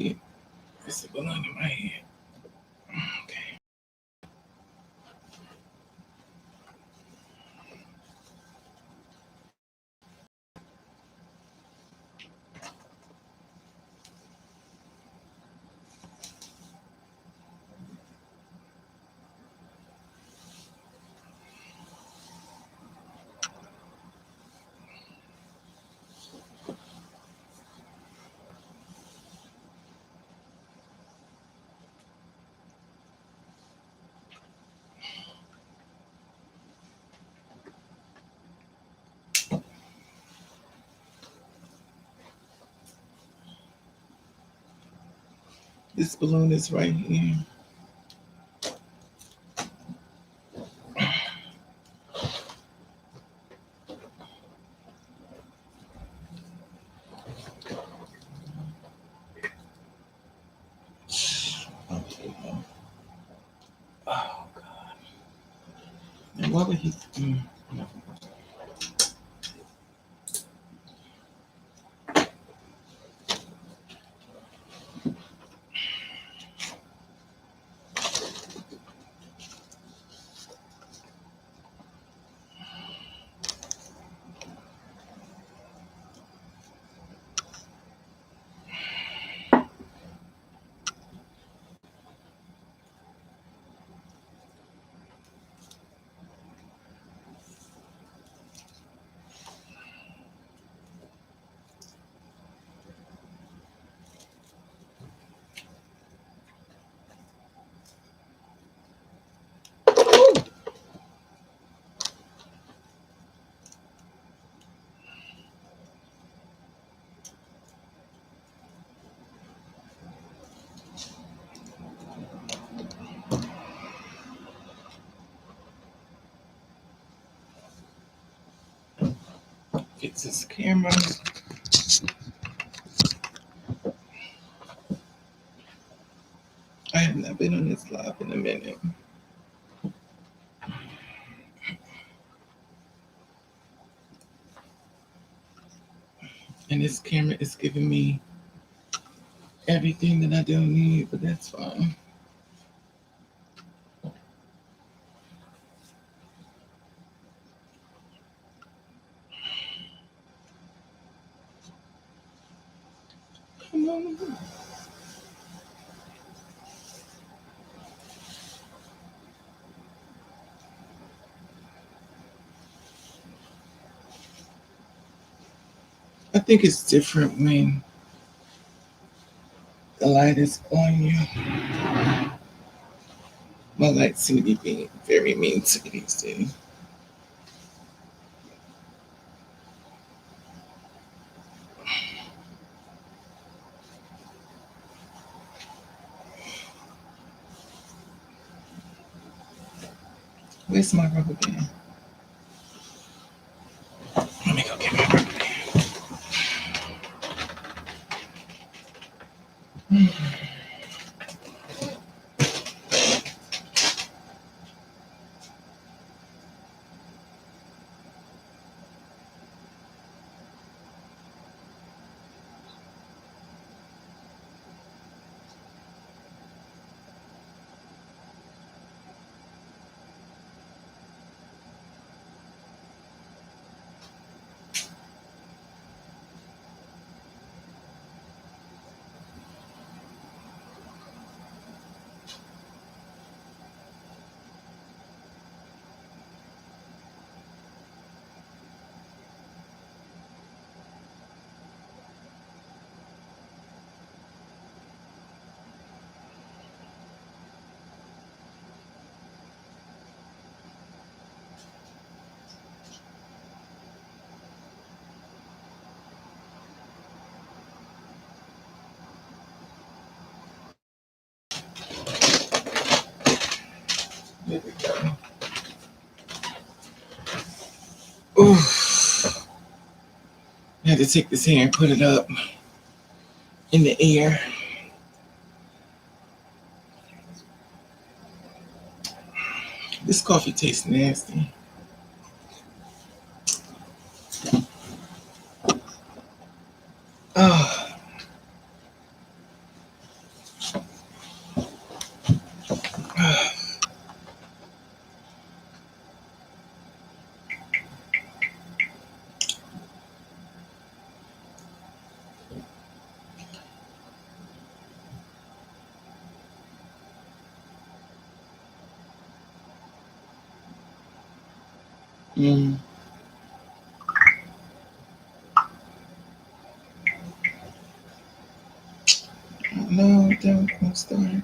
It's a balloon in my head. Okay. This balloon is right here. Okay. Oh God. And what would he? Fix this camera. I have not been on this live in a minute. And this camera is giving me everything that I don't need, but that's fine. Come on. I think it's different when the light is on you. My light seem to be being very mean to me these days. Where's my rubber band? Let me go get my rubber band. There we go. Ooh. I had to take this hair and put it up in the air. This coffee tastes nasty. Oh. Mm. No, don't start.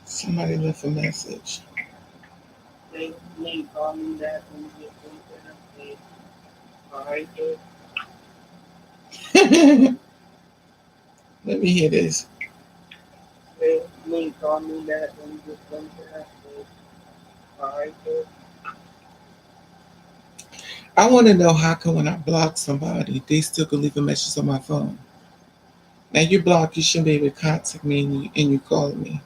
Somebody left a message. They call me that when you get them to say, all right, good. Let me hear this. They call me that when you get them to say, all right, good. I want to know how come when I block somebody, they still can leave a message on my phone. Now you block, you shouldn't be able to contact me and you calling me.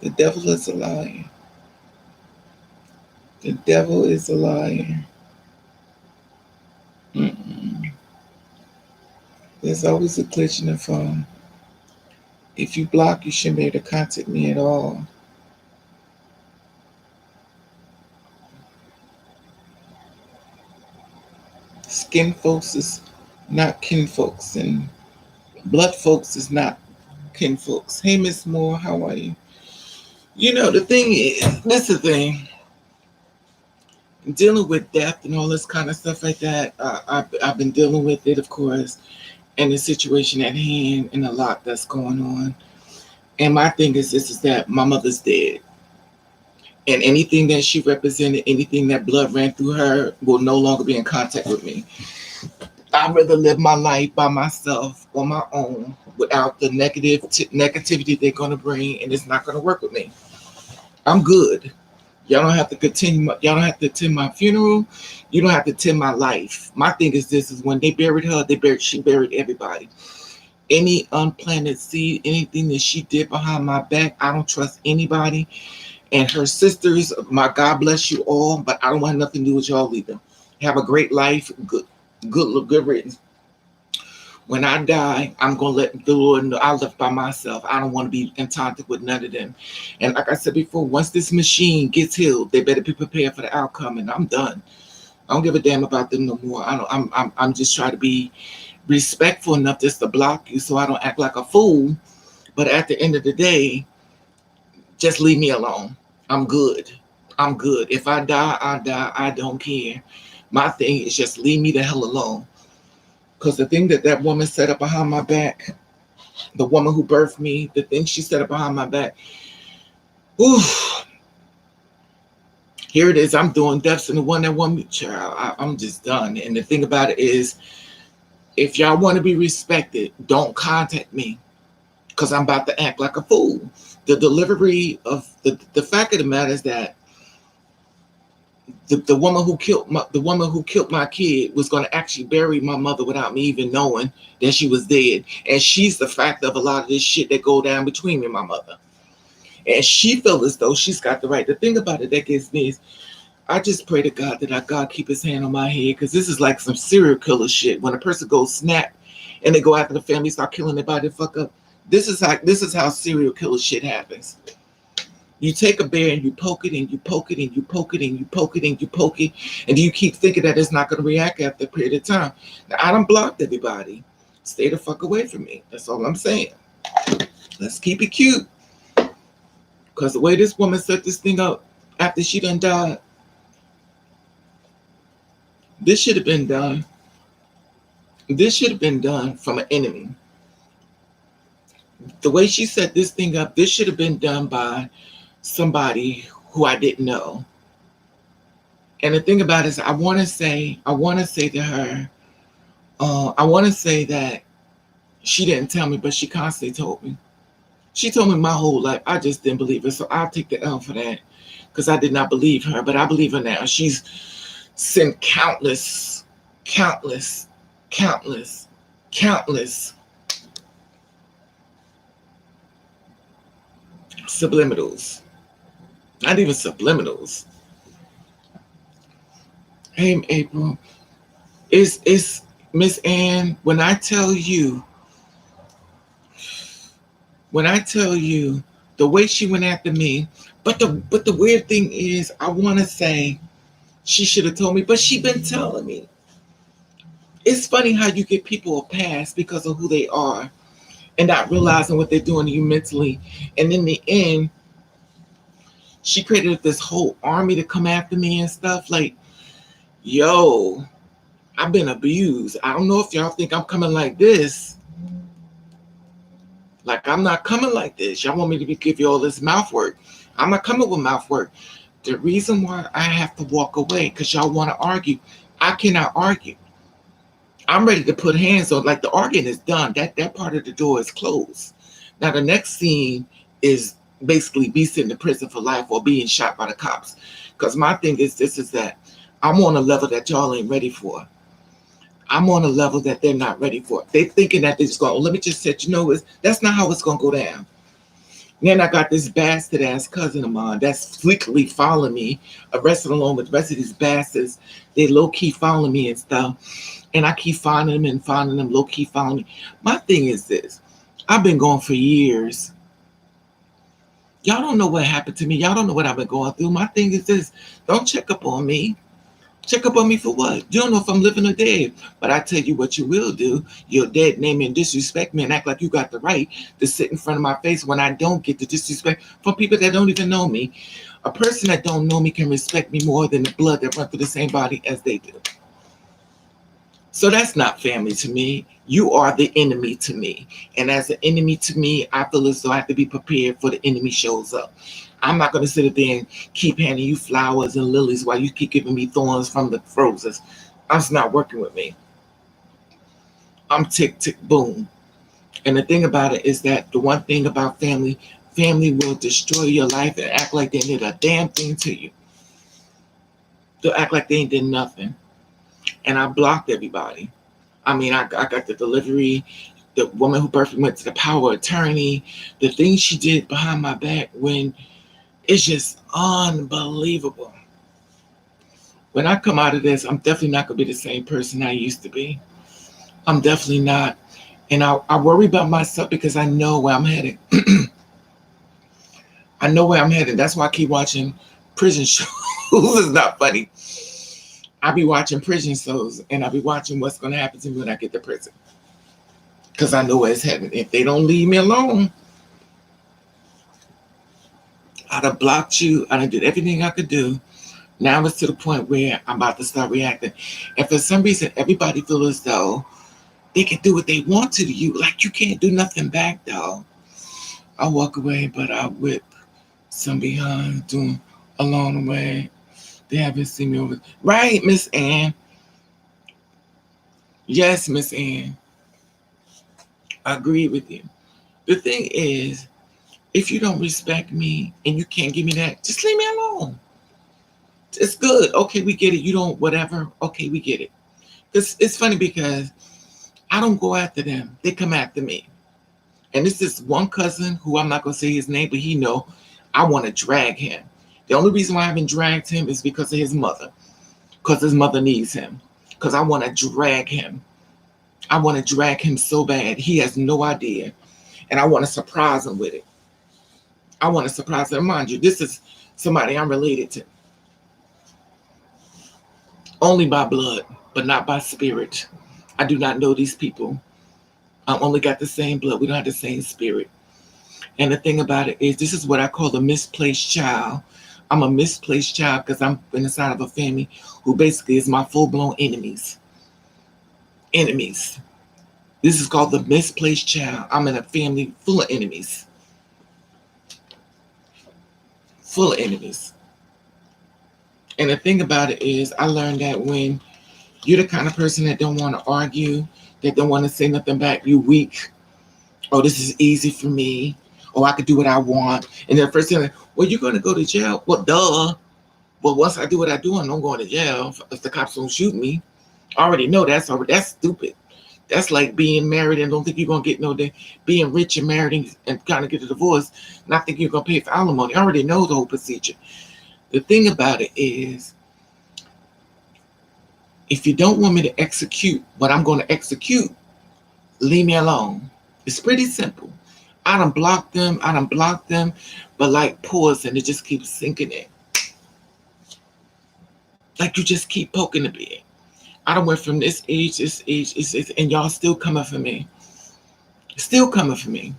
The devil is a liar. The devil is a liar. Mm-mm. There's always a glitch in the phone. If you block, you shouldn't be able to contact me at all. Skin folks is not kin folks, and blood folks is not kin folks. Hey, Miss Moore, how are you? You know, the thing is, this is the thing. Dealing with death and all this kind of stuff like that, I've been dealing with it, of course, and the situation at hand and a lot that's going on. And my thing is this is that my mother's dead. And anything that she represented, anything that blood ran through her will no longer be in contact with me. I'd rather live my life by myself on my own without the negativity they're going to bring, and it's not going to work with me. I'm good. Y'all don't have to continue. Y'all don't have to attend my funeral. You don't have to attend my life. My thing is this: is when they buried her, she buried everybody. Any unplanted seed, anything that she did behind my back, I don't trust anybody. And her sisters, my God bless you all, but I don't want nothing to do with y'all either. Have a great life. Good riddance. When I die, I'm gonna let the Lord know I left by myself. I don't want to be in contact with none of them. And like I said before, once this machine gets healed, they better be prepared for the outcome. And I'm done. I don't give a damn about them no more. I don't. I'm just trying to be respectful enough just to block you, so I don't act like a fool. But at the end of the day, just leave me alone. I'm good. I'm good. If I die, I die. I don't care. My thing is just leave me the hell alone. Because the thing that woman set up behind my back, the woman who birthed me, the thing she set up behind my back, oof, here it is. I'm doing deaths and the one that want me, child. I'm just done. And the thing about it is, if y'all want to be respected, don't contact me because I'm about to act like a fool. The delivery of the fact of the matter is that the woman who killed my kid was going to actually bury my mother without me even knowing that she was dead, and she's the fact of a lot of this shit that go down between me and my mother, and she feels as though she's got the right. The thing about it that gets me is I just pray to God that God keep his hand on my head, because this is like some serial killer shit. When a person goes snap and they go after the family, start killing their body, fuck up. This is how serial killer shit happens. You take a bear and you poke it and you poke it and you poke it and you poke it and you poke it, and you keep thinking that it's not going to react after a period of time. Now, I done blocked everybody. Stay the fuck away from me. That's all I'm saying. Let's keep it cute. Because the way this woman set this thing up after she done died, this should have been done. This should have been done from an enemy. The way she set this thing up, this should have been done by somebody who I didn't know. And the thing about it is, I want to say to her, I want to say that she didn't tell me, but she constantly told me. She told me my whole life. I just didn't believe her, so I'll take the L for that because I did not believe her, but I believe her now. She's sent countless, countless, countless subliminals. Not even subliminals. Hey, April, it's Miss Ann. When I tell you, When I tell you the way she went after me, but the weird thing is, I want to say she should have told me, but she been telling me. It's funny how you get people a pass because of who they are and not realizing what they're doing to you mentally. And in the end, she created this whole army to come after me and stuff. Like, yo, I've been abused. I don't know if y'all think I'm coming like this. Like, I'm not coming like this. Y'all want me to give you all this mouth work. I'm not coming with mouth work. The reason why I have to walk away, because y'all want to argue. I cannot argue. I'm ready to put hands on, like the arguing is done. That part of the door is closed. Now the next scene is basically be sent in prison for life or being shot by the cops. Because my thing is this is that I'm on a level that y'all ain't ready for. I'm on a level that they're not ready for. They thinking that they're just going, let me just say, that's not how it's gonna go down. Then I got this bastard ass cousin of mine that's fleetly following me, arrested along with the rest of these bastards. They low key following me and stuff. And I keep finding them and finding them, low key following me. My thing is this. I've been going for years. Y'all don't know what happened to me. Y'all don't know what I've been going through. My thing is this. Don't check up on me. Check up on me for what? You don't know if I'm living or dead. But I tell you what you will do. You'll dead name me and disrespect me and act like you got the right to sit in front of my face when I don't get the disrespect from people that don't even know me. A person that don't know me can respect me more than the blood that runs through the same body as they do. So that's not family to me. You are the enemy to me. And as an enemy to me, I feel as though I have to be prepared for the enemy shows up. I'm not going to sit there and keep handing you flowers and lilies while you keep giving me thorns from the roses. That's not working with me. I'm tick, tick, boom. And the thing about it is that the one thing about family, family will destroy your life and act like they did a damn thing to you. They'll act like they ain't did nothing. And I blocked everybody. I mean, I got the delivery, the woman who birthed me went to the power of attorney, the things she did behind my back when it's just unbelievable. When I come out of this, I'm definitely not going to be the same person I used to be. I'm definitely not. And I worry about myself because I know where I'm headed. I know where I'm headed. That's why I keep watching prison shows. It's not funny. I be watching prison shows and I be watching what's going to happen to me when I get to prison. Because I know where it's headed. If they don't leave me alone, I'd have blocked you. I done did everything I could do. Now it's to the point where I'm about to start reacting. And for some reason, everybody feels as though they can do what they want to you. Like you can't do nothing back, though. I walk away, but I whip some behind, doing along the way. They haven't seen me over. Right, Miss Ann. Yes, Miss Ann. I agree with you. The thing is, if you don't respect me and you can't give me that, just leave me alone. It's good. Okay, we get it. You don't, whatever. Okay, we get it. It's funny because I don't go after them. They come after me. And this is one cousin who I'm not going to say his name, but he know I want to drag him. The only reason why I haven't dragged him is because of his mother. Because his mother needs him. Because I want to drag him. I want to drag him so bad. He has no idea. And I want to surprise him with it. I want to surprise him. Mind you, this is somebody I'm related to. Only by blood, but not by spirit. I do not know these people. I only got the same blood. We don't have the same spirit. And the thing about it is, this is what I call a misplaced child. I'm a misplaced child because I'm inside of a family who basically is my full-blown enemies. Enemies. This is called the misplaced child. I'm in a family full of enemies. Full of enemies. And the thing about it is, I learned that when you're the kind of person that don't want to argue, that don't want to say nothing back, you weak. Oh, this is easy for me. Oh, I could do what I want. And then the first thing, like, well, you're going to go to jail. Well, duh. Well, once I do what I do, I'm not going to jail if the cops don't shoot me. I already know that's stupid. That's like being married and don't think you're going to get no day. Being rich and married and kind of get a divorce, not thinking you're going to pay for alimony. I already know the whole procedure. The thing about it is, if you don't want me to execute what I'm going to execute, leave me alone. It's pretty simple. I done blocked them, but like poison, it just keeps sinking in. Like you just keep poking the bear. I done went from this age, and y'all still coming for me. Still coming for me.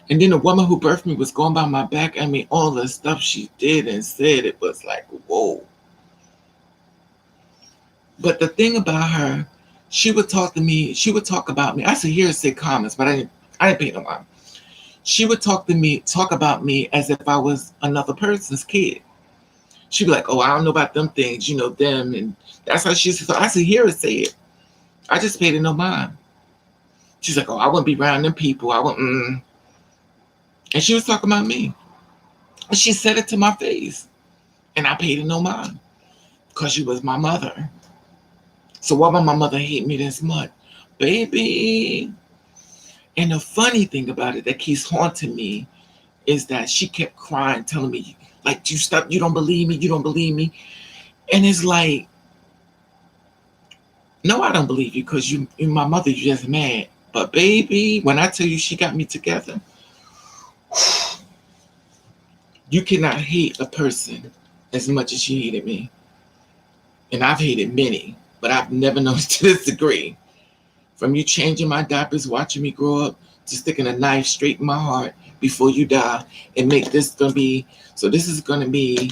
And then the woman who birthed me was going by my back. I mean, all the stuff she did and said, it was like, whoa. But the thing about her, she would talk to me, she would talk about me. I used to hear her say comments, but I didn't pay no mind. She would talk about me as if I was another person's kid. She'd be like, oh, I don't know about them things, you know, them. And that's how she used to talk. I used to hear her say it. I just paid it no mind. She's like, oh, I wouldn't be around them people. I wouldn't. And she was talking about me. And she said it to my face. And I paid it no mind. Because she was my mother. So why would my mother hate me this much? Baby. And the funny thing about it that keeps haunting me is that she kept crying, telling me, like, you stop, you don't believe me, you don't believe me. And it's like, no, I don't believe you because you my mother, you're just mad. But baby, when I tell you she got me together, you cannot hate a person as much as she hated me. And I've hated many, but I've never known to this degree. From you changing my diapers, watching me grow up, to sticking a knife straight in my heart before you die and make this gonna be, so this is gonna be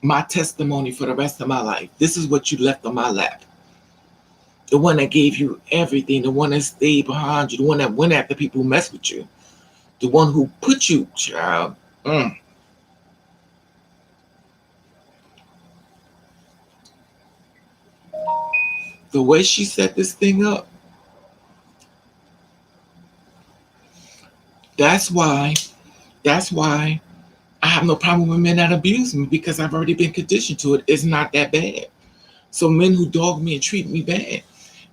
my testimony for the rest of my life. This is what you left on my lap. The one that gave you everything, the one that stayed behind you, the one that went after people who mess with you, the one who put you, child. The way she set this thing up, that's why I have no problem with men that abuse me because I've already been conditioned to it. It's not that bad. So men who dog me and treat me bad,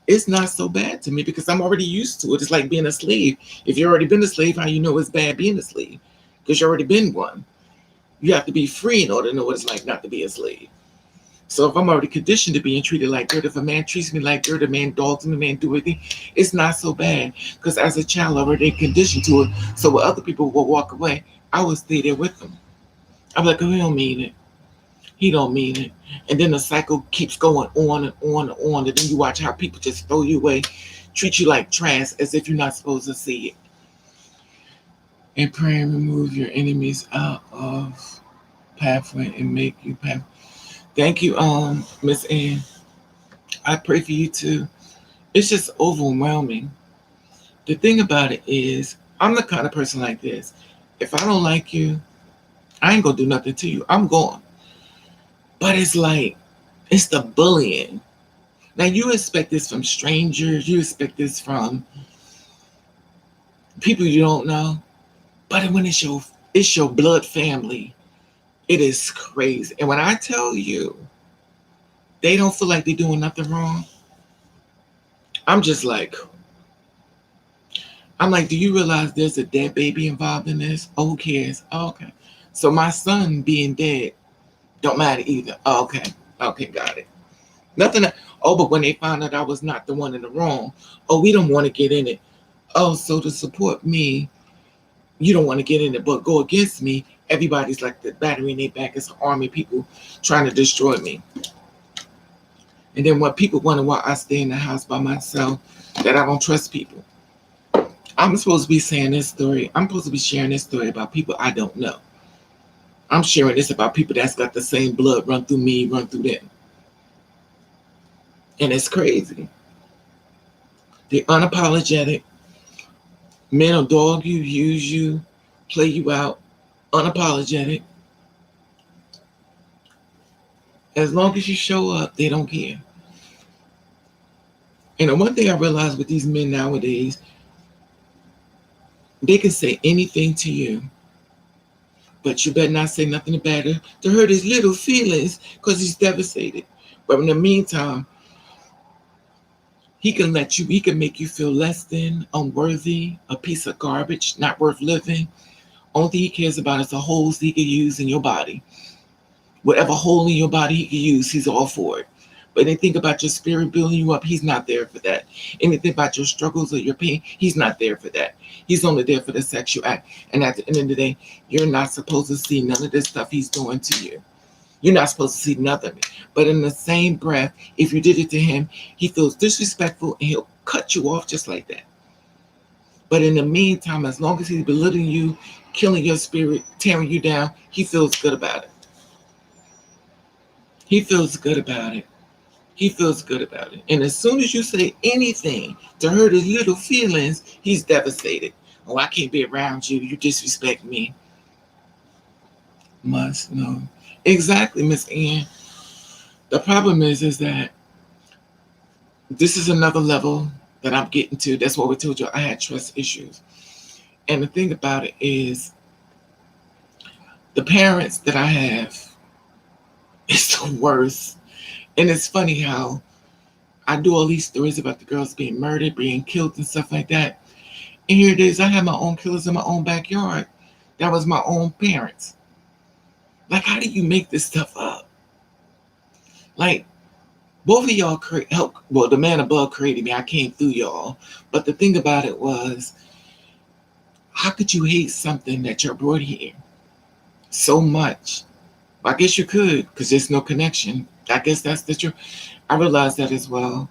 it's not so bad to me because I'm already used to it. It's like being a slave. If you've already been a slave, how you know it's bad being a slave? Because you've already been one. You have to be free in order to know what it's like not to be a slave. So if I'm already conditioned to being treated like dirt, if a man treats me like dirt, a man dogs me, a man do anything, it's not so bad. Because as a child, I already conditioned to it. So when other people will walk away, I will stay there with them. I'm like, oh, he don't mean it. He don't mean it. And then the cycle keeps going on and on and on. And then you watch how people just throw you away, treat you like trash as if you're not supposed to see it. And pray and remove your enemies out of pathway and make you path. Thank you, Miss Ann. I pray for you too. It's just overwhelming. The thing about it is, I'm the kind of person like this. If I don't like you, I ain't gonna do nothing to you. I'm gone. But it's like, it's the bullying. Now you expect this from strangers. You expect this from people you don't know. But when it's your blood family, it is crazy. And when I tell you, they don't feel like they're doing nothing wrong, I'm like, do you realize there's a dead baby involved in this? Oh, who cares? Oh, okay. So my son being dead don't matter either. Oh, okay. Okay, got it. Nothing. Oh, but when they found out I was not the one in the wrong, oh, we don't want to get in it. Oh, so to support me, you don't want to get in it, but go against me, everybody's like the battery in their back. It's an army of people trying to destroy me. And then when people wonder why I stay in the house by myself, that I don't trust people. I'm supposed to be saying this story. I'm supposed to be sharing this story about people I don't know. I'm sharing this about people that's got the same blood run through me, run through them. And it's crazy. They're unapologetic. Men will dog you, use you, play you out. Unapologetic. As long as you show up, they don't care. And the one thing I realize with these men nowadays, they can say anything to you, but you better not say nothing about it to hurt his little feelings because he's devastated. But in the meantime, he can make you feel less than, unworthy, a piece of garbage, not worth living. Only thing he cares about is the holes he can use in your body. Whatever hole in your body he can use, he's all for it. But anything about your spirit building you up, he's not there for that. Anything about your struggles or your pain, he's not there for that. He's only there for the sexual act. And at the end of the day, you're not supposed to see none of this stuff he's doing to you. You're not supposed to see nothing. But in the same breath, if you did it to him, he feels disrespectful and he'll cut you off just like that. But in the meantime, as long as he's belittling you, killing your spirit, tearing you down, he feels good about it. He feels good about it. He feels good about it. And as soon as you say anything to hurt his little feelings, he's devastated. Oh, I can't be around you. You disrespect me. Must know. Exactly, Miss Ann. The problem is that this is another level that I'm getting to. That's what we told you. I had trust issues. And the thing about it is the parents that I have is the worst. And it's funny how I do all these stories about the girls being murdered, being killed, and stuff like that. And here it is. I have my own killers in my own backyard. That was my own parents. Like, how do you make this stuff up? Like, both of y'all help. Well, the man above created me. I came through y'all. But the thing about it was, how could you hate something that you're brought here so much? I guess you could, because there's no connection. I guess that's the truth. I realize that as well.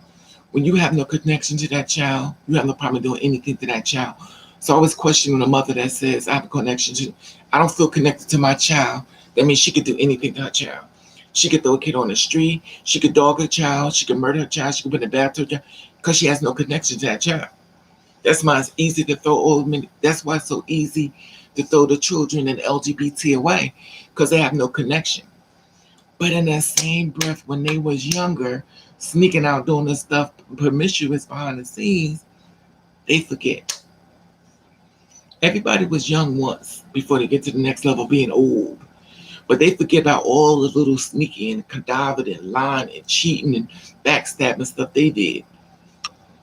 When you have no connection to that child, you have no problem doing anything to that child. So I always question a mother that says, I have a connection to, I don't feel connected to my child. That means she could do anything to her child. She could throw a kid on the street. She could dog her child. She could murder her child. She could put in a bathtub because she has no connection to that child. That's why it's easy to throw old men. That's why it's so easy to throw the children and LGBT away, because they have no connection. But in that same breath, when they was younger, sneaking out doing this stuff promiscuous behind the scenes, they forget. Everybody was young once before they get to the next level being old. But they forget about all the little sneaky and conniving and lying and cheating and backstabbing stuff they did.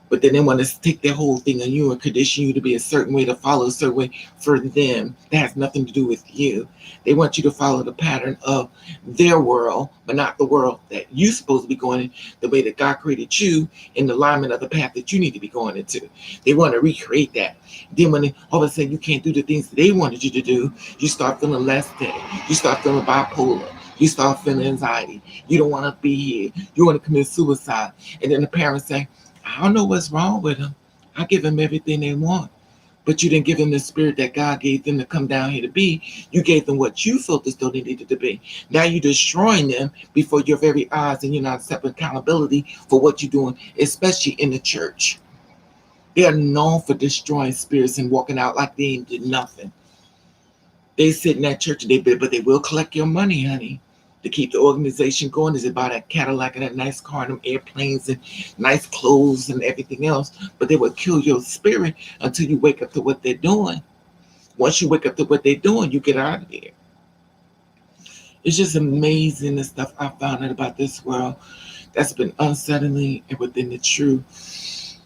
But then they want to take their whole thing on you and condition you to be a certain way, to follow a certain way for them. That has nothing to do with you. They want you to follow the pattern of their world, but not the world that you're supposed to be going in, the way that God created you in the alignment of the path that you need to be going into. They want to recreate that. Then when all of a sudden you can't do the things that they wanted you to do, you start feeling less than. You start feeling bipolar. You start feeling anxiety. You don't want to be here. You want to commit suicide. And then the parents say, I don't know what's wrong with them. I give them everything they want. But you didn't give them the spirit that God gave them to come down here to be. You gave them what you felt as though they needed to be. Now you're destroying them before your very eyes, and you're not accepting accountability for what you're doing, especially in the church. They are known for destroying spirits and walking out like they ain't did nothing. They sit in that church, but they will collect your money, honey, to keep the organization going. Is about that Cadillac and that nice car and them airplanes and nice clothes and everything else. But they will kill your spirit until you wake up to what they're doing. Once you wake up to what they're doing, you get out of there. It's just amazing the stuff I found out about this world that's been unsettling and within the truth.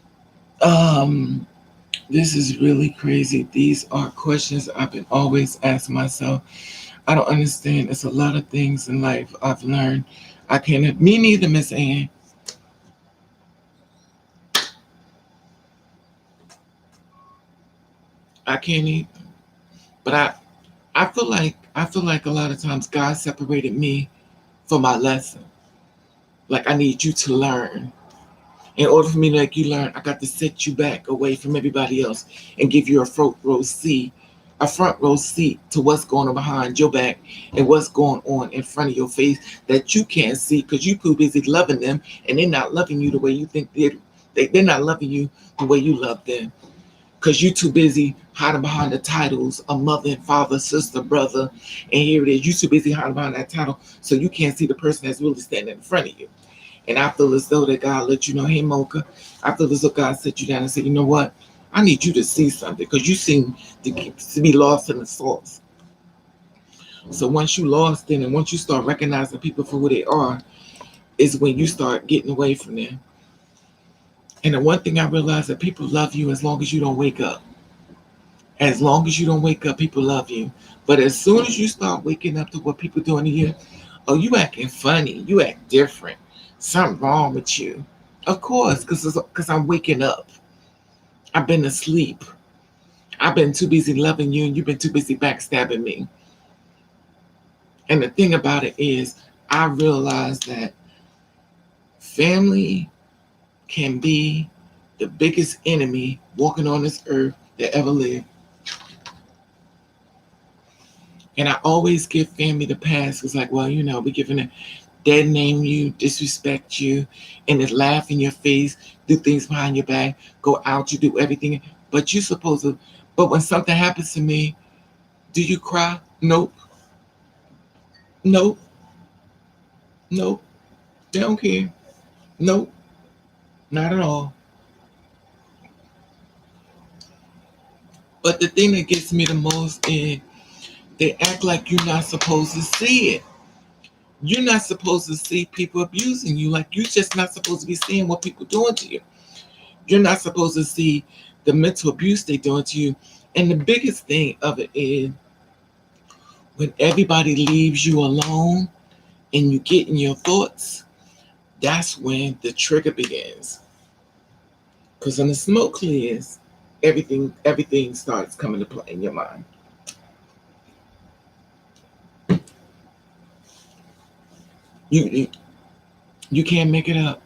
This is really crazy. These are questions I've been always asking myself. I don't understand. It's a lot of things in life I've learned. I can't. Me neither, Miss Ann. I can't either. But I feel like a lot of times God separated me for my lesson. Like, I need you to learn. In order for me to make you learn, I got to set you back away from everybody else and give you a front row seat to what's going on behind your back and what's going on in front of your face that you can't see because you're too busy loving them, and they're not loving you the way you think they're not loving you the way you love them, because you're too busy hiding behind the titles of mother and father, sister, brother. And here it is, you're too busy hiding behind that title so you can't see the person that's really standing in front of you. And I feel as though that God let you know, hey, Mocha, I feel as though God set you down and said, you know what? I need you to see something because you seem to be lost in the sauce. So once you lost in, and once you start recognizing people for who they are, is when you start getting away from them. And the one thing I realized, that people love you as long as you don't wake up. As long as you don't wake up, people love you. But as soon as you start waking up to what people doing to you, oh, you acting funny. You act different. Something wrong with you. Of course, because I'm waking up. I've been asleep. I've been too busy loving you, and you've been too busy backstabbing me. And the thing about it is, I realize that family can be the biggest enemy walking on this earth that ever lived. And I always give family the pass. It's like, well, we're giving a dead name you, disrespect you, and then laugh in your face, do things behind your back, go out, you do everything. But you supposed to. But when something happens to me, do you cry? Nope. Nope. Nope. They don't care. Nope. Not at all. But the thing that gets me the most is they act like you're not supposed to see it. You're not supposed to see people abusing you. Like you're just not supposed to be seeing what people doing to you. You're not supposed to see the mental abuse they're doing to you. And the biggest thing of it is when everybody leaves you alone and you get in your thoughts, that's when the trigger begins. Because when the smoke clears, everything starts coming to play in your mind. You you can't make it up.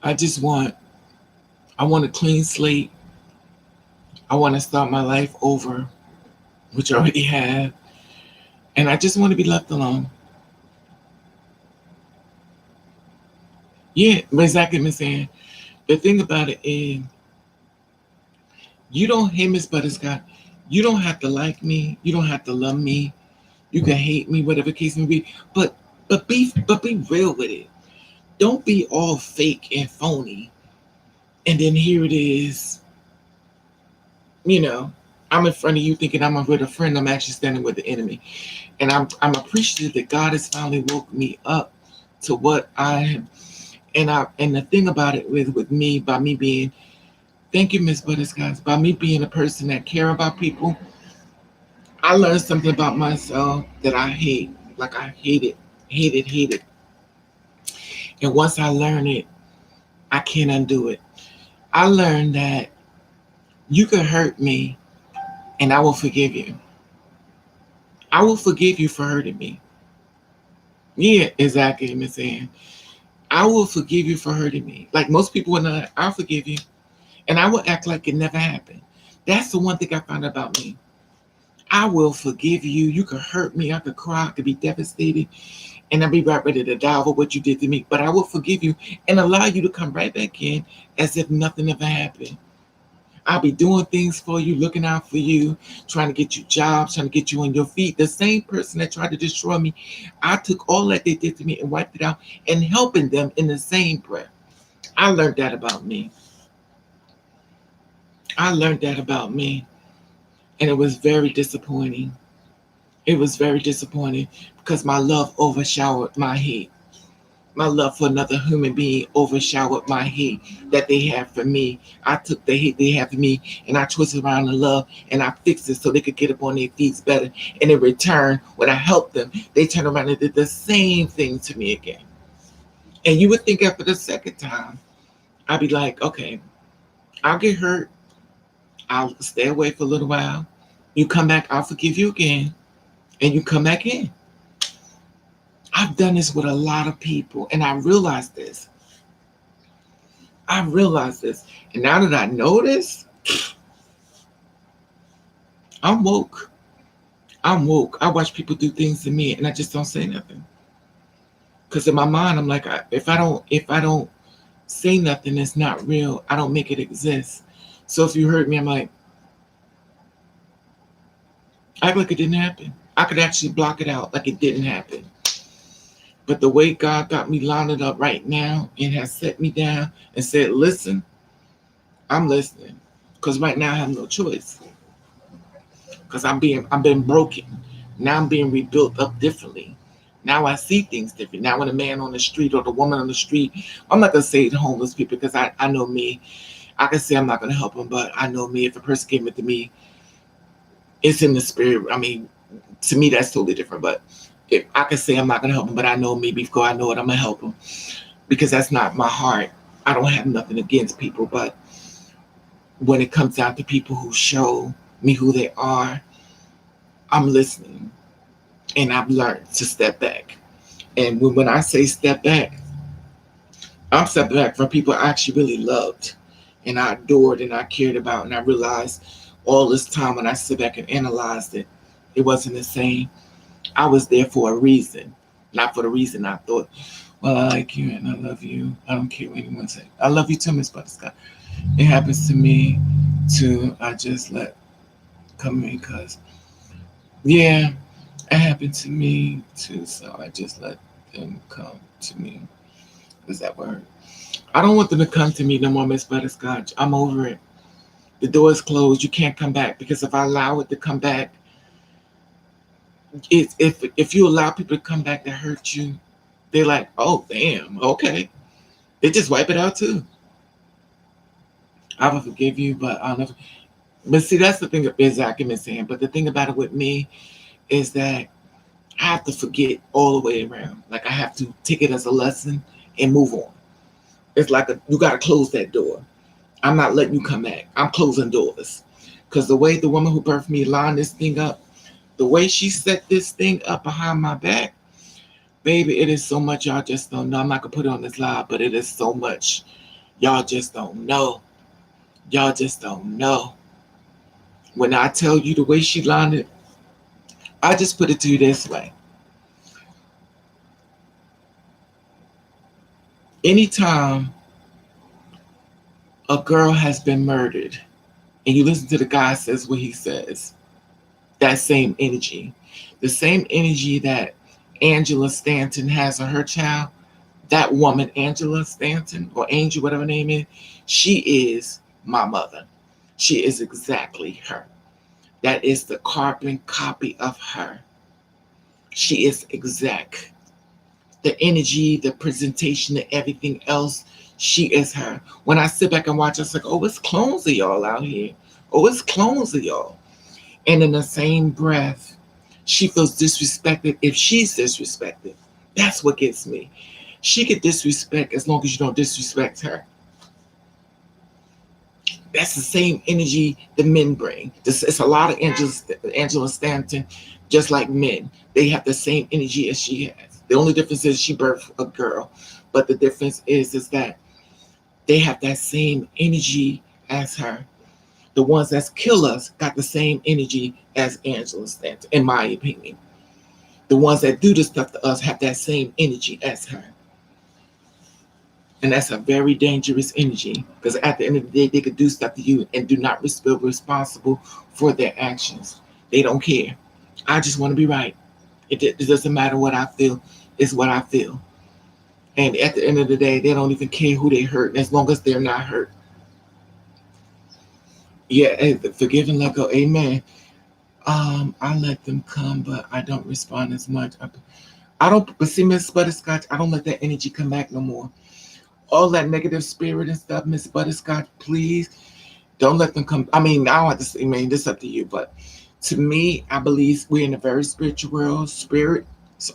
I just I want a clean slate. I want to start my life over, which I already have, and I just want to be left alone. Yeah, exactly, Miss Ann. The thing about it is, you don't, hey, Miss Butterscotch, you don't have to like me. You don't have to love me. You can hate me, whatever case may be. But be real with it. Don't be all fake and phony. And then here it is, you know, I'm in front of you thinking I'm with a friend. I'm actually standing with the enemy. And I'm appreciative that God has finally woke me up to what I am. And the thing about it with me, by me being, thank you, Miss Butterscotch, by me being a person that care about people, I learned something about myself that I hate. Like I hate it. And once I learn it, I can't undo it. I learned that you can hurt me and I will forgive you. I will forgive you for hurting me. Yeah, exactly, Miss Ann. I will forgive you for hurting me. Like most people will not, I'll forgive you. And I will act like it never happened. That's the one thing I found about me. I will forgive you. You could hurt me. I could cry. I could be devastated. And I'll be right ready to die over what you did to me. But I will forgive you and allow you to come right back in as if nothing ever happened. I'll be doing things for you, looking out for you, trying to get you jobs, trying to get you on your feet. The same person that tried to destroy me, I took all that they did to me and wiped it out and helping them in the same breath. I learned that about me. I learned that about me. And it was very disappointing. It was very disappointing because my love overshadowed my hate. My love for another human being overshadowed my hate that they have for me. I took the hate they have for me and I twisted around the love and I fixed it so they could get up on their feet better. And in return, when I helped them, they turned around and did the same thing to me again. And you would think after the second time, I'd be like, okay, I'll get hurt. I'll stay away for a little while. You come back, I'll forgive you again. And you come back in. I've done this with a lot of people and I realized this. I realized this. And now that I know this, I'm woke. I'm woke. I watch people do things to me and I just don't say nothing. Because in my mind, I'm like, if I don't say nothing that's not real, I don't make it exist. So if you hurt me, I'm like, act like it didn't happen. I could actually block it out like it didn't happen. But the way God got me lined up right now and has set me down and said, listen, I'm listening. Because right now I have no choice. Because I'm being broken. Now I'm being rebuilt up differently. Now I see things different. Now when a man on the street or the woman on the street, I'm not gonna say the homeless people because I know me. I can say I'm not gonna help them, but I know me. If a person came to me, it's in the spirit. I mean, to me that's totally different. But If I can say I'm not gonna help them, but I know me before I know it, I'm gonna help them because that's not my heart. I don't have nothing against people, but when it comes down to people who show me who they are, I'm listening, and I've learned to step back. And when I say step back, I'm stepping back from people I actually really loved and I adored and I cared about. And I realized all this time when I sit back and analyzed it, it wasn't the same. I was there for a reason, not for the reason I thought, well, I like you and I love you. I don't care what anyone say. I love you too, Miss Butterscotch. It happens to me too. I just let come in because, yeah, it happened to me too. So I just let them come to me. Is that word? I don't want them to come to me no more, Miss Butterscotch. I'm over it. The door is closed. You can't come back because if I allow it to come back, it's if you allow people to come back that hurt you, they're like, oh damn, okay. They just wipe it out too. I will forgive you, but I'll never. But see, that's the thing that Zach been saying. But the thing about it with me is that I have to forget all the way around. Like I have to take it as a lesson and move on. It's like you got to close that door. I'm not letting you come back. I'm closing doors. Because the way the woman who birthed me lined this thing up, the way she set this thing up behind my back, baby, it is so much y'all just don't know. I'm not going to put it on this live, but it is so much y'all just don't know. Y'all just don't know. When I tell you the way she lined it, I just put it to you this way. Anytime a girl has been murdered and you listen to the guy says what he says, that same energy, the same energy that Angela Stanton has on her child, that woman, Angela Stanton or Angel, whatever her name is, she is my mother. She is exactly her. That is the carbon copy of her. She is exact. The energy, the presentation, and everything else, she is her. When I sit back and watch, it's like, oh, it's clones of y'all out here. Oh, it's clones of y'all. And in the same breath, she feels disrespected if she's disrespected. That's what gets me. She could disrespect as long as you don't disrespect her. That's the same energy the men bring. It's a lot of Angela Stanton, just like men. They have the same energy as she has. The only difference is she birthed a girl. But the difference is that they have that same energy as her. The ones that kill us got the same energy as Angela Stanton, in my opinion. The ones that do this stuff to us have that same energy as her. And that's a very dangerous energy because at the end of the day, they could do stuff to you and do not feel responsible for their actions. They don't care. I just want to be right. It doesn't matter what I feel, it's what I feel. And at the end of the day, they don't even care who they hurt as long as they're not hurt. Yeah, forgive and let go. Amen. I let them come, but I don't respond as much. I don't, but see, Miss Butterscotch, I don't let that energy come back no more. All that negative spirit and stuff, Miss Butterscotch, please don't let them come. I mean, I don't have to say, man, this is up to you, but to me, I believe we're in a very spiritual world. Spirits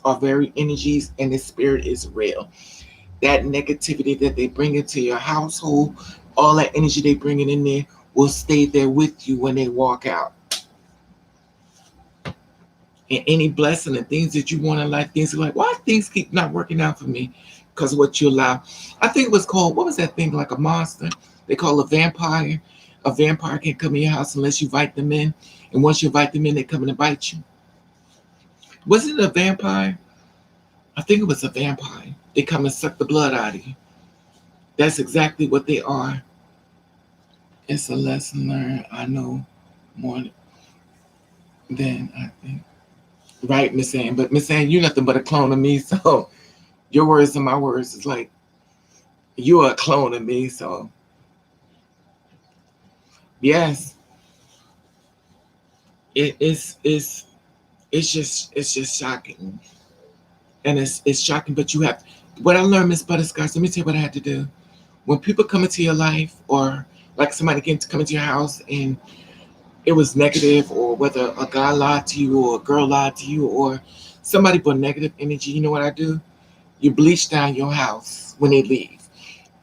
are very energies, and the spirit is real. That negativity that they bring into your household, all that energy they bring in there will stay there with you when they walk out. And any blessing and things that you want in life, things are like, why things keep not working out for me? Because of what you allow. I think it was called, what was that thing, like a monster? They call a vampire. A vampire can't come in your house unless you invite them in. And once you invite them in, they come in and bite you. Wasn't it a vampire? I think it was a vampire. They come and suck the blood out of you. That's exactly what they are. It's a lesson learned. I know more than I think. Right, Miss Ann. But Miss Ann, you're nothing but a clone of me, so your words and my words is like you are a clone of me. So yes, it's just shocking, and it's shocking. But you have what I learned, Miss Butterscotch. Let me tell you what I had to do. When people come into your life, or like somebody came to come into your house and it was negative, or whether a guy lied to you or a girl lied to you or Somebody put negative energy, you know what I do? You bleach down your house when they leave.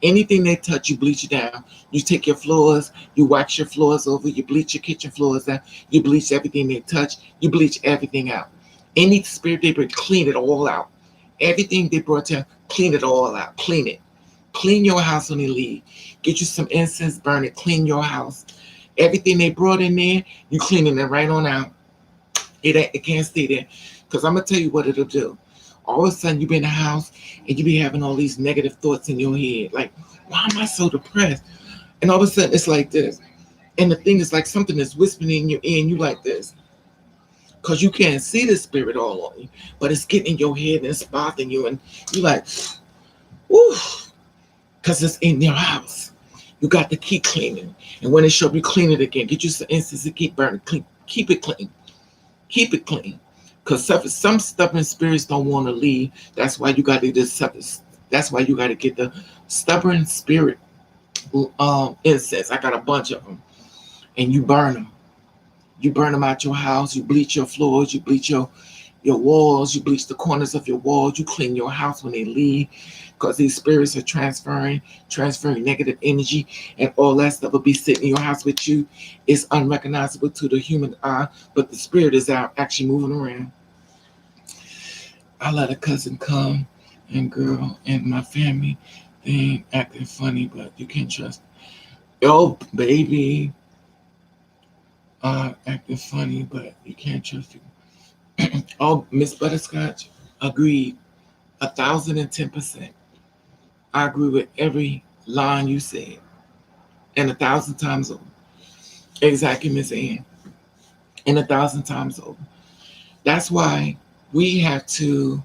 Anything they touch, you bleach it down. You take your floors, you wax your floors over, you bleach your kitchen floors down, you bleach everything they touch, you bleach everything out. Any spirit they bring, clean it all out. Everything they brought to, clean it all out. Clean it. Clean your house when they leave. Get you some incense, burn it, clean your house. Everything they brought in there, you cleaning it right on out. It can't stay there. Because I'm gonna tell you what it'll do. All of a sudden you be in the house and you be having all these negative thoughts in your head. Like, why am I so depressed? And all of a sudden it's like this. And the thing is like something is whispering in your ear and you like this. Because you can't see the spirit all on you. But it's getting in your head and it's bothering you. And you like, whoo. Because it's in your house. You got to keep cleaning. And when it show up, you clean it again. Get you some incense and keep burning. Clean. Keep it clean. Keep it clean. Because some stubborn spirits don't want to leave. That's why you got to do this. That's why you got to get the stubborn spirit incense. I got a bunch of them. And you burn them. You burn them out your house. You bleach your floors. You bleach your walls. You bleach the corners of your walls. You clean your house when they leave. Because these spirits are transferring negative energy, and all that stuff will be sitting in your house with you. It's unrecognizable to the human eye, but the spirit is out actually moving around. I let a cousin come and girl and my family, they ain't acting funny, but you can't trust. Oh, baby, acting funny, but you can't trust you. Oh, Miss Butterscotch, agreed, 1,010%. I agree with every line you said, and 1,000 times over. Exactly, Miss Ann, and 1,000 times over. That's why we have to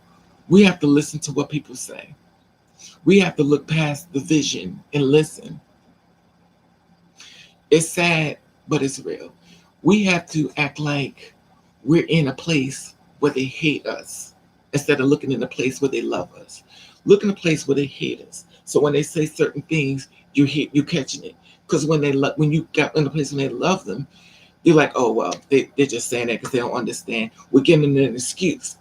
we have to listen to what people say. We have to look past the vision and listen. It's sad, but it's real. We have to act like we're in a place where they hate us instead of looking in a place where they love us. Look in a place where they hate us. So when they say certain things, you catching it. Because when you got in a place when they love them, you're like, oh well, they're just saying that because they don't understand. We're giving them an excuse.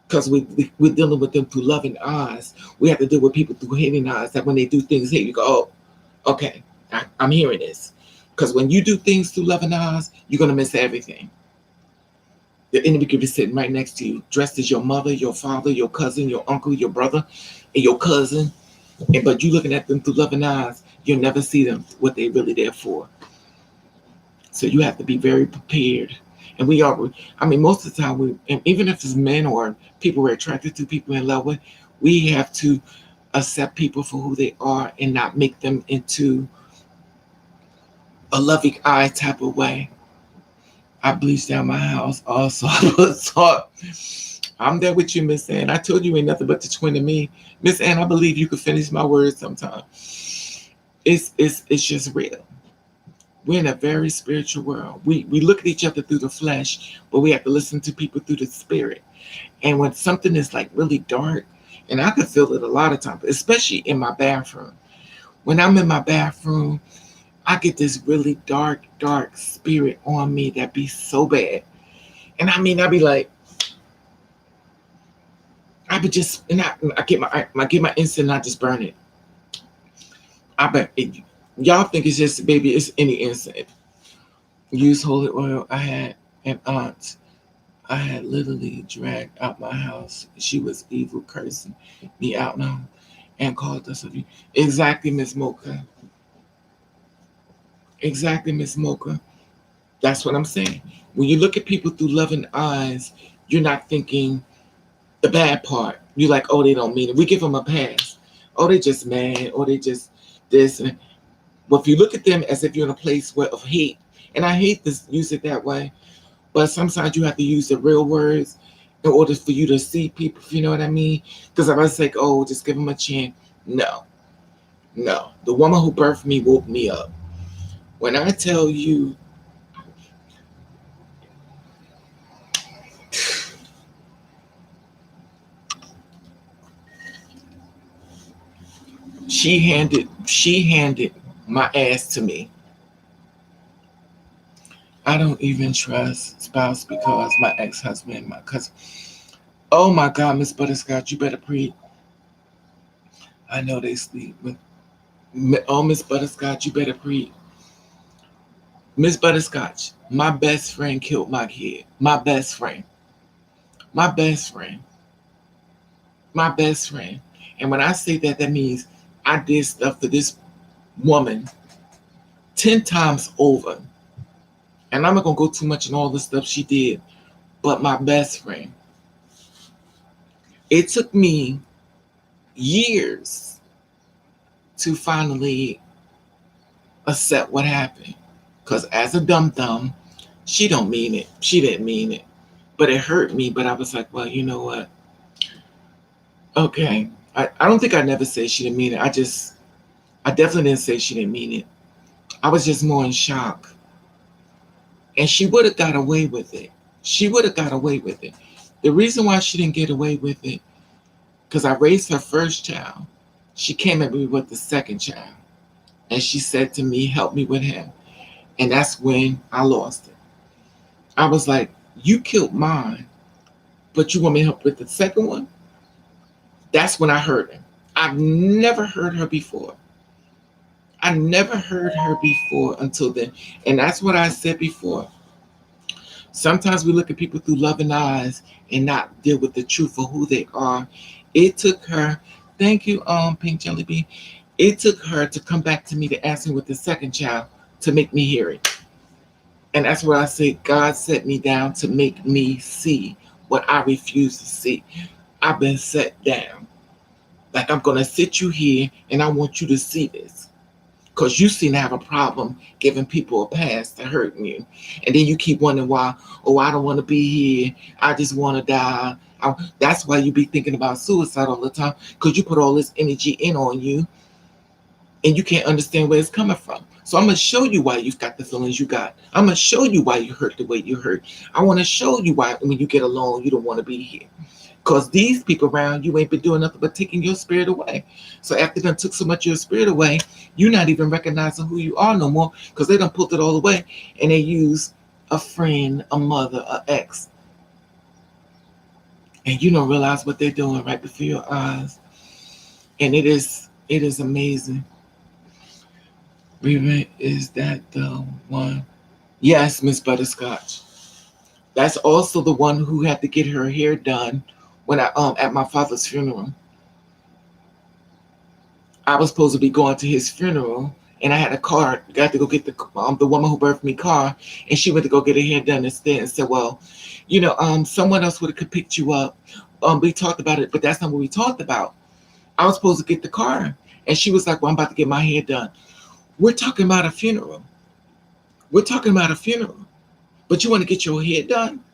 Because we're dealing with them through loving eyes. We have to deal with people through hating eyes. That when they do things here, you go, oh, okay, I'm hearing this. Because when you do things through loving eyes, you're going to miss everything. The enemy could be sitting right next to you, dressed as your mother, your father, your cousin, your uncle, your brother, and your cousin. But you looking at them through loving eyes, you'll never see them what they're really there for. So you have to be very prepared. And we are, I mean, most of the time, and even if it's men or people we're attracted to, people in love with, we have to accept people for who they are and not make them into a loving eye type of way. I bleached down my house also. I was taught. I'm there with you, Miss Ann. I told you ain't nothing but the twin of me. Miss Ann, I believe you could finish my words sometime. It's just real. We're in a very spiritual world. We look at each other through the flesh, but we have to listen to people through the spirit. And when something is like really dark, and I can feel it a lot of times, especially in my bathroom. When I'm in my bathroom, I get this really dark spirit on me that be so bad. And I mean, I be like, I be just, and I get my incense and I just burn it. I bet y'all think it's just baby, it's any incense. Use holy oil. I had an aunt. I had literally dragged out my house. She was evil, cursing me out now, and called us a. Exactly, Miss Mocha. Exactly, Miss Mocha. That's what I'm saying. When you look at people through loving eyes, you're not thinking the bad part. You're like, oh, they don't mean it. We give them a pass. Oh, they just mad. Or they just this. But if you look at them as if you're in a place where of hate, and I hate to use it that way, but sometimes you have to use the real words in order for you to see people, if you know what I mean. Because if I say, oh, just give them a chance, no, no. The woman who birthed me woke me up. When I tell you, she handed my ass to me. I don't even trust spouse because my ex-husband, my cousin. Oh my God, Miss Butterscotch, you better preach. I know they sleep. Oh, Miss Butterscotch, you better preach. Miss Butterscotch, my best friend killed my kid. My best friend. My best friend. My best friend. And when I say that, that means I did stuff for this woman 10 times over. And I'm not going to go too much in all the stuff she did, but my best friend. It took me years to finally accept what happened. Because as a dum dum, she don't mean it. She didn't mean it. But it hurt me. But I was like, well, you know what? Okay. I don't think I never said she didn't mean it. I definitely didn't say she didn't mean it. I was just more in shock. And she would have got away with it. She would have got away with it. The reason why she didn't get away with it, because I raised her first child. She came at me with the second child. And she said to me, help me with him. And that's when I lost it. I was like, you killed mine, but you want me to help with the second one? That's when I heard her. I've never heard her before. I never heard her before until then. And that's what I said before. Sometimes we look at people through loving eyes and not deal with the truth of who they are. It took her, thank you, Pink Jelly Bean. It took her to come back to me to ask me with the second child to make me hear it. And that's where I say God set me down to make me see what I refuse to see. I've been set down. Like I'm gonna sit you here and I want you to see this. Because you seem to have a problem giving people a pass to hurting you. And then you keep wondering why, oh, I don't want to be here. I just want to die. That's why you be thinking about suicide all the time. Because you put all this energy in on you and you can't understand where it's coming from. So I'm going to show you why you've got the feelings you got. I'm going to show you why you hurt the way you hurt. I want to show you why when you get alone, you don't want to be here. Because these people around you ain't been doing nothing but taking your spirit away. So after them took so much of your spirit away, you're not even recognizing who you are no more because they done pulled it all away and they use a friend, a mother, an ex. And you don't realize what they're doing right before your eyes. And it is amazing. Riri, is that the one? Yes, Miss Butterscotch. That's also the one who had to get her hair done when I at my father's funeral. I was supposed to be going to his funeral, and I had a car. Got to go get the woman who birthed me car, and she went to go get her hair done instead. And said, "Well, someone else would have picked you up. We talked about it, but that's not what we talked about. I was supposed to get the car, and she was like, "Well, I'm about to get my hair done." We're talking about a funeral. We're talking about a funeral, but you want to get your hair done.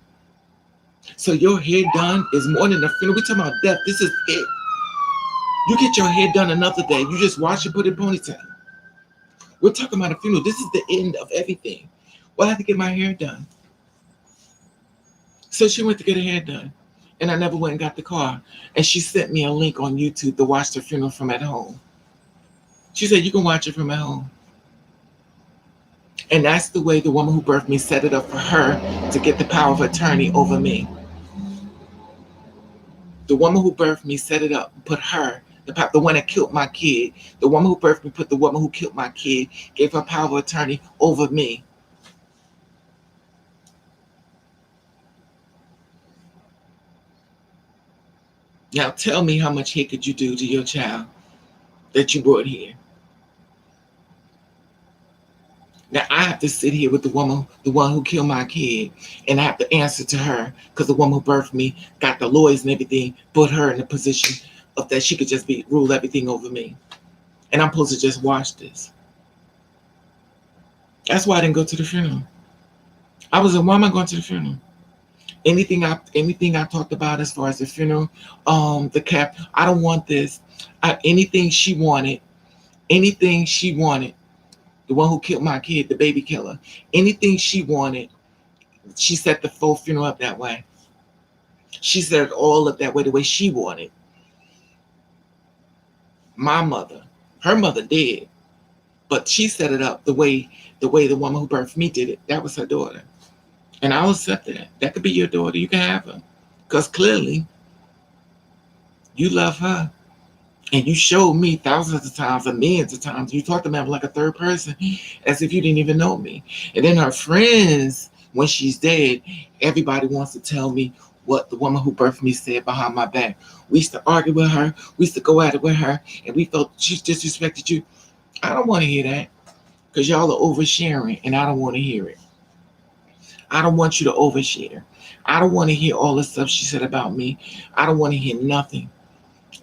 So your hair done is more than a funeral. We're talking about death. This is it. You get your hair done another day. You just wash and put it in ponytail. We're talking about a funeral. This is the end of everything. Well, I had to get my hair done. So she went to get her hair done. And I never went and got the car. And she sent me a link on YouTube to watch the funeral from at home. She said, you can watch it from at home. And that's the way the woman who birthed me set it up for her to get the power of attorney over me. The woman who birthed me set it up, put her, the one that killed my kid, the woman who birthed me put the woman who killed my kid, gave her power of attorney over me. Now tell me how much hate could you do to your child that you brought here? Now I have to sit here with the one who killed my kid, and I have to answer to her because the woman who birthed me got the lawyers and everything, put her in the position of that she could just rule everything over me. And I'm supposed to just watch this. That's why I didn't go to the funeral. I was like, why am I going to the funeral? Anything I talked about as far as the funeral, the cap, I don't want this. Anything she wanted, the one who killed my kid, the baby killer, anything she wanted, she set the full funeral up that way. She set it all up that way, the way she wanted. My mother, her mother did, but she set it up the way the woman who birthed me did it. That was her daughter. And I'll accept that. That could be your daughter. You can have her. Because clearly, You love her. And you showed me thousands of times and millions of times. You talked about me like a third person, as if you didn't even know me. And then her friends, when she's dead, everybody wants to tell me what the woman who birthed me said behind my back. We used to argue with her. We used to go at it with her. And we felt she disrespected you. I don't want to hear that because y'all are oversharing and I don't want to hear it. I don't want you to overshare. I don't want to hear all the stuff she said about me. I don't want to hear nothing.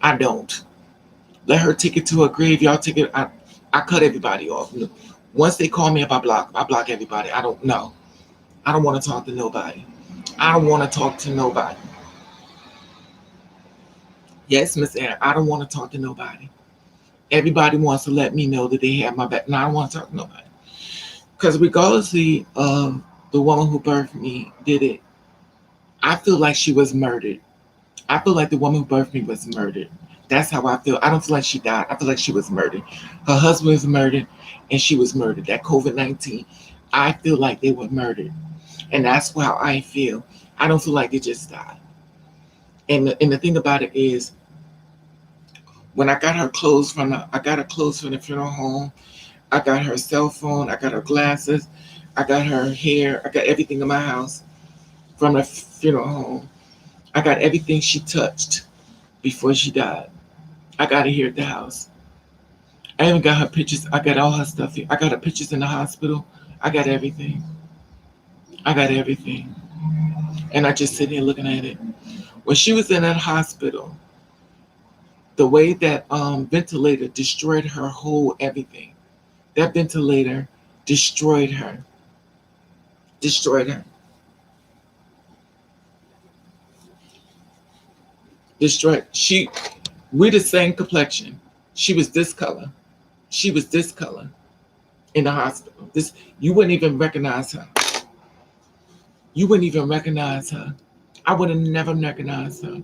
I don't. Let her take it to her grave. Y'all take it. I cut everybody off. Once they call me up, I block everybody. I don't know. I don't want to talk to nobody. I don't want to talk to nobody. Yes, Miss Aaron, I don't want to talk to nobody. Everybody wants to let me know that they have my back. No, I don't want to talk to nobody. Because regardless of the woman who birthed me did it, I feel like she was murdered. I feel like the woman who birthed me was murdered. That's how I feel. I don't feel like she died. I feel like she was murdered. Her husband was murdered, and she was murdered. That COVID-19, I feel like they were murdered, and that's how I feel. I don't feel like they just died. And the thing about it is, when I got her clothes from the funeral home. I got her cell phone. I got her glasses. I got her hair. I got everything in my house from the funeral home. I got everything she touched before she died. I got it here at the house. I even got her pictures. I got all her stuff here. I got her pictures in the hospital. I got everything. I got everything. And I just sit here looking at it. When she was in that hospital, the way that ventilator destroyed her whole everything. That ventilator destroyed her. Destroyed her. Destroyed. We're the same complexion. She was this color. She was this color in the hospital. This you wouldn't even recognize her. You wouldn't even recognize her. I would have never recognized her.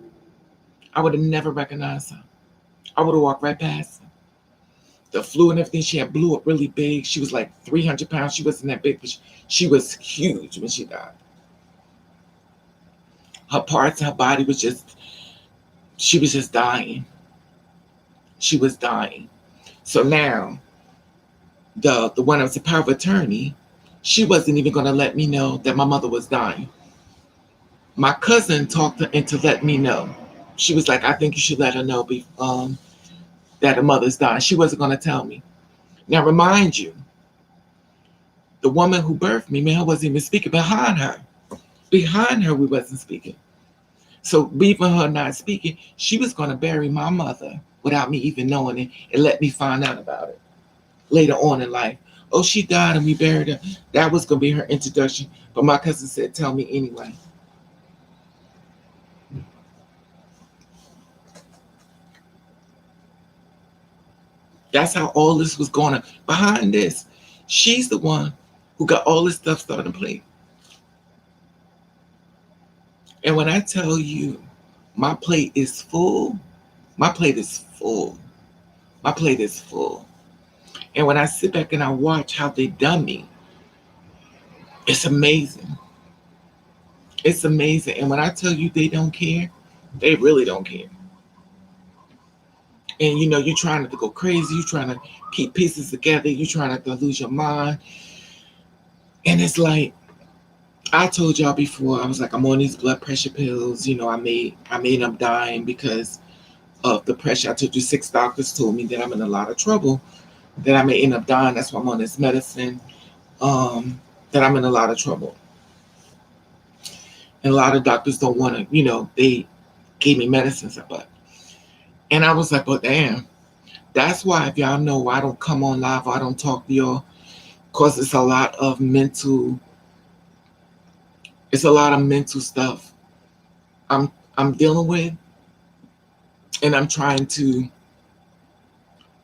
I would have never recognized her. I would have walked right past her. The flu and everything, she had blew up really big. She was like 300 pounds. She wasn't that big, but she was huge when she died. Her parts, her body was just, she was just dying. She was dying. So now, the one that was the power of attorney, she wasn't even going to let me know that my mother was dying. My cousin talked her into let me know. She was like, I think you should let her know that her mother's dying. She wasn't going to tell me. Now, remind you, the woman who birthed me, man, I wasn't even speaking behind her. Behind her, we wasn't speaking. So even her not speaking, she was going to bury my mother without me even knowing it and let me find out about it later on in life. Oh, she died and we buried her. That was going to be her introduction. But my cousin said, tell me anyway. That's how all this was going on. Behind this, she's the one who got all this stuff started to play. And when I tell you my plate is full, my plate is full. My plate is full. And when I sit back and I watch how they done me, it's amazing. It's amazing. And when I tell you they don't care, they really don't care. And you're trying not to go crazy, you're trying to keep pieces together, you're trying not to lose your mind. And it's like I told y'all before, I was like, I'm on these blood pressure pills. I made them dying because of the pressure. I told you 6 doctors told me that I'm in a lot of trouble, that I may end up dying. That's why I'm on this medicine. That I'm in a lot of trouble. And a lot of doctors don't want to, they gave me medicines, but and I was like, well, damn. That's why if y'all know why I don't come on live or I don't talk to y'all, because it's a lot of mental stuff I'm dealing with, and I'm trying to.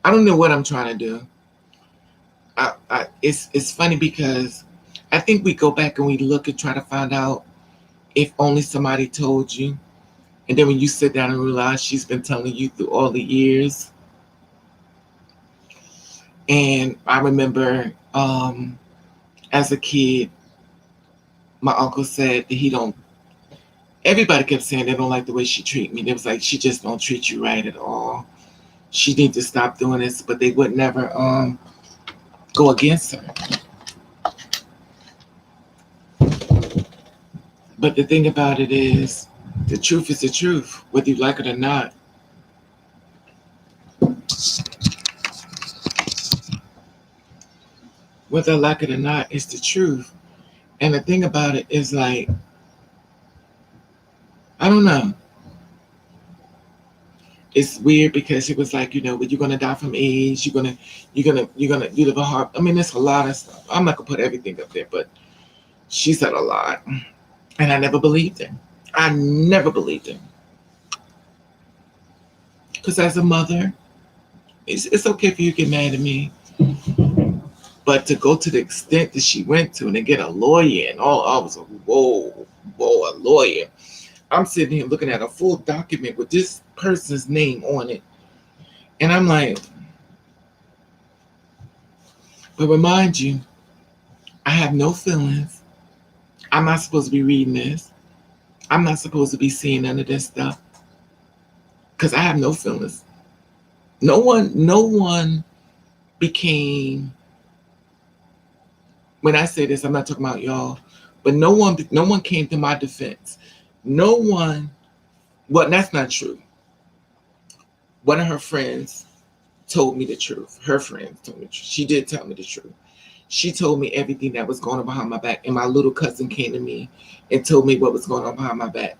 I don't know what I'm trying to do. It's funny because I think we go back and we look and try to find out if only somebody told you, and then when you sit down and realize she's been telling you through all the years. And I remember as a kid, my uncle said that he don't Everybody kept saying they don't like the way she treat me. They was like, she just don't treat you right at all. She needs to stop doing this, but they would never go against her. But the thing about it is, the truth is the truth, whether you like it or not. Whether I like it or not, it's the truth. And the thing about it is like, I don't know. It's weird because it was like, but you're gonna die from AIDS. You live a hard. I mean, there's a lot of stuff. I'm not gonna put everything up there, but she said a lot, and I never believed him. I never believed him because as a mother, it's okay for you to get mad at me, but to go to the extent that she went to and to get a lawyer and all, I was like, whoa, a lawyer. I'm sitting here looking at a full document with this person's name on it. And I'm like, but remind you, I have no feelings. I'm not supposed to be reading this. I'm not supposed to be seeing none of this stuff. Because I have no feelings. No one became, when I say this, I'm not talking about y'all, but no one came to my defense. No one, well, that's not true. One of her friends told me the truth. Her friends told me the truth. She did tell me the truth. She told me everything that was going on behind my back. And my little cousin came to me and told me what was going on behind my back.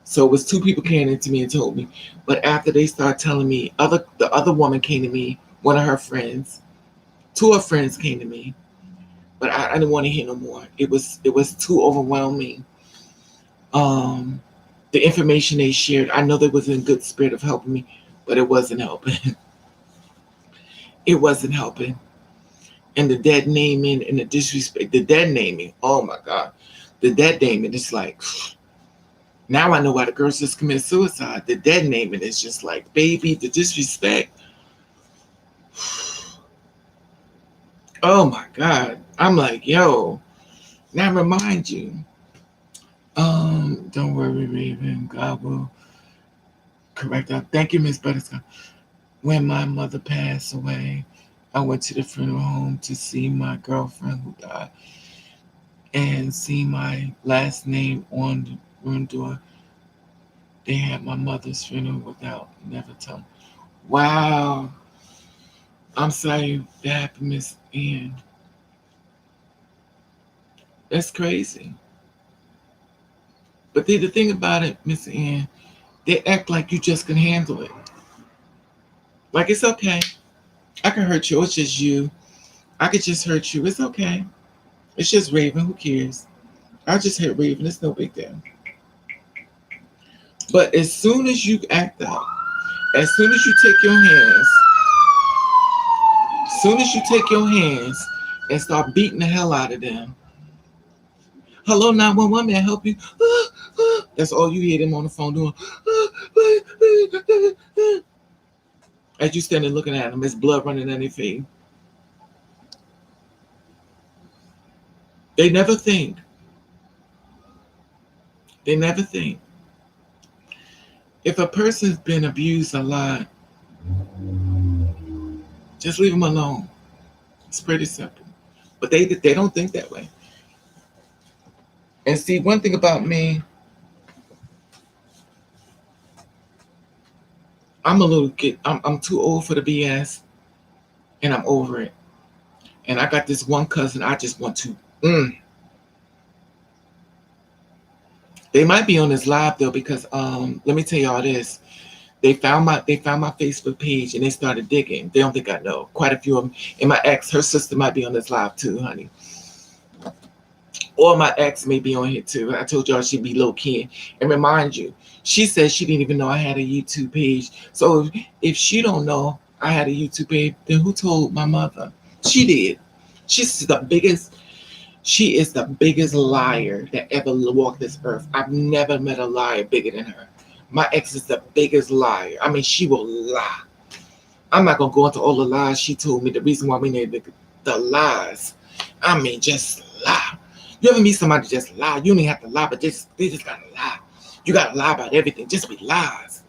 So it was two people came into me and told me. But after they started telling me, the other woman came to me, one of her friends, two of her friends came to me. But I didn't want to hear no more. It was too overwhelming. The information they shared, I know they was in good spirit of helping me, but it wasn't helping. It wasn't helping. And the dead naming and the disrespect, the dead naming, oh my God. The dead naming is like, now I know why the girls just commit suicide. The dead naming is just like, baby, the disrespect. Oh my God. I'm like, yo, now remind you. Don't worry, Raven. God will correct that. Thank you, Miss Butterscotch. When my mother passed away, I went to the funeral home to see my girlfriend who died and see my last name on the room door. They had my mother's funeral without never telling. Wow. I'm sorry that happened, Miss Ann. That's crazy. But the thing about it, Miss Ann, they act like you just can handle it. Like it's okay. I can hurt you. It's just you. I could just hurt you. It's okay. It's just Raven. Who cares? I just hit Raven. It's no big deal. But as soon as you act out, as soon as you take your hands, as soon as you take your hands and start beating the hell out of them. Hello, 911, may I help you? That's all you hear them on the phone doing. As you standing looking at them, there's blood running down their face. They never think. They never think. If a person's been abused a lot, just leave them alone. It's pretty simple. But they don't think that way. And see, one thing about me, I'm a little kid. I'm too old for the BS, and I'm over it. And I got this one cousin. I just want to. They might be on this live though because let me tell y'all this. They found my Facebook page and they started digging. They don't think I know. Quite a few of them. And my ex, her sister might be on this live too, honey. Or my ex may be on here too. I told y'all she'd be low key. And remind you, she said she didn't even know I had a YouTube page. So if she don't know I had a YouTube page, then who told my mother? She did. She is the biggest liar that ever walked this earth. I've never met a liar bigger than her. My ex is the biggest liar. I mean, she will lie. I'm not going to go into all the lies she told me. The reason why we need the lies. I mean, just lie. You ever meet somebody just lie? You don't even have to lie, but they just got to lie. You gotta lie about everything. Just be lies.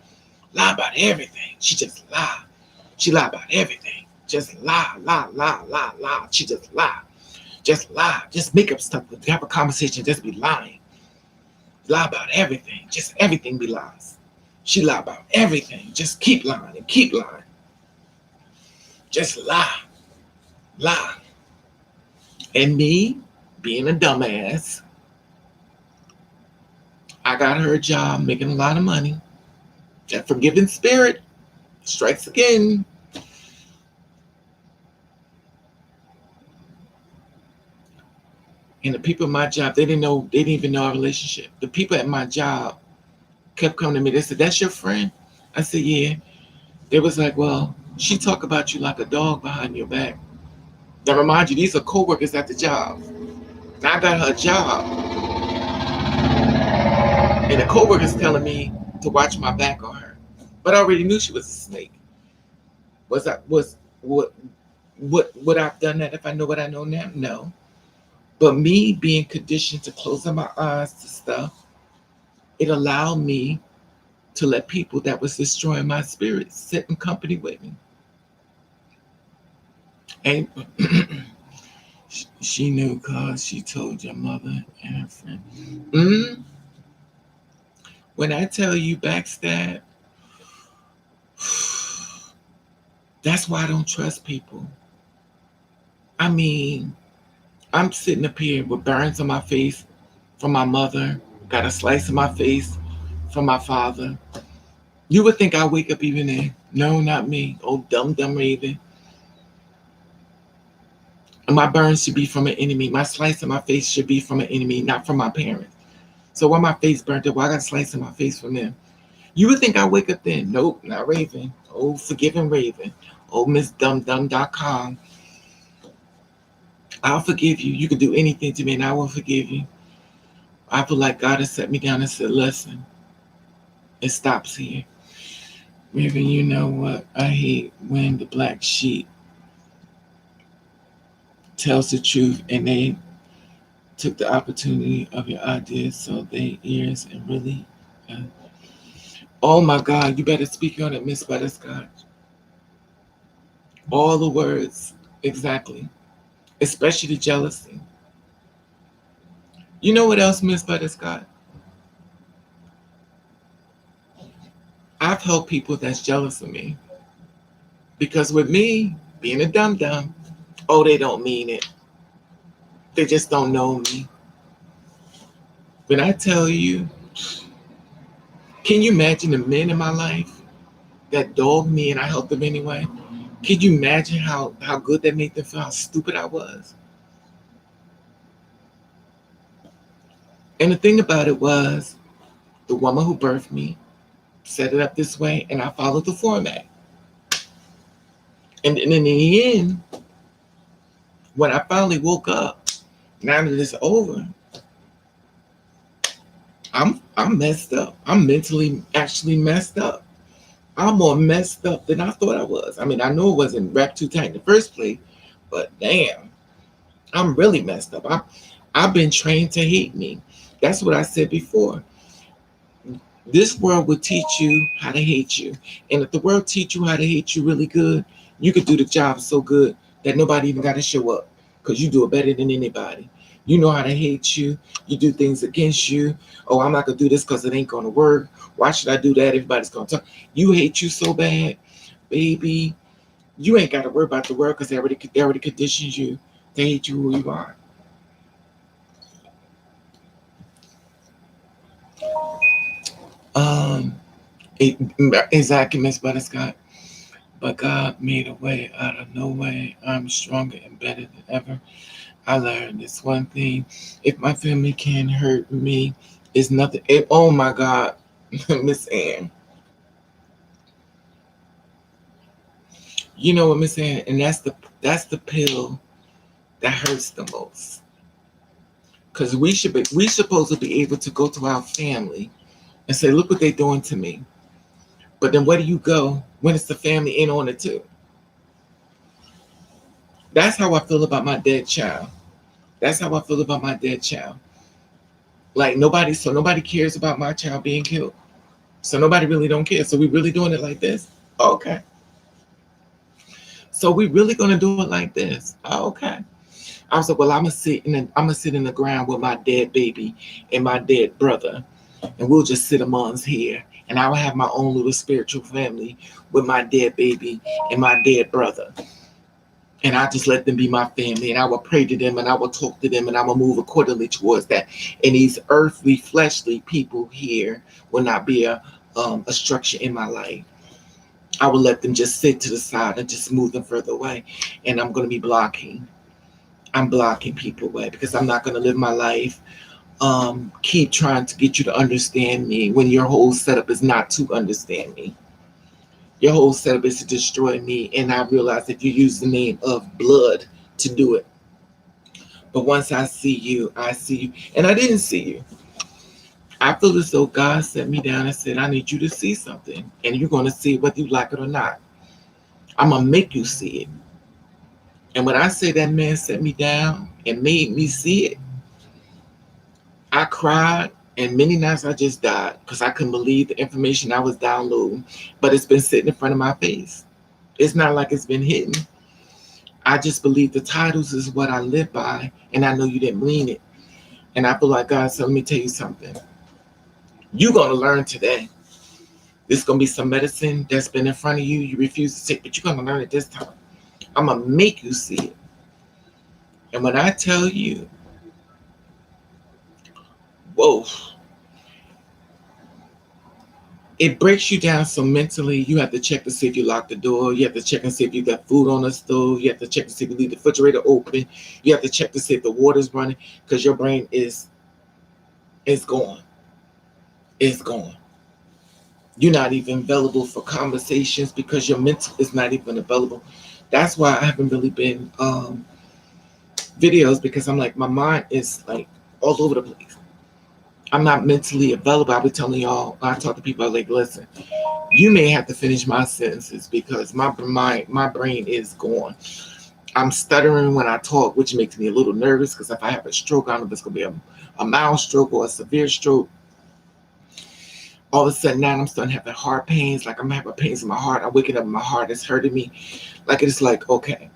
Lie about everything. She just lie. She lie about everything. Just lie, lie, lie, lie, lie. She just lie. Just lie. Just make up stuff. Have a conversation. Just be lying. Lie about everything. Just everything be lies. She lie about everything. Just keep lying and keep lying. Just lie. Lie. And me, being a dumbass, I got her a job making a lot of money. That forgiving spirit strikes again. And the people at my job, they didn't even know our relationship. The people at my job kept coming to me. They said, "That's your friend?" I said, "Yeah." They was like, "Well, she talk about you like a dog behind your back." Now remind you, these are co-workers at the job. Now I got her a job. And the co-worker's telling me to watch my back on her. But I already knew she was a snake. Would I've done that if I know what I know now? No. But me being conditioned to closing my eyes to stuff, it allowed me to let people that was destroying my spirit sit in company with me. And she knew because she told your mother and her friend. Mm, when I tell you backstab, that's why I don't trust people. I mean, I'm sitting up here with burns on my face from my mother, got a slice of my face from my father. You would think I wake up even then. No, not me. Oh, dumb Raven. And my burns should be from an enemy. My slice of my face should be from an enemy, not from my parents. So why my face burnt up? Why I got a slice of my face from them? You would think I wake up then. Nope, not Raven. Oh, forgiving Raven. Oh, MissDumDum.com. I'll forgive you. You can do anything to me and I will forgive you. I feel like God has set me down and said, listen, it stops here. Raven, you know what? I hate when the black sheep tells the truth and they took the opportunity of your ideas so they ears and really. Uh, oh my God, you better speak on it, Miss Butterscotch. All the words, exactly. Especially the jealousy. You know what else, Miss Butterscotch? I've helped people that's jealous of me. Because with me, being a dum dum, oh, they don't mean it. They just don't know me. When I tell you, can you imagine the men in my life that dogged me and I helped them anyway? Can you imagine how good that made them feel, how stupid I was? And the thing about it was, the woman who birthed me set it up this way, and I followed the format. And in the end, when I finally woke up, now that it's over, I'm messed up. I'm mentally actually messed up. I'm more messed up than I thought I was. I mean, I know it wasn't wrapped too tight in the first place, but damn, I'm really messed up. I've been trained to hate me. That's what I said before. This world will teach you how to hate you. And if the world teach you how to hate you really good, you could do the job so good that nobody even got to show up because you do it better than anybody. You know how to hate you. You do things against you. Oh, I'm not going to do this because it ain't going to work. Why should I do that? Everybody's going to talk. You hate you so bad, baby. You ain't got to worry about the world because they already conditioned you to hate you who you are. Um, it, exactly, Miss Butterscott. But God made a way out of no way. I'm stronger and better than ever. I learned this one thing. If my family can hurt me, it's nothing. Oh my God, Miss Ann. You know what, Miss Ann? And that's the pill that hurts the most. Because we supposed to be able to go to our family and say, look what they're doing to me. But then where do you go when it's the family in on it too? That's how I feel about my dead child. That's how I feel about my dead child. Like nobody cares about my child being killed. So nobody really don't care. So we really doing it like this? Okay. So we really gonna do it like this? Okay. I was like, well, I'm gonna sit in the ground with my dead baby and my dead brother, and we'll just sit amongst here. And I will have my own little spiritual family with my dead baby and my dead brother. And I just let them be my family, and I will pray to them, and I will talk to them, and I will move accordingly towards that. And these earthly, fleshly people here will not be a structure in my life. I will let them just sit to the side and just move them further away. And I'm going to be blocking. I'm blocking people away because I'm not going to live my life. Keep trying to get you to understand me when your whole setup is not to understand me. Your whole setup is to destroy me. And I realize that you use the name of blood to do it. But once I see you. And I didn't see you. I feel as though God set me down and said, I need you to see something. And you're going to see it whether you like it or not. I'm going to make you see it. And when I say that man set me down and made me see it, I cried. And many nights I just died because I couldn't believe the information I was downloading. But it's been sitting in front of my face. It's not like it's been hidden. I just believe the titles is what I live by. And I know you didn't mean it. And I feel like God said, let me tell you something. You're going to learn today. There's going to be some medicine that's been in front of you. You refuse to take, but you're going to learn it this time. I'm going to make you see it. And when I tell you, whoa, it breaks you down so mentally. You have to check to see if you lock the door. You have to check and see if you got food on the stove. You have to check to see if you leave the refrigerator open. You have to check to see if the water's running because your brain is gone. It's gone. You're not even available for conversations because your mental is not even available. That's why I haven't really been videos because I'm like, my mind is like all over the place. I'm not mentally available. I'll be telling y'all, I talk to people, I'm like, listen, you may have to finish my sentences because my brain is gone. I'm stuttering when I talk, which makes me a little nervous because if I have a stroke, I don't know if it's going to be a mild stroke or a severe stroke. All of a sudden now I'm starting having heart pains, like I'm having pains in my heart. I'm waking up and my heart is hurting me. Like it's like, okay,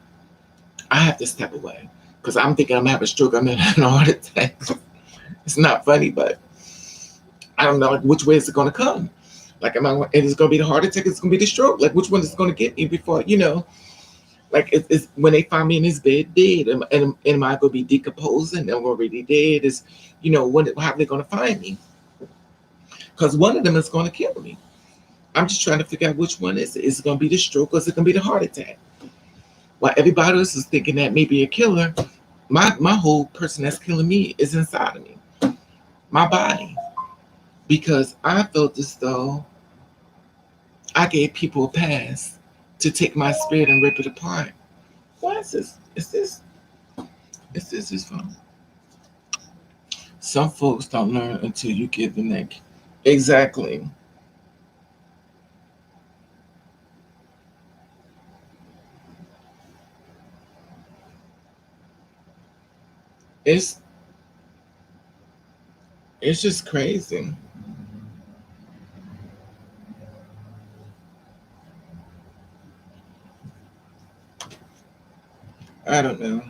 I have to step away because I'm thinking I'm having a stroke, I'm having a heart attack. It's not funny, but I don't know which way is it going to come. Like, is it going to be the heart attack? It's going to be the stroke. Like, which one is going to get me before, like it's when they find me in this bed dead, and am I going to be decomposing? Am I already dead? Is, how are they going to find me? Because one of them is going to kill me. I'm just trying to figure out which one is it. Is it going to be the stroke or is it going to be the heart attack? While everybody else is thinking that maybe a killer, my whole person that's killing me is inside of me, my body. Because I felt as though I gave people a pass to take my spirit and rip it apart. Why is this? Is this his phone? Some folks don't learn until you give them that. Exactly. It's it's just crazy. I don't know.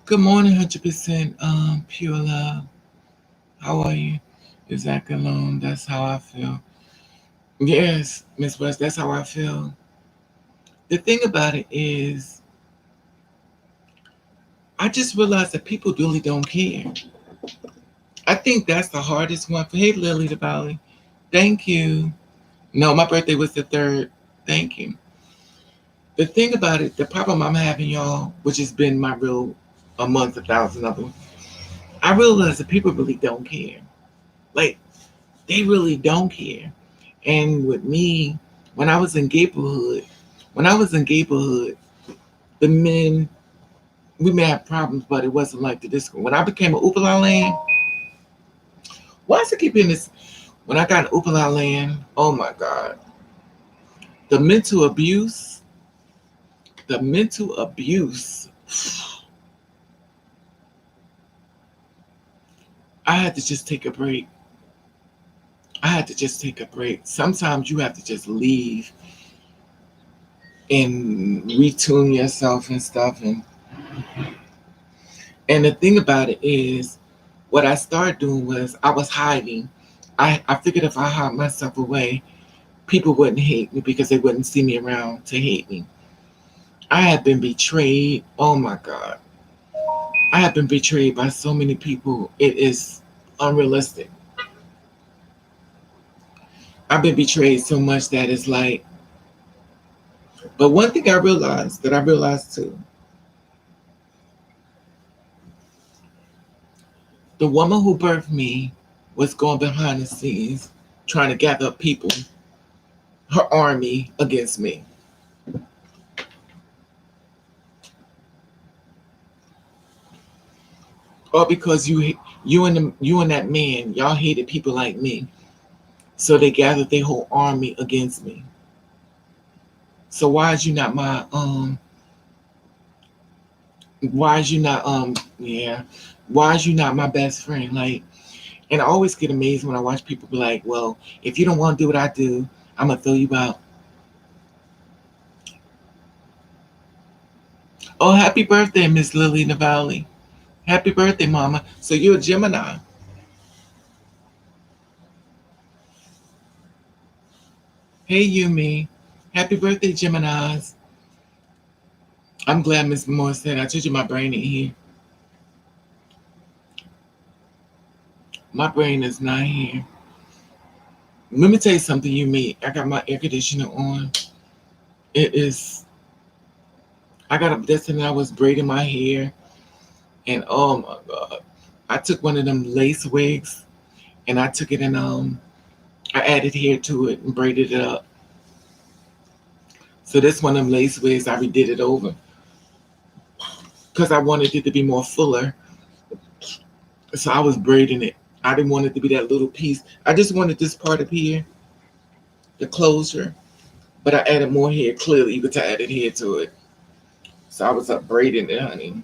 Good morning, 100% pure love. How are you? Is that alone? That's how I feel. Yes, Miss West, that's how I feel. The thing about it is, I just realized that people really don't care. I think that's the hardest one. Hey, Lily the Valley. Thank you. No, my birthday was the 3rd. Thank you. The thing about it, the problem I'm having, y'all, which has been my real a month, 1,000 of them, I realize that people really don't care. Like, they really don't care. And with me, when I was in Gablehood, the men We may have problems, but it wasn't like this. When I became an Upala land, why does it keep in this? When I got an Upala land, oh my God, the mental abuse, the mental abuse. I had to just take a break. I had to just take a break. Sometimes you have to just leave and retune yourself and stuff. And the thing about it is, what I started doing was I was hiding. I figured if I hide myself away, people wouldn't hate me because they wouldn't see me around to hate me. I have been betrayed. Oh my God. I have been betrayed by so many people. It is unrealistic. I've been betrayed so much that it's like, but one thing I realized too, the woman who birthed me was going behind the scenes trying to gather up people, her army against me. All because you and that man, y'all hated people like me. So they gathered their whole army against me. So why is you not yeah, why is you not my best friend? Like, and I always get amazed when I watch people be like, well, if you don't want to do what I do, I'm gonna throw you out. Oh, happy birthday, Miss Lily Navalny. Happy birthday, Mama. So you're a Gemini. Hey, Yumi. Happy birthday, Geminis. I'm glad Miss Moore said. I told you my brain ain't here. My brain is not here. Let me tell you something, Yumi. I got my air conditioner on. It is. I got up yesterday. I was braiding my hair, and oh my God, I took one of them lace wigs, and I took it and I added hair to it and braided it up. So this one of them lace wigs, I redid it over because I wanted it to be more fuller. So I was braiding it. I didn't want it to be that little piece. I just wanted this part up here, the closure. But I added more hair. Clearly, you could tell I added hair to it. So I was up braiding it, honey.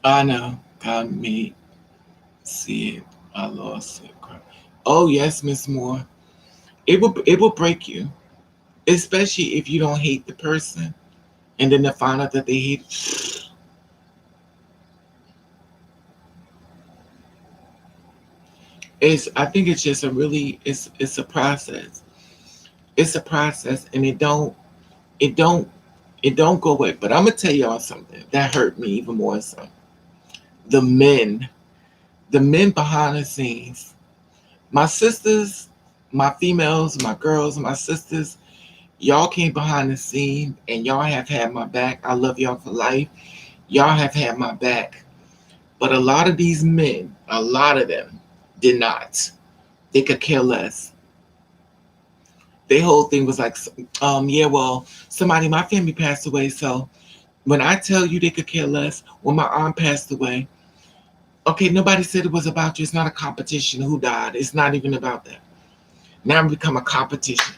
I know. God me see it. I lost it. Oh yes, Miss Moore. It will break you, especially if you don't hate the person, and then to find out that they hate. It's. I think it's just a really. It's a process. It's a process, and it don't it don't go away. But I'm gonna tell y'all something that hurt me even more so. The men, the men behind the scenes, my sisters, my females, my girls, my sisters, y'all came behind the scene and y'all have had my back. I love y'all for life. Y'all have had my back. But a lot of these men, a lot of them did not. They could care less. Their whole thing was like, yeah, well, somebody in my family passed away. So when I tell you they could care less, when my aunt passed away, okay, nobody said it was about you. It's not a competition who died. It's not even about that. Now we become a competition.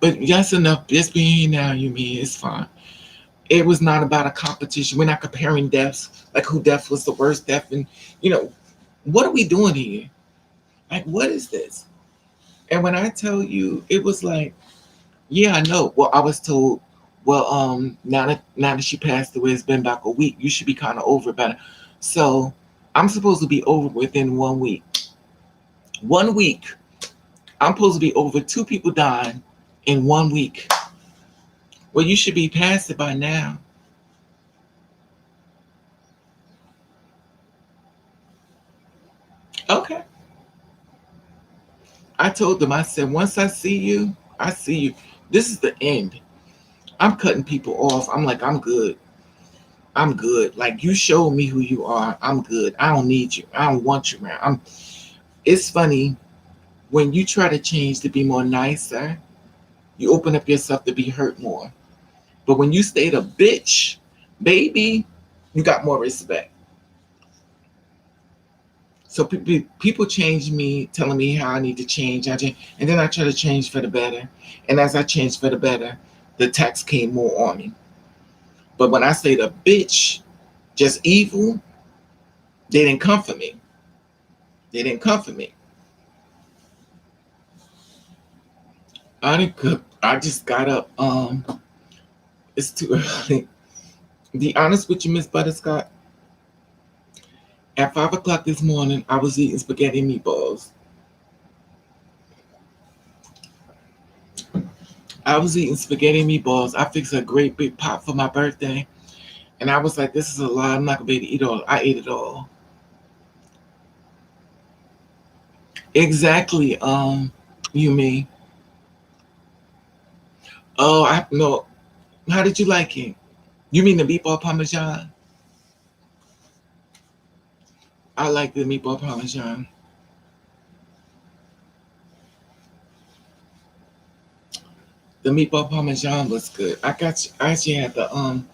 But just enough, just being here now, you mean it's fine. It was not about a competition. We're not comparing deaths, like who death was the worst death. And, you know, what are we doing here? Like, what is this? And when I tell you, it was like, yeah, I know. Well, I was told, well, now that she passed away, it's been about a week. You should be kind of over about it. So I'm supposed to be over within 1 week. 1 week. I'm supposed to be over two people dying in 1 week. Well, you should be past it by now. Okay. I told them, I said, once I see you, I see you. This is the end. I'm cutting people off. I'm like, I'm good. I'm good. Like you showed me who you are. I'm good. I don't need you. I don't want you around. It's funny when you try to change to be more nicer. You open up yourself to be hurt more. But when you stayed a bitch, baby, you got more respect. So people change me, telling me how I need to change. I change, and then I try to change for the better. And as I changed for the better, the attacks came more on me. But when I say the bitch, just evil, they didn't come for me. They didn't come for me. I didn't cook. I just got up. It's too early. Be honest with you, Miss Butterscott. At 5 o'clock this morning, I was eating spaghetti and meatballs. I was eating spaghetti and meatballs. I fixed a great big pot for my birthday. And I was like, this is a lot. I'm not gonna be able to eat all. I ate it all. Exactly. You mean? Oh, I no. How did you like it? You mean the meatball parmesan? I like the meatball parmesan. The meatball parmesan was good. I actually had the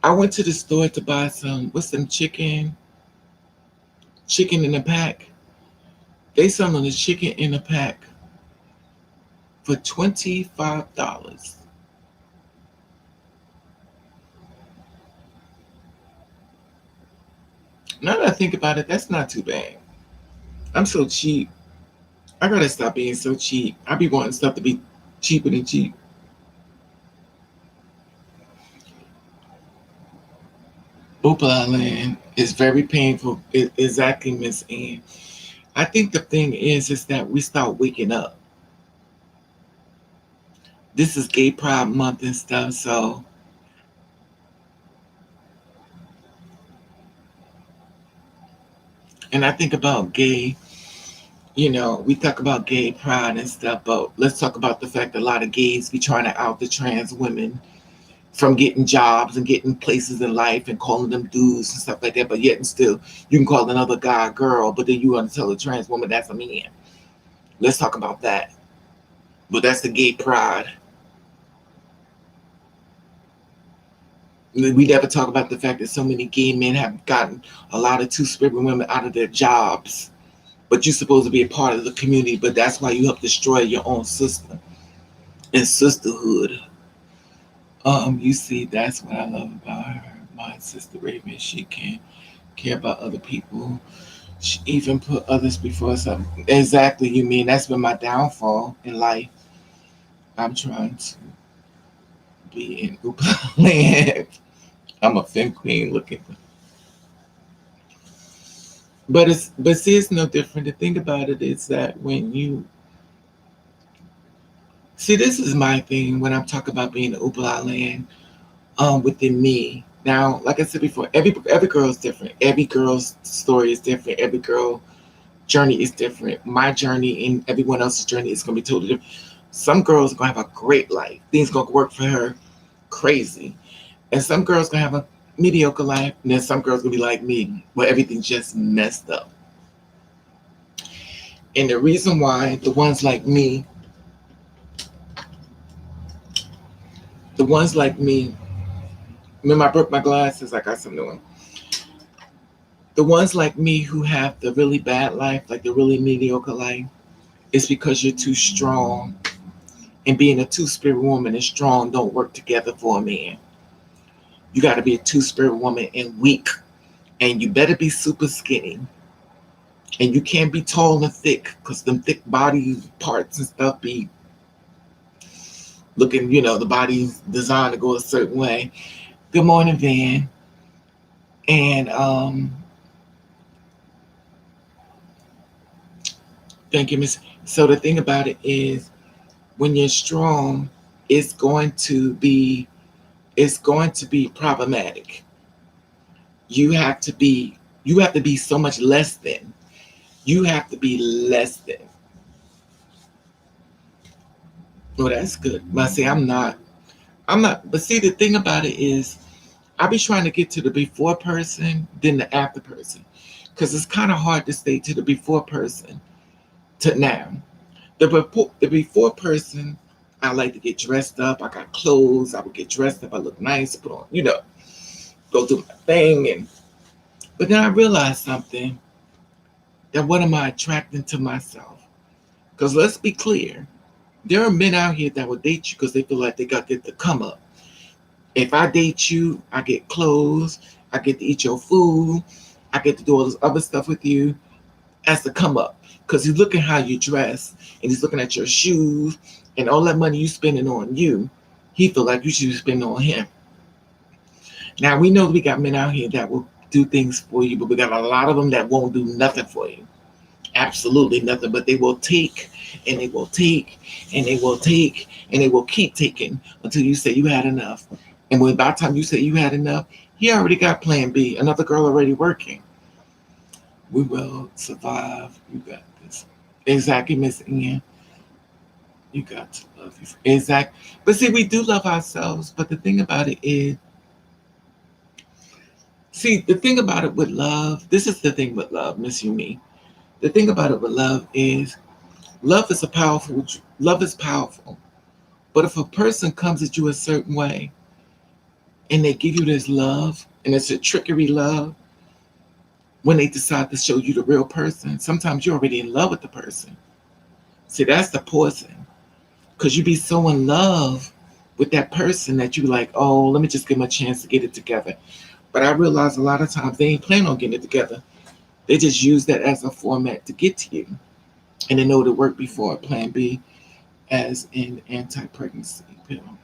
I went to the store to buy what's some chicken in a pack. They selling the chicken in a pack for $25. Now that I think about it, that's not too bad. I'm so cheap. I gotta stop being so cheap. I be wanting stuff to be cheaper than cheap. Oopla land is very painful. Exactly, Miss Ann. I think the thing is that we start waking up. This is Gay Pride Month and stuff, so and I think about gay. We talk about gay pride and stuff, but let's talk about the fact that a lot of gays be trying to out the trans women from getting jobs and getting places in life and calling them dudes and stuff like that. But yet and still, you can call another guy a girl, but then you want to tell a trans woman that's a man. Let's talk about that. But that's the gay pride. We never talk about the fact that so many gay men have gotten a lot of two-spirit women out of their jobs. But you're supposed to be a part of the community, but that's why you help destroy your own sister and sisterhood. You see, that's what I love about her. My sister Raven, she can care about other people. She even put others before herself. Exactly, you mean that's been my downfall in life. I'm trying to be in Oopla land. I'm a femme queen looking. But see, it's no different. The thing about it is that when you see, this is my thing when I'm talking about being in Oopla land. Within me. Now, like I said before, every girl is different. Every girl's story is different. Every girl journey is different. My journey and everyone else's journey is gonna be totally different. Some girls are gonna have a great life. Things gonna work for her crazy. And some girls gonna have a mediocre life. And then some girls gonna be like me, where everything's just messed up. And the reason why the ones like me, remember I broke my glasses, I got some new ones. The ones like me who have the really bad life, like the really mediocre life, it's because you're too strong. And being a two-spirit woman and strong don't work together for a man. You got to be a two-spirit woman and weak. And you better be super skinny. And you can't be tall and thick because them thick body parts and stuff be looking, the body's designed to go a certain way. Good morning, Van. And thank you, Miss. So the thing about it is when you're strong, it's going to be problematic. You have to be so much less than. You have to be less than. Oh, that's good. But see, I'm not but see the thing about it is I be trying to get to the before person, then the after person. Because it's kind of hard to stay to the before person to now. The before person, I like to get dressed up. I got clothes. I would get dressed up. I look nice. Put on, go do my thing. But then I realized something, that what am I attracting to myself? Because let's be clear, there are men out here that will date you because they feel like they got to get the come up. If I date you, I get clothes, I get to eat your food, I get to do all this other stuff with you as the come up. Because he's looking how you dress and he's looking at your shoes and all that money you spending on you. He feel like you should be spending on him. Now we know we got men out here that will do things for you, but we got a lot of them that won't do nothing for you. Absolutely nothing, but they will take and they will take and they will take and they will keep taking until you say you had enough. And when by the time you say you had enough, he already got plan B, another girl already working. We will survive. You got this. Exactly, Miss Ian. You got to love you. Exactly. But see, we do love ourselves. But the thing about it is, see, the thing about it with love, this is the thing with love, Miss Yumi. The thing about it with love is a powerful, love is powerful. But if a person comes at you a certain way and they give you this love, and it's a trickery love, when they decide to show you the real person, sometimes you're already in love with the person. See, that's the poison. Because you be so in love with that person that you like, oh, let me just give them a chance to get it together. But I realize a lot of times they ain't planning on getting it together. They just use that as a format to get to you. And they know to work before plan B as an anti-pregnancy pill.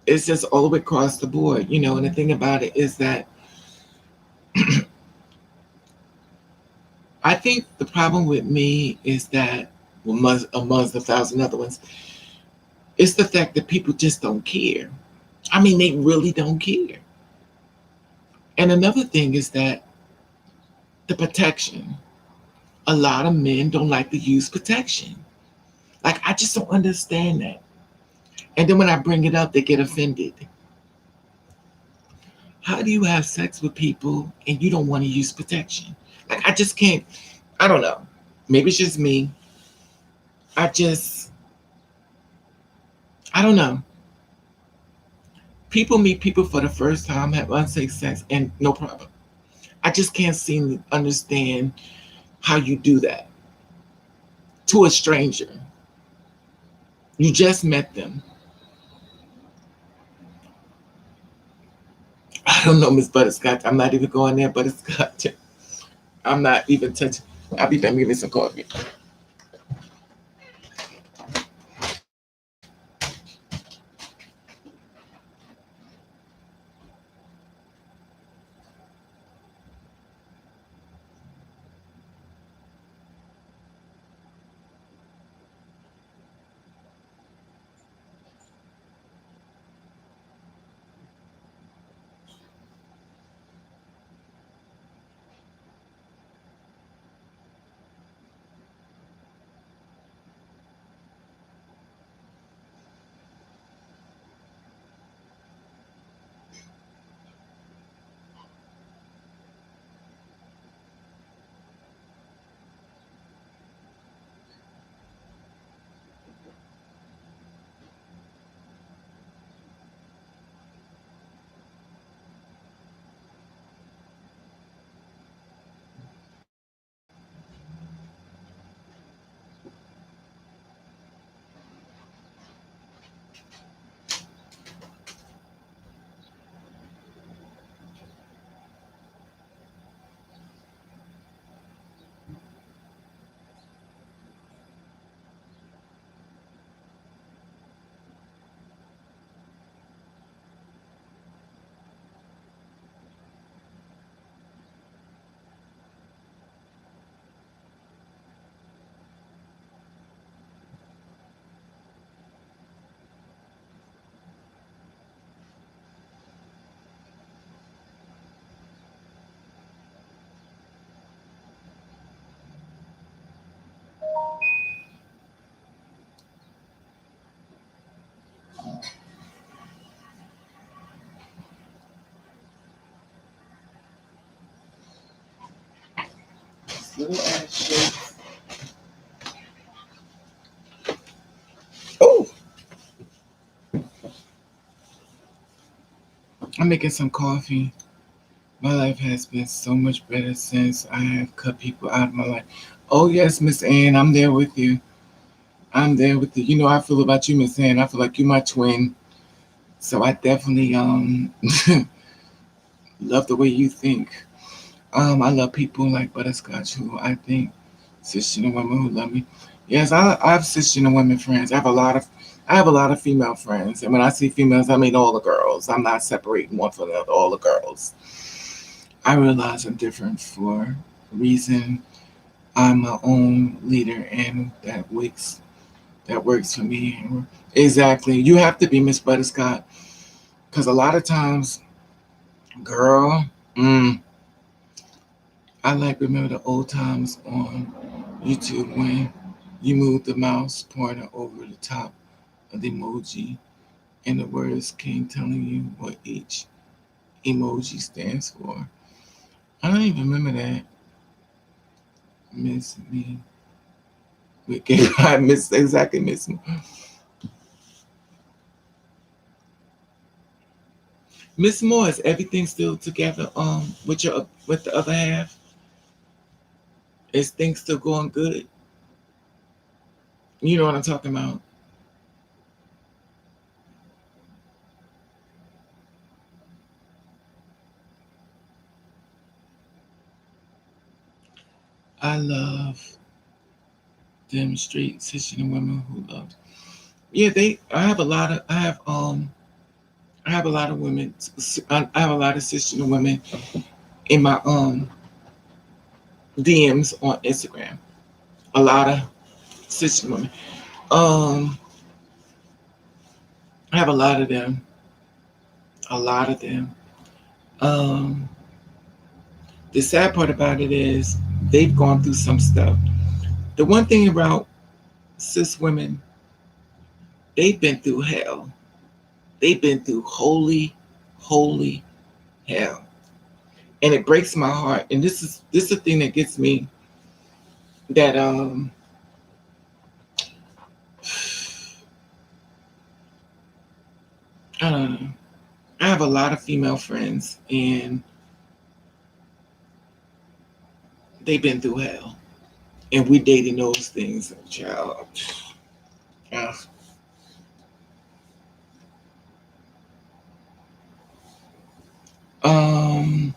It's just all the way across the board, and the thing about it is that I think the problem with me is that, well, amongst a thousand other ones, it's the fact that people just don't care. I mean, they really don't care. And another thing is that the protection. A lot of men don't like to use protection. Like, I just don't understand that. And then when I bring it up, they get offended. How do you have sex with people and you don't want to use protection? Like, I just can't. I don't know. Maybe it's just me. I just, I don't know. People meet people for the first time, have unsafe sex, and no problem. I just can't seem to understand how you do that to a stranger. You just met them. I don't know, Miss Butterscotch. I'm not even going there, Butterscotch. I'm not even touching. I'll be back. Give me some coffee. Little ass shakes. I'm making some coffee. My life has been so much better since I have cut people out of my life. Oh yes, Miss Ann, I'm there with you. I'm there with you. You know how I feel about you, Miss Ann. I feel like you're my twin. So I definitely love the way you think. I love people like Butterscotch who I think cisgender women who love me. Yes, I have cisgender women friends. I have a lot of female friends, and when I see females, I mean all the girls. I'm not separating one from the other. All the girls. I realize I'm different for a reason. I'm my own leader, and that works for me. Exactly. You have to be Miss Butterscotch, because a lot of times, girl, I like remember the old times on YouTube when you move the mouse pointer over the top of the emoji and the words came telling you what each emoji stands for. I don't even remember that. Miss me. I miss exactly miss me. Miss Moore, is everything still together? With the other half, is things still going good? You know what I'm talking about. I love demonstrate cisgender women who love. Yeah, they. I have a lot of women. I have a lot of cisgender women in my DMs on Instagram. A lot of cisgender women. Um, I have a lot of them. A lot of them. Um, the sad part about it is they've gone through some stuff. The one thing about cis women, they've been through hell. They've been through holy hell, and it breaks my heart. And this is the thing that gets me. That I don't know. I have a lot of female friends, and they've been through hell, and we dating those things, child. Uh, um,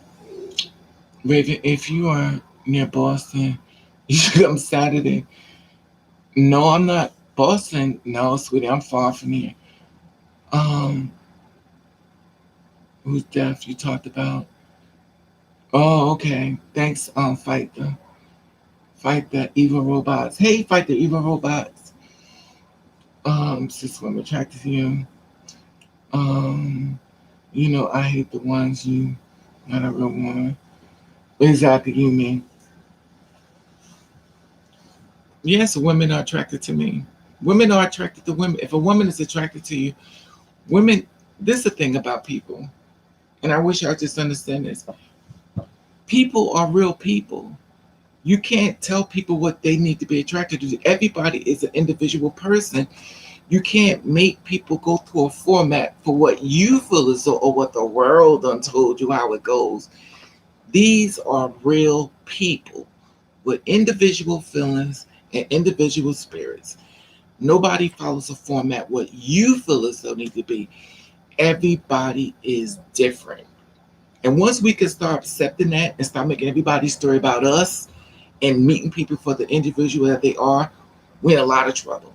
Raven, if you are near Boston, you should come Saturday. No, I'm not Boston. No, sweetie, I'm far from here. Um, who's deaf? You talked about. Oh, okay. Thanks. Fight the evil robots. Hey, fight the evil robots. Sis, I'm attracted to you. Um, I hate the ones you not a real woman. Exactly, you mean. Yes, women are attracted to me. Women are attracted to women. If a woman is attracted to you, women, this is the thing about people, and I wish I just understand this. People are real people. You can't tell people what they need to be attracted to. Everybody is an individual person. You can't make people go through a format for what you feel is or what the world done told you how it goes. These are real people with individual feelings and individual spirits. Nobody follows a format what you feel as though need to be. Everybody is different. And once we can start accepting that and start making everybody's story about us and meeting people for the individual that they are, we're in a lot of trouble.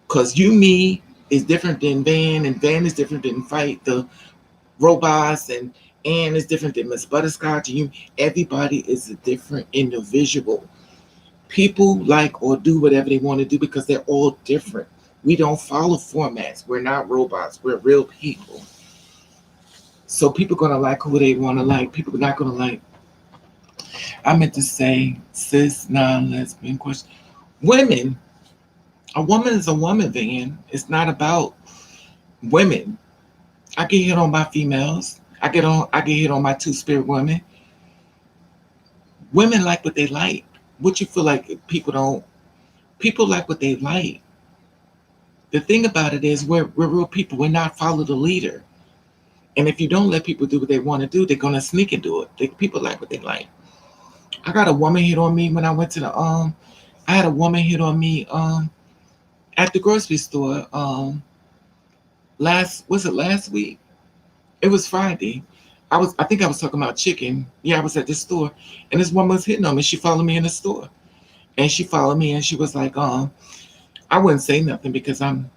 Because you, me, is different than Van, and Van is different than Fight the Robots, and Ann is different than Miss Butterscotch. And you, everybody is a different individual. People like or do whatever they want to do because they're all different. We don't follow formats. We're not robots. We're real people. So people gonna like who they want to like. People are not gonna like. I meant to say cis, non-lesbian question. Women. A woman is a woman, Van. It's not about women. I get hit on by females. I get hit on by two-spirit women. Women like what they like. What you feel like people don't. People like what they like. The thing about it is we're real people. We're not follow the leader. And if you don't let people do what they want to do, they're gonna sneak and do it. People like what they like. I got a woman hit on me when I went to the I had a woman hit on me at the grocery store last week? It was Friday. I think I was talking about chicken. Yeah, I was at the store and this woman was hitting on me. She followed me in the store. And she followed me and she was like, I wouldn't say nothing because I'm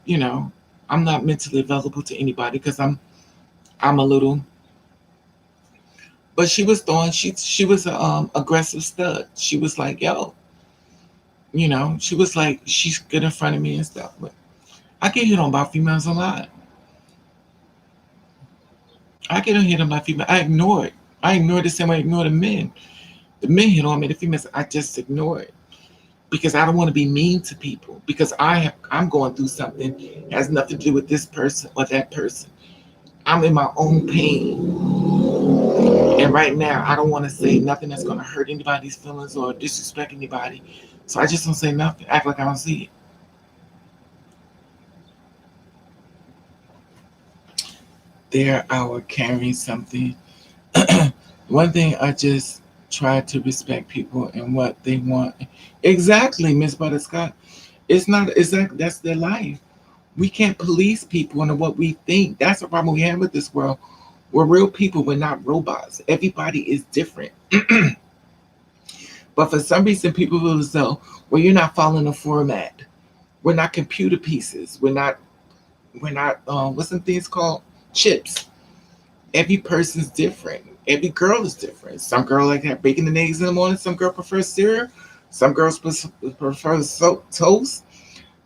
not mentally available to anybody because I'm a little, but she was throwing, she was a aggressive stud. She was like, yo, she was like, she's good in front of me and stuff. But I get hit on by females a lot. I get hit on by females. I ignore it. I ignore it the same way I ignore the men. The men hit on me, the females, I just ignore it because I don't want to be mean to people because I'm going through something that has nothing to do with this person or that person. I'm in my own pain. And right now, I don't want to say nothing that's going to hurt anybody's feelings or disrespect anybody. So I just don't say nothing. Act like I don't see it. They're out carrying something. One thing I just try to respect people and what they want. Exactly, Miss Butterscott. It's not exact. That's their life. We can't police people into what we think. That's the problem we have with this world. We're real people. We're not robots. Everybody is different. But for some reason, people feel as though, well, you're not following a format. We're not computer pieces. We're not. What's some things called chips? Every person's different. Every girl is different. Some girl like have bacon and eggs in the morning. Some girl prefers cereal. Some girls prefer toast.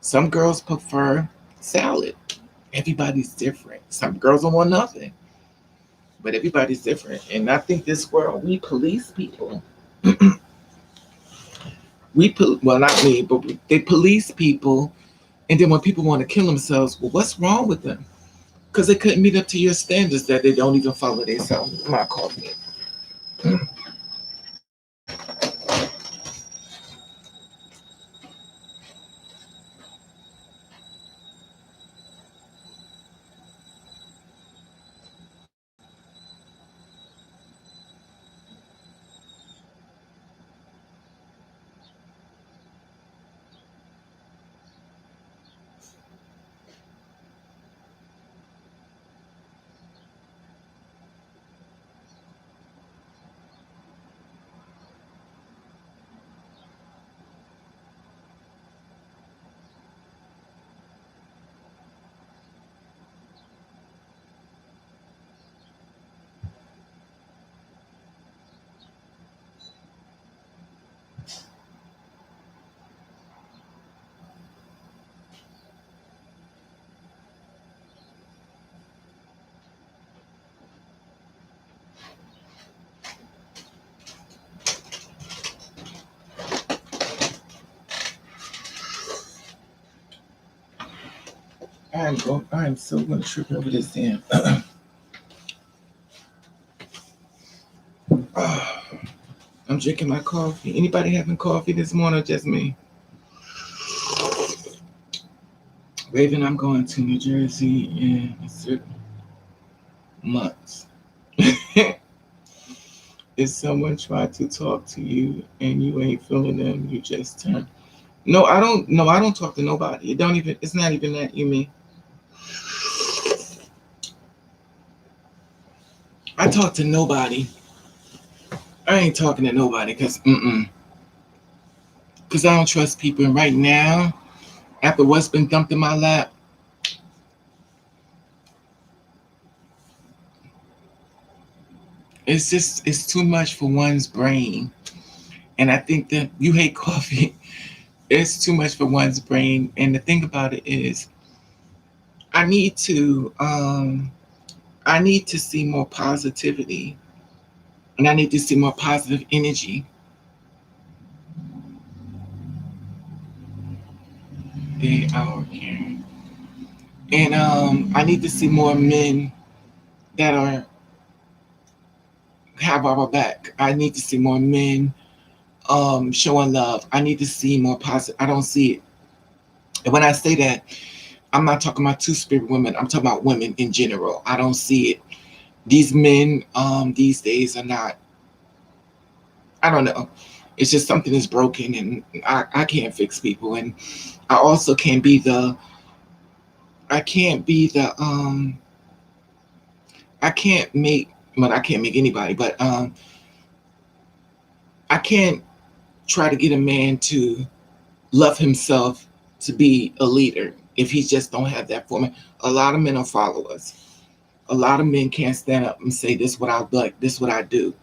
Some girls prefer salad. Everybody's different. Some girls don't want nothing, but everybody's different. And I think this world, we police people. Well, not me, but they police people. And then when people want to kill themselves, well, what's wrong with them? Because they couldn't meet up to your standards that they don't even follow themselves. My coffee. I am so going to trip over this damn. I'm drinking my coffee. Anybody having coffee this morning or just me? Raven, I'm going to New Jersey in a certain months. If someone tried to talk to you and you ain't feeling them, you just turn. No, I don't. No, I don't talk to nobody. It don't even. It's not even that. You mean? I talk to nobody. I ain't talking to nobody because I don't trust people. And right now, after what's been dumped in my lap, it's too much for one's brain. And I think that you hate coffee. It's too much for one's brain. And the thing about it is, I need to um I need to see more positivity, and I need to see more positive energy. They are caring, and I need to see more men that are have our back. I need to see more men showing love. I need to see more positive. I don't see it. And when I say that, I'm not talking about two spirit women. I'm talking about women in general. I don't see it. these men these days are not, I don't know. It's just something is broken, and I can't fix people. And I also can't be the, I can't be the, I can't make, well, I can't make anybody, but I can't try to get a man to love himself to be a leader if he just don't have that for me. A lot of men are followers. A lot of men can't stand up and say, this is what I like, this is what I do.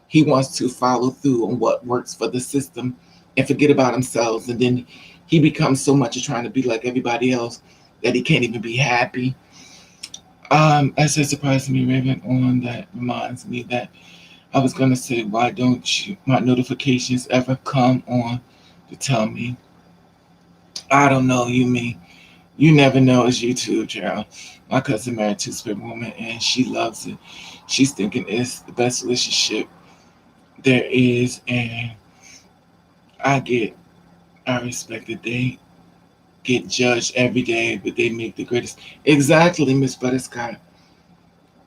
He wants to follow through on what works for the system and forget about himself. And then he becomes so much of trying to be like everybody else that he can't even be happy. As it surprised me, Raven, on that reminds me that I was gonna say, why don't you, my notifications ever come on to tell me? I don't know, you mean. You never know, it's YouTube, child. My cousin married to Spirit Woman and she loves it. She's thinking it's the best relationship there is, and I get, I respect that they get judged every day, but they make the greatest. Exactly, Miss Butterscott.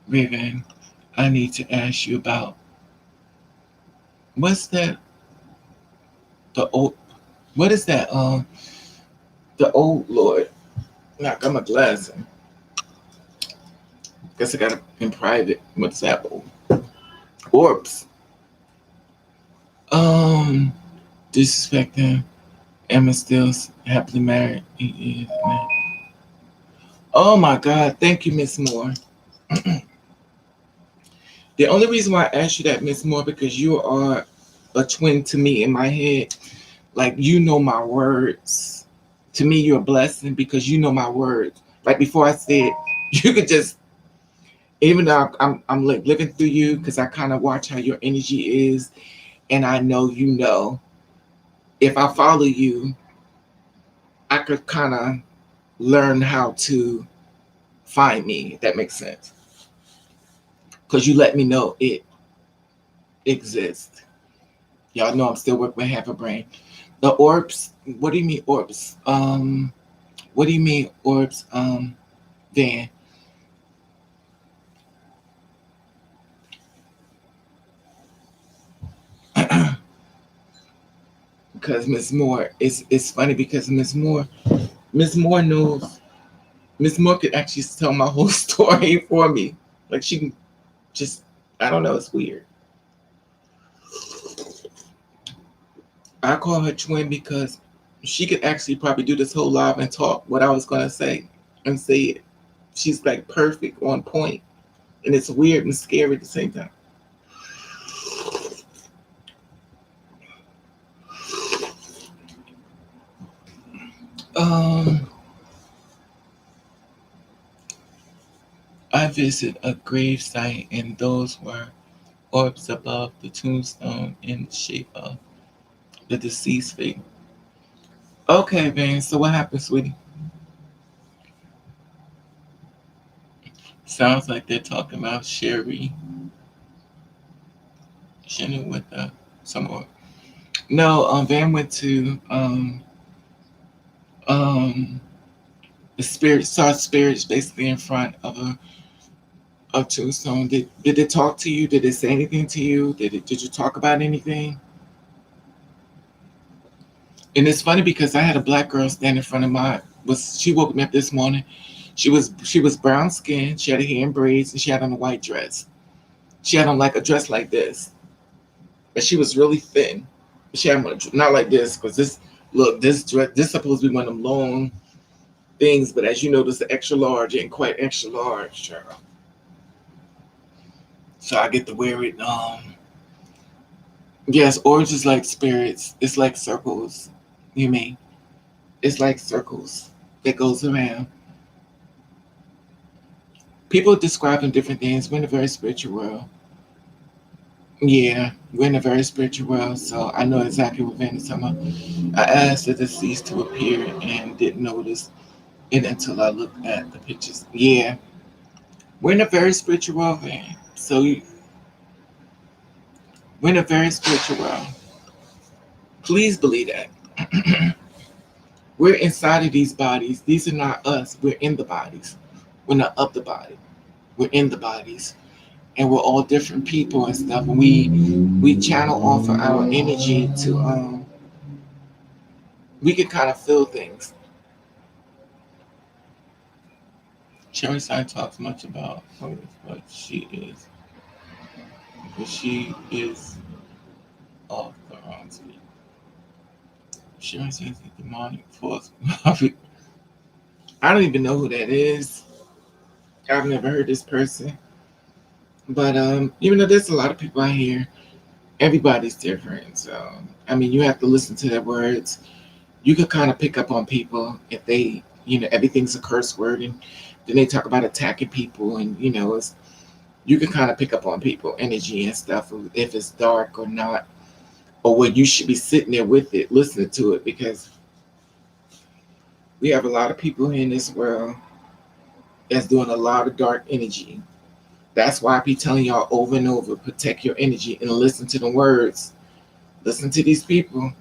Raven, I need to ask you about, what's that? The old, what is that? The old Lord. Not got my glass. Guess I got it in private. What's that? Orbs. Um, disrespecting. Emma still happily married. He is, man. Oh my God! Thank you, Miss Moore. The only reason why I asked you that, Miss Moore, because you are a twin to me in my head. Like you know my words. To me, you're a blessing because you know my words. Like before I said, you could just, even though I'm like living through you because I kind of watch how your energy is, and I know you know. If I follow you, I could kind of learn how to find me. If that makes sense, because you let me know it exists. Y'all know I'm still working with half a brain. The orbs. What do you mean orbs? What do you mean orbs? Dan. Because Miss Moore, it's funny because Miss Moore knows. Miss Moore could actually tell my whole story for me. Like she can just, I don't know. It's weird. I call her twin because she could actually probably do this whole live and talk what I was gonna say and say it. She's like perfect on point, and it's weird and scary at the same time. Um, I visit a grave site, and those were orbs above the tombstone in the shape of the deceased figure. Okay, man. So what happened, sweetie? Sounds like they're talking about Shannon with some more. No, Van went to um the spirit saw spirits basically in front of a tombstone. Did it talk to you? Did it say anything to you? Did you talk about anything? And it's funny because I had a black girl stand in front of my, was she woke me up this morning. She was brown skinned, she had her hair in braids, and she had on a white dress. She had on like a dress like this, but she was really thin. She had on not like this, because this, look, this dress, this supposed to be one of them long things, but as you know, this is extra large and quite extra large, child. So I get to wear it. Yes, orange is like spirits. It's like circles. You mean? It's like circles that goes around. People describe them different things. We're in a very spiritual world. Yeah, we're in a very spiritual world, so I know exactly what Van is talking about. I asked the deceased to appear and didn't notice it until I looked at the pictures. Yeah, we're in a very spiritual world, Van. We're in a very spiritual world. Please believe that. We're inside of these bodies. These are not us. We're in the bodies. We're not of the body. We're in the bodies. and we're all different people and stuff, and we channel off of our energy to we can kind of feel things. Cherry Side talks much about what she is, but she is of the Ronzi. Cherry says the demonic force. I don't even know who that is. I've never heard this person. But even though there's a lot of people out here, everybody's different. So I mean, you have to listen to their words. You could kind of pick up on people if they, everything's a curse word, and then they talk about attacking people, and you can kind of pick up on people energy and stuff if it's dark or not, or where you should be sitting there with it, listening to it, because we have a lot of people in this world that's doing a lot of dark energy. That's why I be telling y'all over and over, protect your energy and listen to the words. Listen to these people,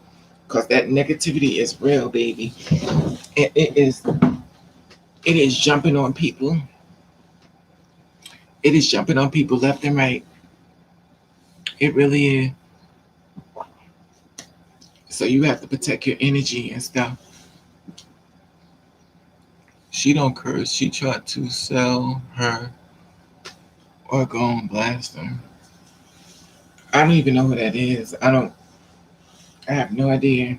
because that negativity is real, baby. And it is jumping on people. It is jumping on people left and right. It really is. So you have to protect your energy and stuff. She don't curse. She tried to sell her or go and blast her. I don't even know who that is. I have no idea.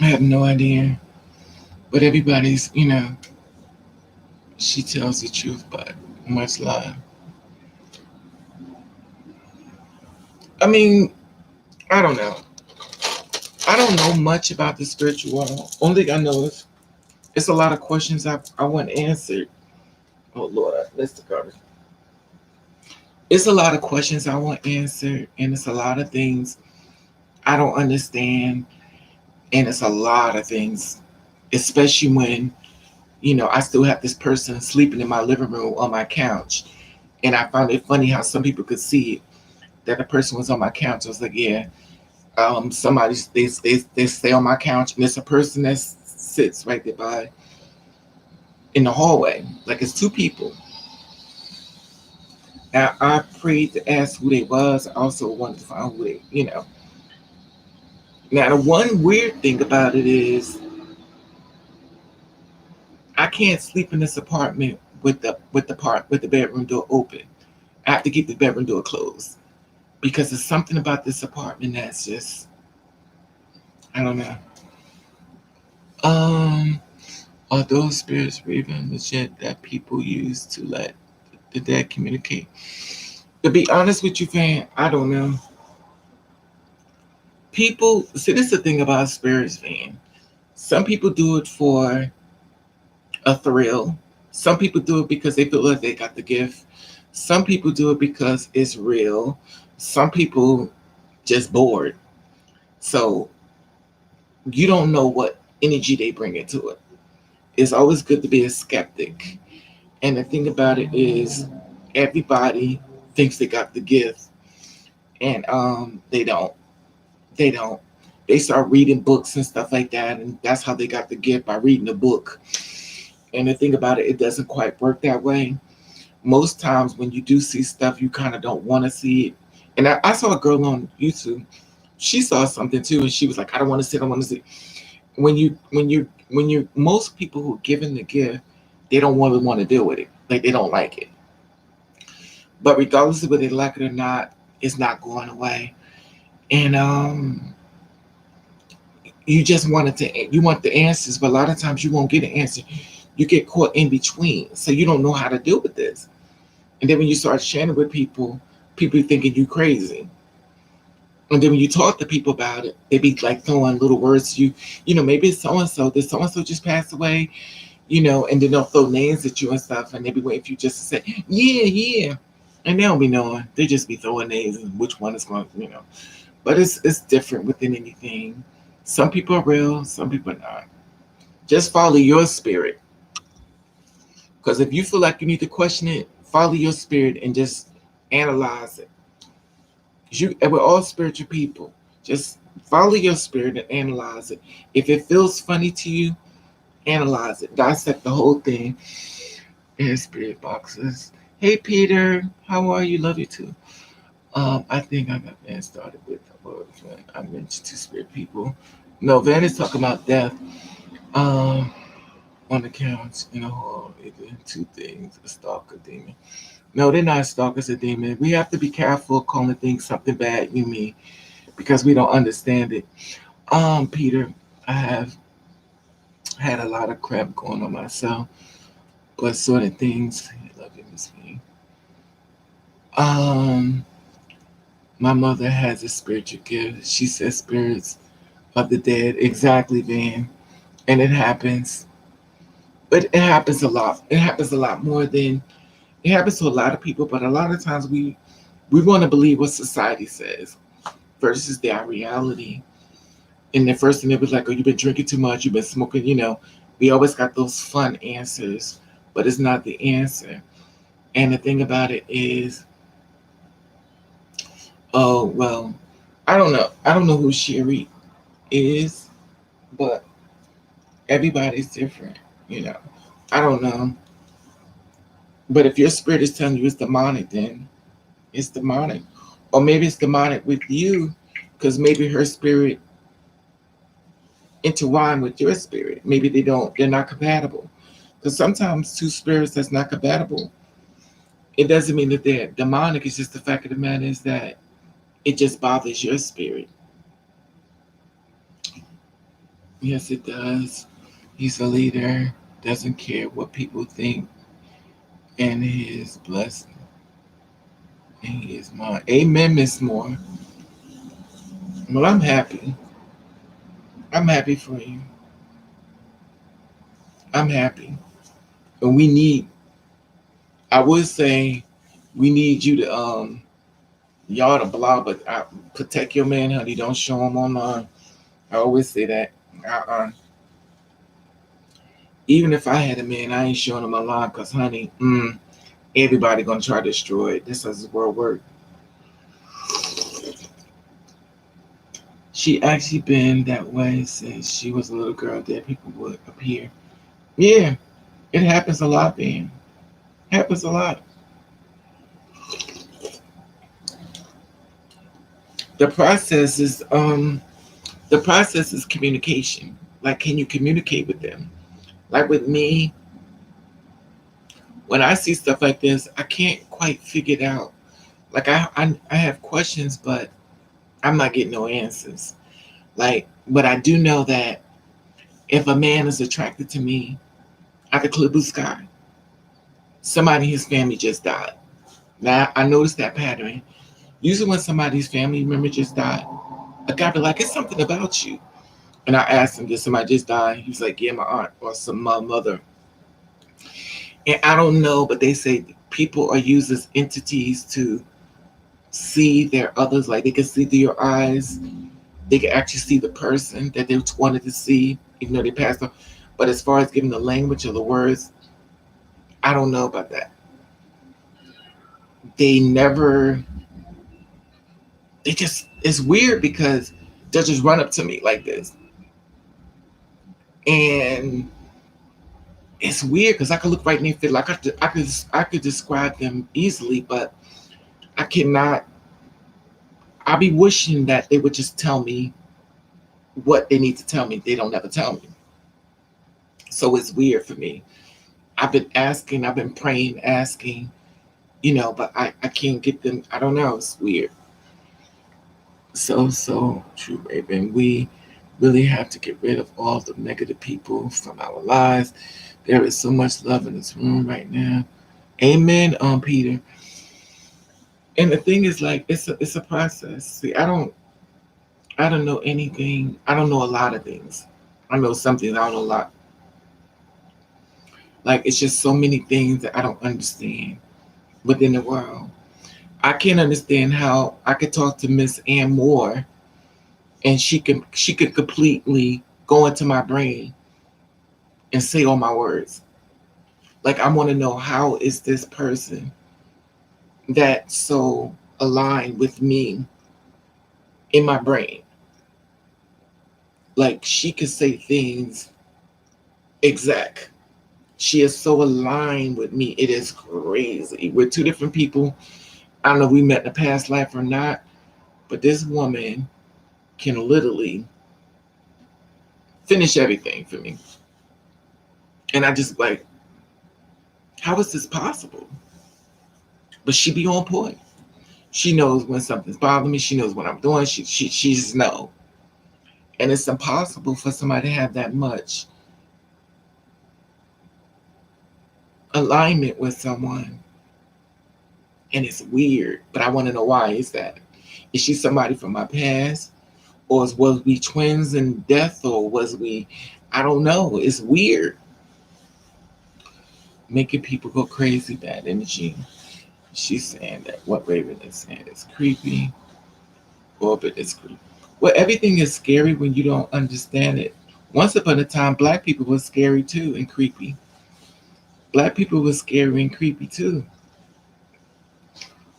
I have no idea. But everybody's, she tells the truth, but much lie. I mean, I don't know. I don't know much about the spiritual world. Only thing I know is it's a lot of questions I want answered. Oh Lord, I missed the garbage. It's a lot of questions I want answered, and it's a lot of things I don't understand, and it's a lot of things, especially when I still have this person sleeping in my living room on my couch, and I found it funny how some people could see it, that the person was on my couch. I was like, yeah, somebody they stay on my couch, and it's a person that sits right there by in the hallway, like it's two people. Now I prayed to ask who they was. I also wanted to find who they. Now the one weird thing about it is I can't sleep in this apartment with the bedroom door open. I have to keep the bedroom door closed because there's something about this apartment that's just I don't know. Um, are those spirits even legit that people use to let the dead communicate? To be honest with you, fan, I don't know. People see this is the thing about spirits, fan. Some people do it for a thrill. Some people do it because they feel like they got the gift. Some people do it because it's real. Some people just bored. So you don't know what energy they bring into it. It's always good to be a skeptic. And the thing about it is everybody thinks they got the gift, and they don't. They don't. They start reading books and stuff like that, and that's how they got the gift, by reading a book. And the thing about it, it doesn't quite work that way. Most times when you do see stuff, you kind of don't want to see it. And I saw a girl on YouTube. She saw something too, and she was like, "I don't want to see it. I don't want to see it." When you most people who are given the gift, they don't really want to deal with it. Like they don't like it. But regardless of whether they like it or not, it's not going away. And you just you want the answers, but a lot of times you won't get an answer. You get caught in between, so you don't know how to deal with this. And then when you start sharing with people, people thinking you crazy. And then when you talk to people about it, they be like throwing little words to you. Maybe it's so and so. Did so and so just pass away? And then they'll throw names at you and stuff, and they be waiting for you just to say, yeah, yeah. And they don't be knowing. They just be throwing names and which one is going. But it's different within anything. Some people are real, some people are not. Just follow your spirit. Because if you feel like you need to question it, follow your spirit and just analyze it. And we're all spiritual people. Just follow your spirit and analyze it. If it feels funny to you, analyze it. Dissect the whole thing in spirit boxes. Hey Peter, how are you? Love you too. I think I got Van started with when I mentioned two spirit people. No, Van is talking about death. Um, on the couch in a hall, either two things, a stalker demon. No, they're not stalkers or demon. We have to be careful calling things something bad, you mean, because we don't understand it. Peter, I have had a lot of crap going on myself, but sort of things. I love you, Miss V. Um, my mother has a spiritual gift. She says spirits of the dead. Exactly, Van. And it happens. But it happens a lot. It happens a lot more than it happens to a lot of people, but a lot of times we want to believe what society says versus their reality. And the first thing they was like, "Oh, you've been drinking too much. You've been smoking." We always got those fun answers, but it's not the answer. And the thing about it is, oh well, I don't know. I don't know who Sherry is, but everybody's different. You know, I don't know. But if your spirit is telling you it's demonic, then it's demonic, or maybe it's demonic with you, because maybe her spirit intertwine with your spirit. Maybe they're not compatible. Because sometimes two spirits that's not compatible, it doesn't mean that they're demonic. It's just the fact of the matter is that it just bothers your spirit. Yes, it does. He's a leader, doesn't care what people think, and his blessing. And he is mine. Amen, Miss Moore. Well, I'm happy. I'm happy for you. I'm happy. And I would say, we need you to y'all to blah, but protect your man, honey. Don't show him online. I always say that. Uh-uh. Even if I had a man, I ain't showing him online because, honey, everybody gonna try to destroy it. This is the world work. She actually been that way since she was a little girl. That people would appear. Yeah, it happens a lot, man. Happens a lot. The process is the process is communication. Like, can you communicate with them? Like with me, when I see stuff like this, I can't quite figure it out. Like I have questions, but I'm not getting no answers. Like, but I do know that if a man is attracted to me, I could clear blue sky. Somebody in his family just died. Now I noticed that pattern. Usually when somebody's family member just died, a guy be like, "It's something about you." And I asked him, "Did somebody just die?" He was like, "Yeah, my aunt or my mother." And I don't know, but they say people are used as entities to see their others. Like they can see through your eyes. They can actually see the person that they wanted to see, even though they passed on. But as far as giving the language or the words, I don't know about that. They never. They just. It's weird because they'll just run up to me like this, and it's weird because I could look right in their face. Like I could describe them easily, but I cannot. I be wishing that they would just tell me what they need to tell me. They don't ever tell me, so it's weird for me. I've been asking, I've been praying, asking, but I can't get them. I don't know. It's weird. So true, Raven. We really have to get rid of all the negative people from our lives. There is so much love in this room right now. Amen, Peter. And the thing is, like, it's a process. See, I don't know anything. I don't know a lot of things. I know some things. I don't know a lot. Like, it's just so many things that I don't understand within the world. I can't understand how I could talk to Miss Ann Moore and she could completely go into my brain and say all my words. Like I want to know, how is this person that so aligned with me in my brain? Like she could say things exact. She is so aligned with me. It is crazy. We're two different people. I don't know if we met in a past life or not, but this woman can literally finish everything for me. And I just like, how is this possible? But she be on point. She knows when something's bothering me. She knows what I'm doing. She just know. And it's impossible for somebody to have that much alignment with someone. And it's weird. But I want to know why is that? Is she somebody from my past? Or was we twins in death? Or was we, I don't know. It's weird. Making people go crazy, bad energy. She's saying that what Raven is saying is creepy. Orbit is creepy. Well, everything is scary when you don't understand it. Once upon a time, black people were scary too and creepy. Black people were scary and creepy too.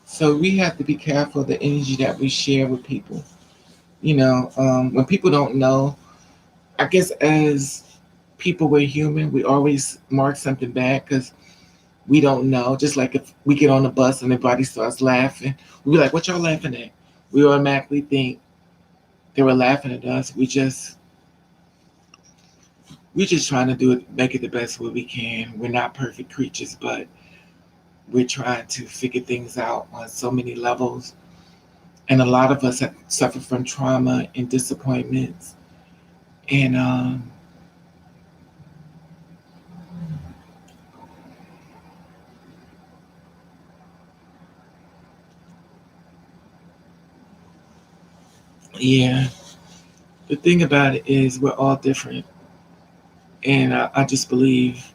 So we have to be careful of the energy that we share with people. When people don't know, I guess as people, we're human. We always mark something bad because we don't know. Just like if we get on the bus and everybody starts laughing, we be like, "What y'all laughing at?" We automatically think they were laughing at us. We just trying to do it, make it the best way we can. We're not perfect creatures, but we're trying to figure things out on so many levels. And a lot of us have suffered from trauma and disappointments. And yeah, the thing about it is we're all different. And I just believe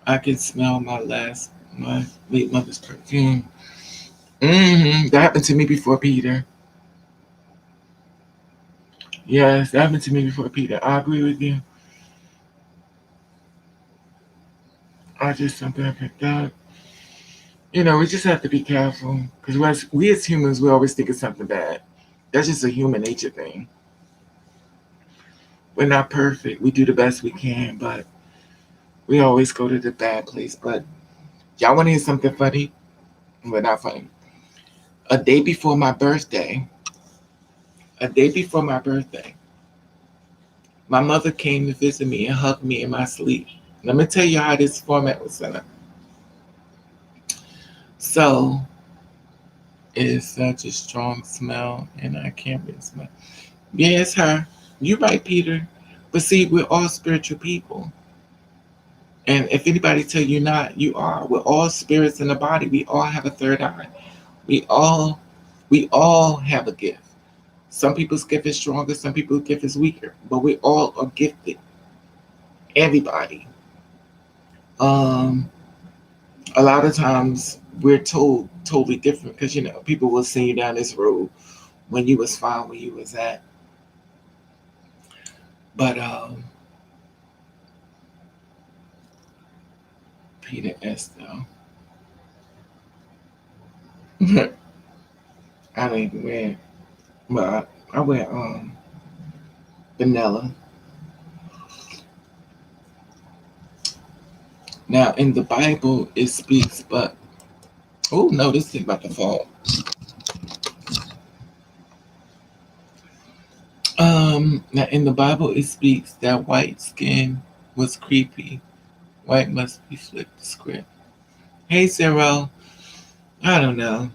I can smell my late mother's perfume. That happened to me before Peter. Yes, that happened to me before Peter. I agree with you. I just something I picked up. We just have to be careful because we as humans, we always think of something bad. That's just a human nature thing. We're not perfect. We do the best we can, but we always go to the bad place. But y'all want to hear something funny? Well, not funny. A day before my birthday, a day before my birthday, my mother came to visit me and hugged me in my sleep. Let me tell you how this format was set up. So it is such a strong smell, and I can't really smell. Yeah, it's her. You're right, Peter. But see, we're all spiritual people. And if anybody tell you not, you are. We're all spirits in the body. We all have a third eye. We all we all have a gift. Some people's gift is stronger, some people's gift is weaker. But we all are gifted. Everybody. Um, a lot of times we're told totally different because people will send you down this road when you was fine where you was at. But Peter S though. I don't even wear, but I wear vanilla. Now in the Bible it speaks, but oh no, this thing about to fall. Now in the Bible it speaks that white skin was creepy. White must be flipped the script. Hey Sarah, I don't know.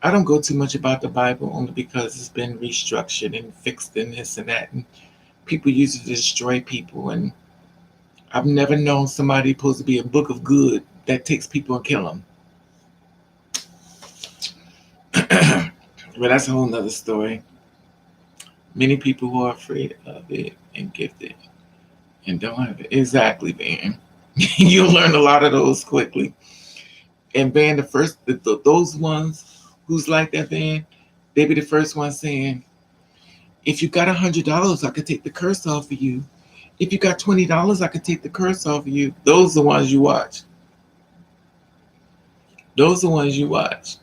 I don't go too much about the Bible only because it's been restructured and fixed and this and that, and people use it to destroy people. And I've never known somebody supposed to be a book of good that takes people and kill them. But that's a whole nother story. Many people who are afraid of it and gifted and don't have it. Exactly, Van. You'll learn a lot of those quickly. And Van, those ones who's like that, Van, they be the first ones saying, if you got $100, I could take the curse off of you. If you got $20, I could take the curse off of you. Those are the ones you watch. Those are the ones you watch.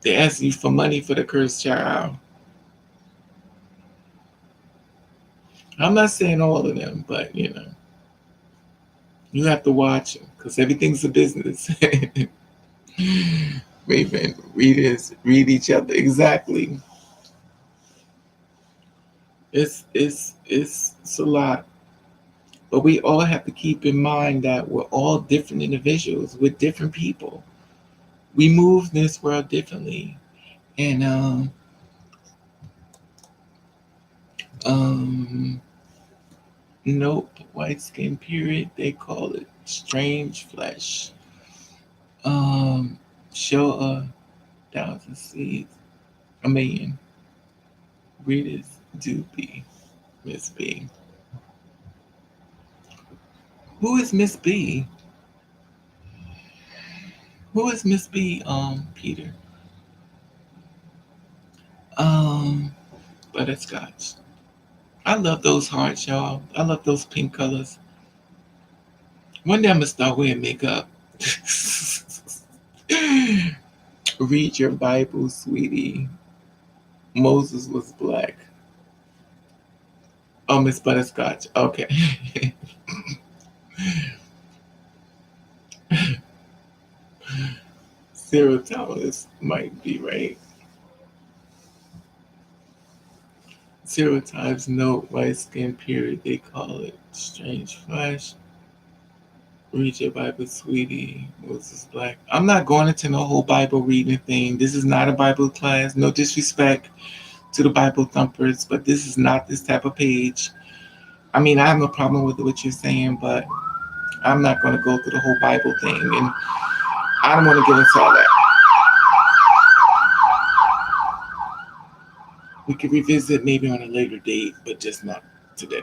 They ask you for money for the cursed child. I'm not saying all of them, but. You have to watch them because everything's a business. Raven, read each other exactly. It's a lot, but we all have to keep in mind that we're all different individuals with different people. We move this world differently, and um, nope, white skin period. They call it strange flesh. Um, show a thousand seeds, a million readers do be Miss B. Who is Miss B? Who is Miss B? Peter. Um, Butterscotch. I love those hearts, y'all. I love those pink colors. One day I'm gonna start wearing makeup. Read your Bible, sweetie. Moses was black. Oh, Miss Butterscotch. Okay. Sarah Thomas might be right. Zero times note, white skin period. They call it strange flesh. Read your Bible, sweetie. Moses black. I'm not going into no whole Bible reading thing. This is not a Bible class. No disrespect to the Bible thumpers, but this is not this type of page. I mean, I have no problem with what you're saying, but I'm not going to go through the whole Bible thing, and I don't want to get into all that. We could revisit maybe on a later date, but just not today.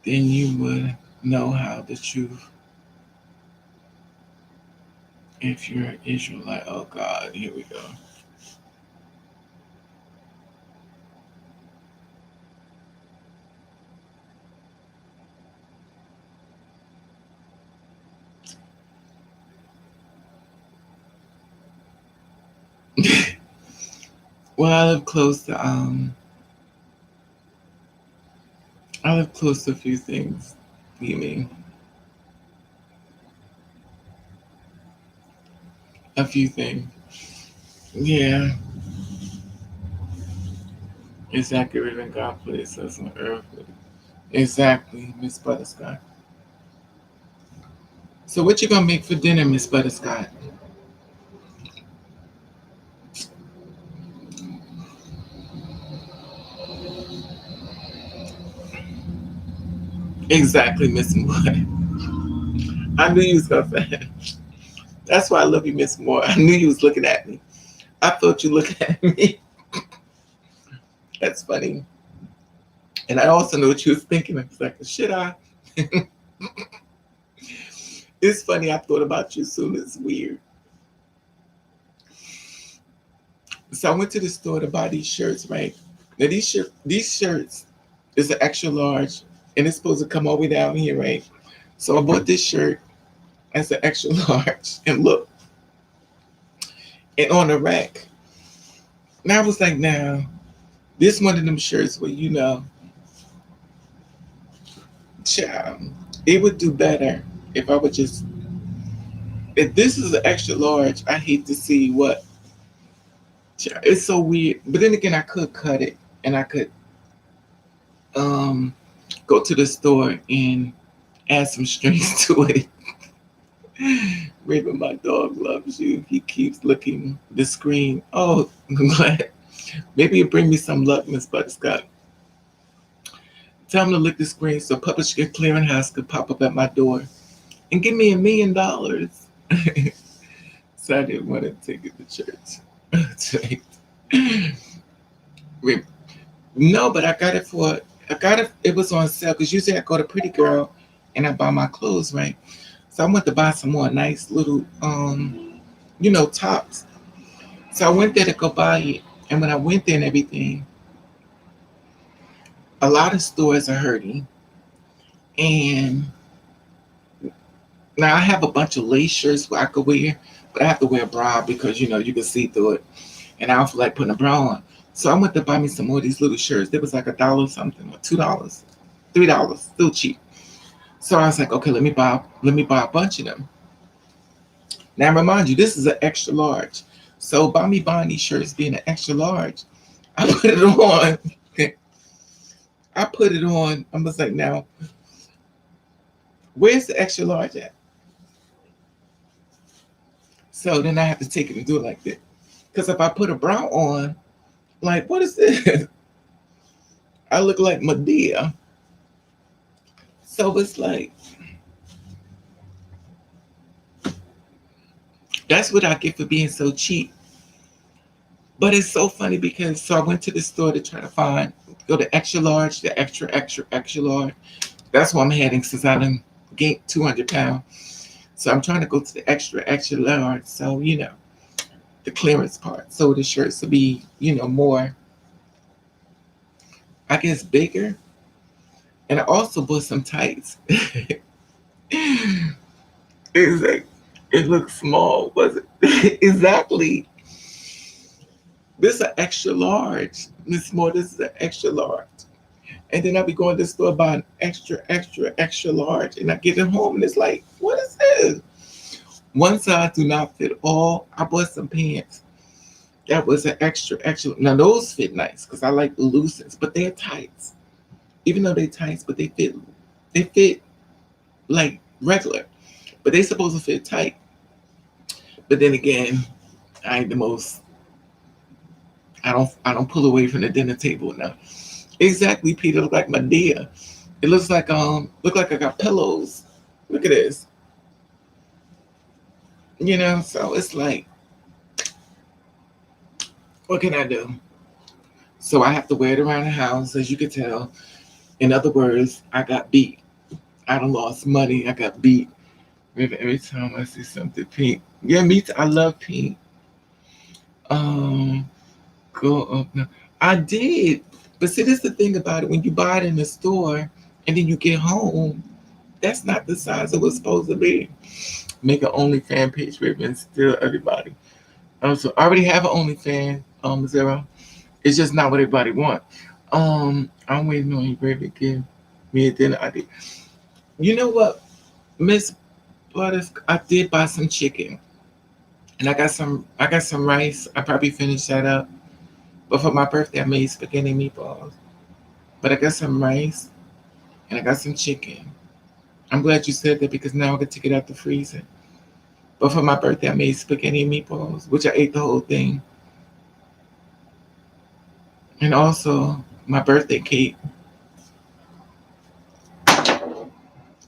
Then you would know how the truth if you're an Israelite. Oh God, here we go. Well, I live close to a few things. You mean a few things? Yeah, exactly. Even God placed us on earth. Exactly, Miss Butterscotch. So what you gonna make for dinner, Miss Butterscotch? Exactly, Miss Moore. I knew you was gonna say it. That's why I love you, Miss Moore. I knew you was looking at me. I thought you looking at me. That's funny. And I also know what you was thinking. I was like, should I? It's funny. I thought about you soon. It's weird. So I went to the store to buy these shirts, right? Now these shirts is an extra large, and it's supposed to come all the way down here, right? So I bought this shirt as an extra large, and look, and on the rack. Now I was like, now this one of them shirts where child, it would do better if I would just. If this is an extra large, I hate to see what. Child, it's so weird, but then again, I could cut it, and I could um go to the store and add some strings to it. Raven, my dog loves you. He keeps looking the screen. Oh, I'm glad. Maybe it bring me some luck, Miss Butterscotch. Tell him to lick the screen so Publishing Clearinghouse could pop up at my door and give me $1 million. So I didn't want to take it to church. Wait, no, but I got it for. I got it. It was on sale because usually I go to Pretty Girl and I buy my clothes, right? So I went to buy some more nice little, tops. So I went there to go buy it, and when I went there and everything, a lot of stores are hurting, and now I have a bunch of lace shirts where I could wear, but I have to wear a bra because you can see through it, and I don't feel like putting a bra on. So I went to buy me some more of these little shirts. They was like $1 something or $2, $3, still cheap. So I was like, okay, let me buy a bunch of them. Now remind you, this is an extra large. So by me buying these shirts being an extra large, I put it on. I put it on. I was like, now, where's the extra large at? So then I have to take it and do it like this. Because if I put a brown on, like, what is this? I look like Medea. So it's like, that's what I get for being so cheap. But it's so funny because so I went to the store to try to go to extra large, the extra, extra, extra large. That's where I'm heading since I done gained 200 pounds. So I'm trying to go to the extra, extra large. So, the clearance part. So the shirts will be, more, I guess, bigger. And I also bought some tights. It's like, it looks small, was it? Exactly. This is an extra large. This is an extra large. And then I'll be going to the store buying extra, extra, extra large. And I get it home and it's like, what is this? One size do not fit all. I bought some pants. That was an extra, extra. Now those fit nice because I like the loosens, but they're tights. Even though they're tights, but they fit like regular. But they supposed to fit tight. But then again, I ain't the most I don't pull away from the dinner table now. Exactly, Peter. Look like Medea. It look like I got pillows. Look at this. So it's like, what can I do? So I have to wear it around the house, as you can tell. In other words, I got beat. I done lost money. I got beat. Every time I see something pink. Yeah, me too. I love pink. Um, go up now. I did. But see, this is the thing about it. When you buy it in the store and then you get home, that's not the size it was supposed to be. Make an OnlyFans page, baby, and steal everybody. So I already have an OnlyFans, Zero. It's just not what everybody want. I'm waiting on you, baby, to give me a dinner idea. You know what, Miss Butters? I did buy some chicken, and I got some rice. I probably finished that up. But for my birthday, I made spaghetti and meatballs. But I got some rice and I got some chicken. I'm glad you said that because now I can take it out the freezer. But for my birthday, I made spaghetti and meatballs, which I ate the whole thing. And also my birthday cake.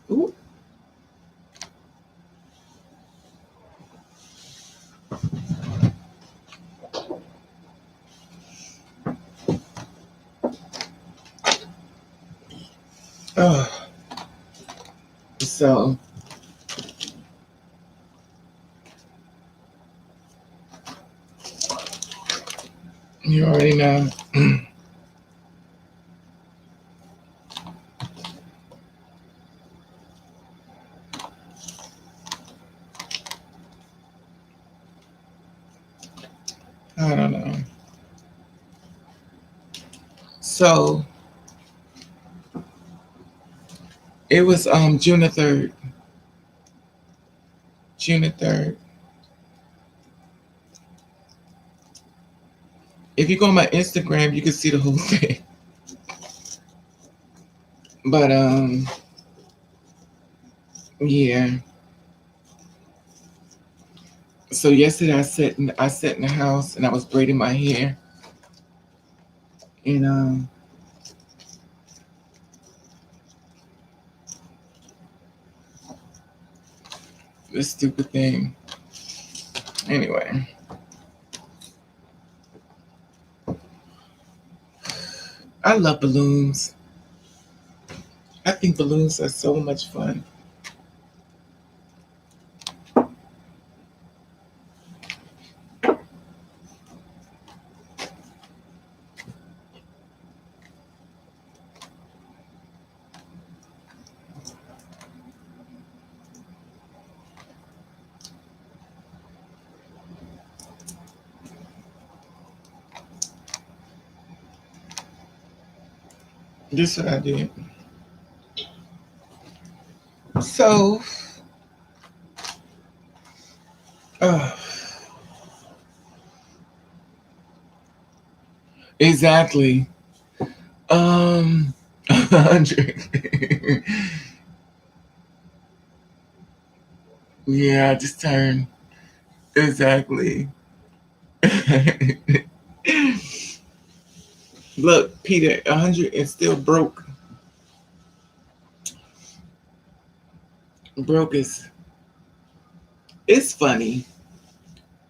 Ooh. Oh, so you already know. I don't know. So it was June the 3rd. June the 3rd. If you go on my Instagram, you can see the whole thing. But yeah. So yesterday I sat in the house and I was braiding my hair and this stupid thing. Anyway, I love balloons. I think balloons are so much fun. This what I did. So, uh, exactly. 100. Yeah, I just turned. Exactly. Look, Peter, 100 and still broke. Broke is. It's funny.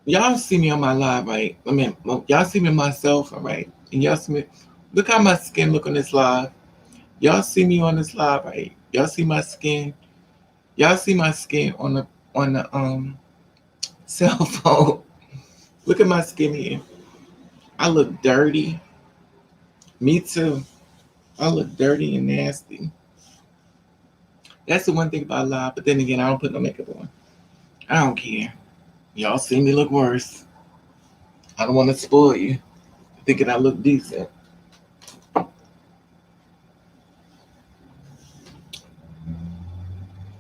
Y'all see me on my live, right? I mean, well, y'all see me myself, all right? And y'all see me. Look how my skin look on this live. Y'all see me on this live, right? Y'all see my skin. Y'all see my skin on the cell phone. Look at my skin here. I look dirty. Me too. I look dirty and nasty. That's the one thing about live. But then again, I don't put no makeup on. I don't care. Y'all see me look worse. I don't want to spoil you, thinking I look decent.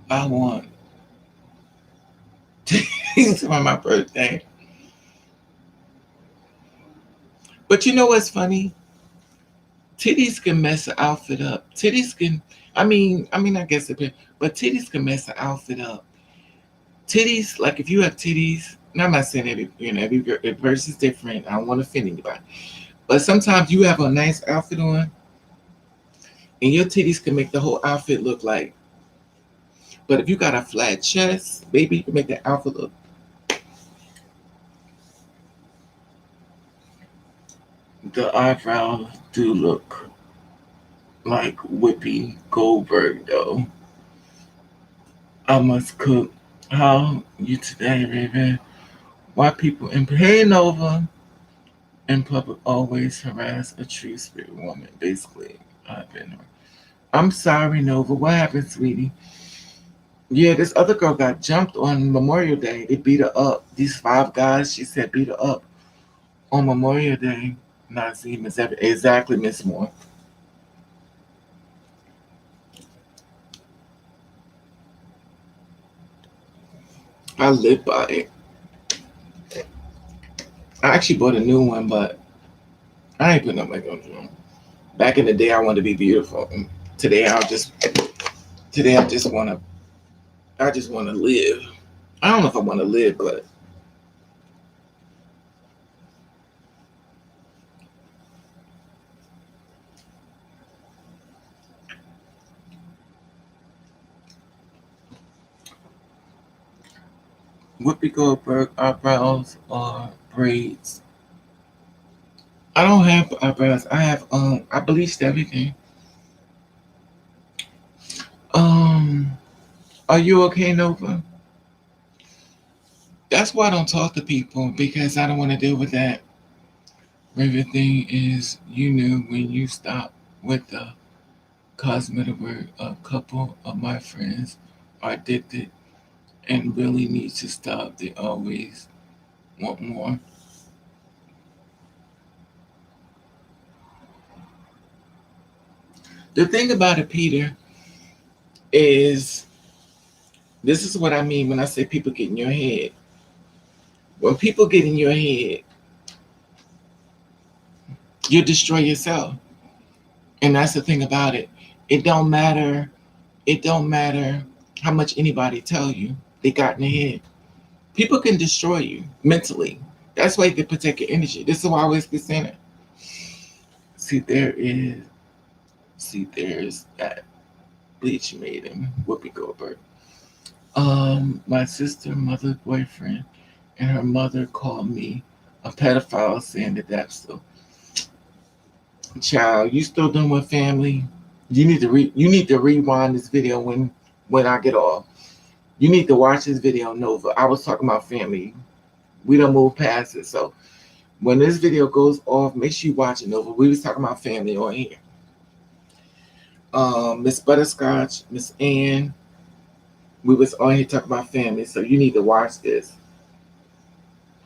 I want to on my birthday. But you know what's funny? Titties can mess an outfit up. Titties can. I guess it. But titties can mess an outfit up. Titties, like if you have titties. And I'm not saying every verse is different. I don't want to offend anybody. But sometimes you have a nice outfit on, and your titties can make the whole outfit look like. But if you got a flat chest, baby, you can make the outfit look. The eyebrows do look like Whoopi Goldberg, though. I must cook. How you today, baby? Why people in pain over in public always harass a true spirit woman? Basically, I've been. I'm sorry, Nova. What happened, sweetie? Yeah, this other girl got jumped on Memorial Day. They beat her up. These 5 guys, she said, beat her up on Memorial Day. Nazim is exactly Miss Moore. I live by it. I actually bought a new one, but I ain't putting up makeup on. Back in the day, I wanted to be beautiful. And today, today I just want to. I just want to live. I don't know if I want to live, but Whoopi Goldberg eyebrows or braids. I don't have eyebrows. I have I bleached everything. Um, are you okay, Nova? That's why I don't talk to people because I don't want to deal with that. Favorite thing is you knew when you stopped with the cosmetic work. A couple of my friends are addicted and really need to stop. They always want more. The thing about it, Peter, is this is what I mean when I say people get in your head. When people get in your head, you destroy yourself. And that's the thing about it. It don't matter. It don't matter how much anybody tell you. They got in their head. People can destroy you mentally. That's why you can protect your energy. This is why I always get saying it. See, there's that bleach maiden, Whoopi Goldberg. My sister, mother, boyfriend, and her mother called me a pedophile, saying that that's the child. You still doing with family? You need to rewind this video when I get off. You need to watch this video, Nova. I was talking about family. We don't move past it. So when this video goes off, make sure you watch it, Nova. We was talking about family on here. Miss Butterscotch, Miss Ann, we was on here talking about family. So you need to watch this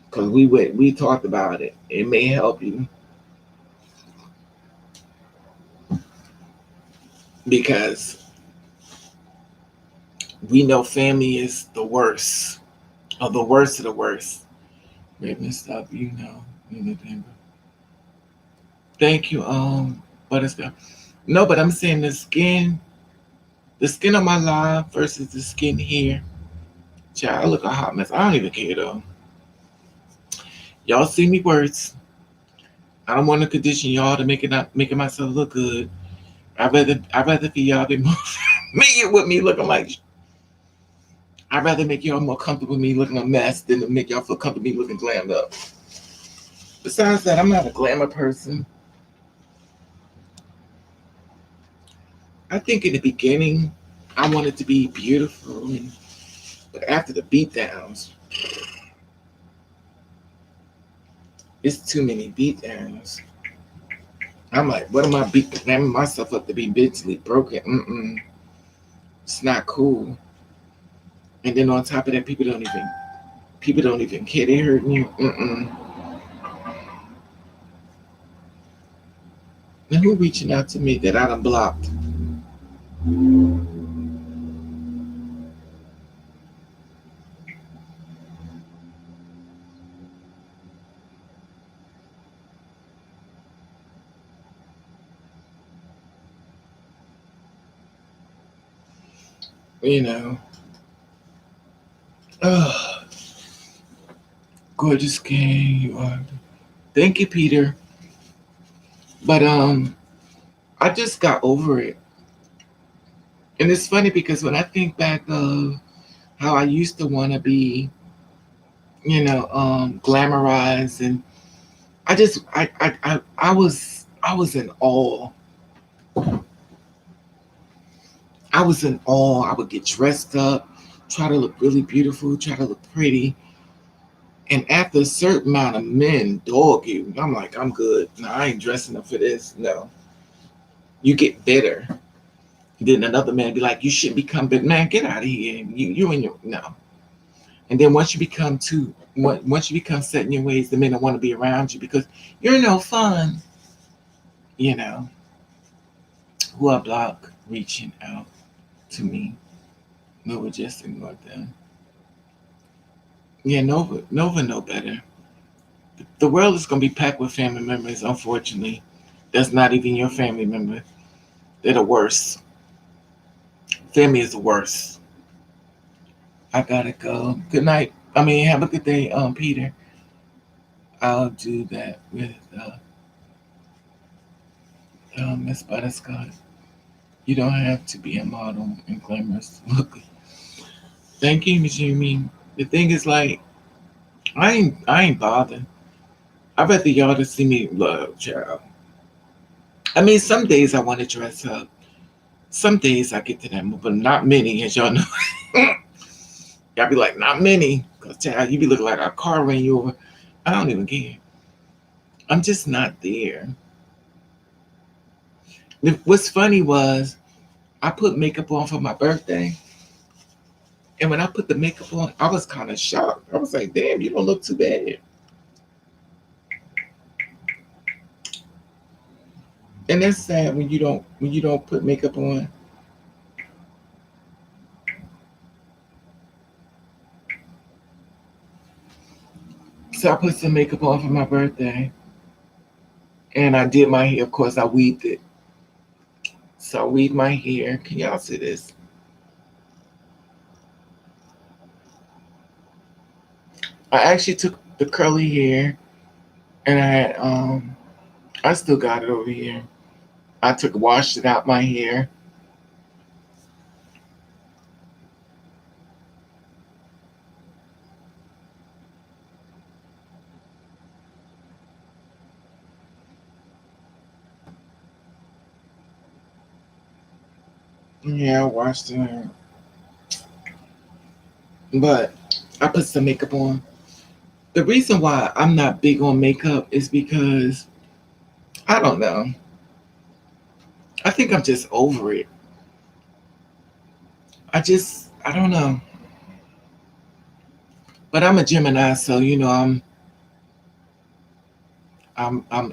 because we talked about it. It may help you. because we know family is the worst, or the worst of the worst. Raven stuff, you know, Denver. Thank you, Butterscotch. No, but I'm saying the skin on my live versus the skin here. Child, I look a hot mess. I don't even care though. Y'all see me worse. I don't want to condition y'all to making myself look good. I'd rather for y'all be more familiar with me looking like. I'd rather make y'all more comfortable with me looking a mess than to make y'all feel comfortable with me looking glammed up. Besides that, I'm not a glamour person. I think in the beginning, I wanted to be beautiful, but after the beatdowns, it's too many beatdowns. I'm like, what am I glamming myself up to be mentally broken? It's not cool. And then on top of that, people don't even care they hurting you. And who reaching out to me that I done blocked? You know. Oh, gorgeous gang, you are. Thank you, Peter. But I just got over it. And it's funny because when I think back of how I used to want to be, glamorized, and I just I was in awe. I was in awe. I would get dressed up, try to look really beautiful, try to look pretty. And after a certain amount of men dog you, I'm like, I'm good. No, I ain't dressing up for this. No. You get bitter. Then another man be like, you shouldn't become bitter. Man, get out of here. You and your no. And then once you become set in your ways, the men don't want to be around you because you're no fun. You know, who I block reaching out to me. Nova just ignored them. Yeah, Nova know better. The world is gonna be packed with family members, unfortunately. That's not even your family member. They're the worst. Family is the worst. I gotta go. Good night. I mean, have a good day, Peter. I'll do that with Miss Butterscotch. You don't have to be a model and glamorous look. Thank you, Miss Yumi. The thing is, like, I ain't bothered. I rather y'all to see me love, child. I mean, some days I want to dress up. Some days I get to that mood, but not many, as y'all know. Y'all be like, not many, cause child, you be looking like a car ran you over. I don't even care. I'm just not there. What's funny was I put makeup on for my birthday, and when I put the makeup on, I was kind of shocked. I was like, damn, you don't look too bad. And that's sad when you don't put makeup on. So I put some makeup on for my birthday, and I did my hair. Of course, I weaved it. So I weaved my hair. Can y'all see this? I actually took the curly hair, and I still got it over here. I washed it out my hair. Yeah, I washed it out. But I put some makeup on. The reason why I'm not big on makeup is because I don't know. I think I'm just over it. I don't know. But I'm a Gemini, so I'm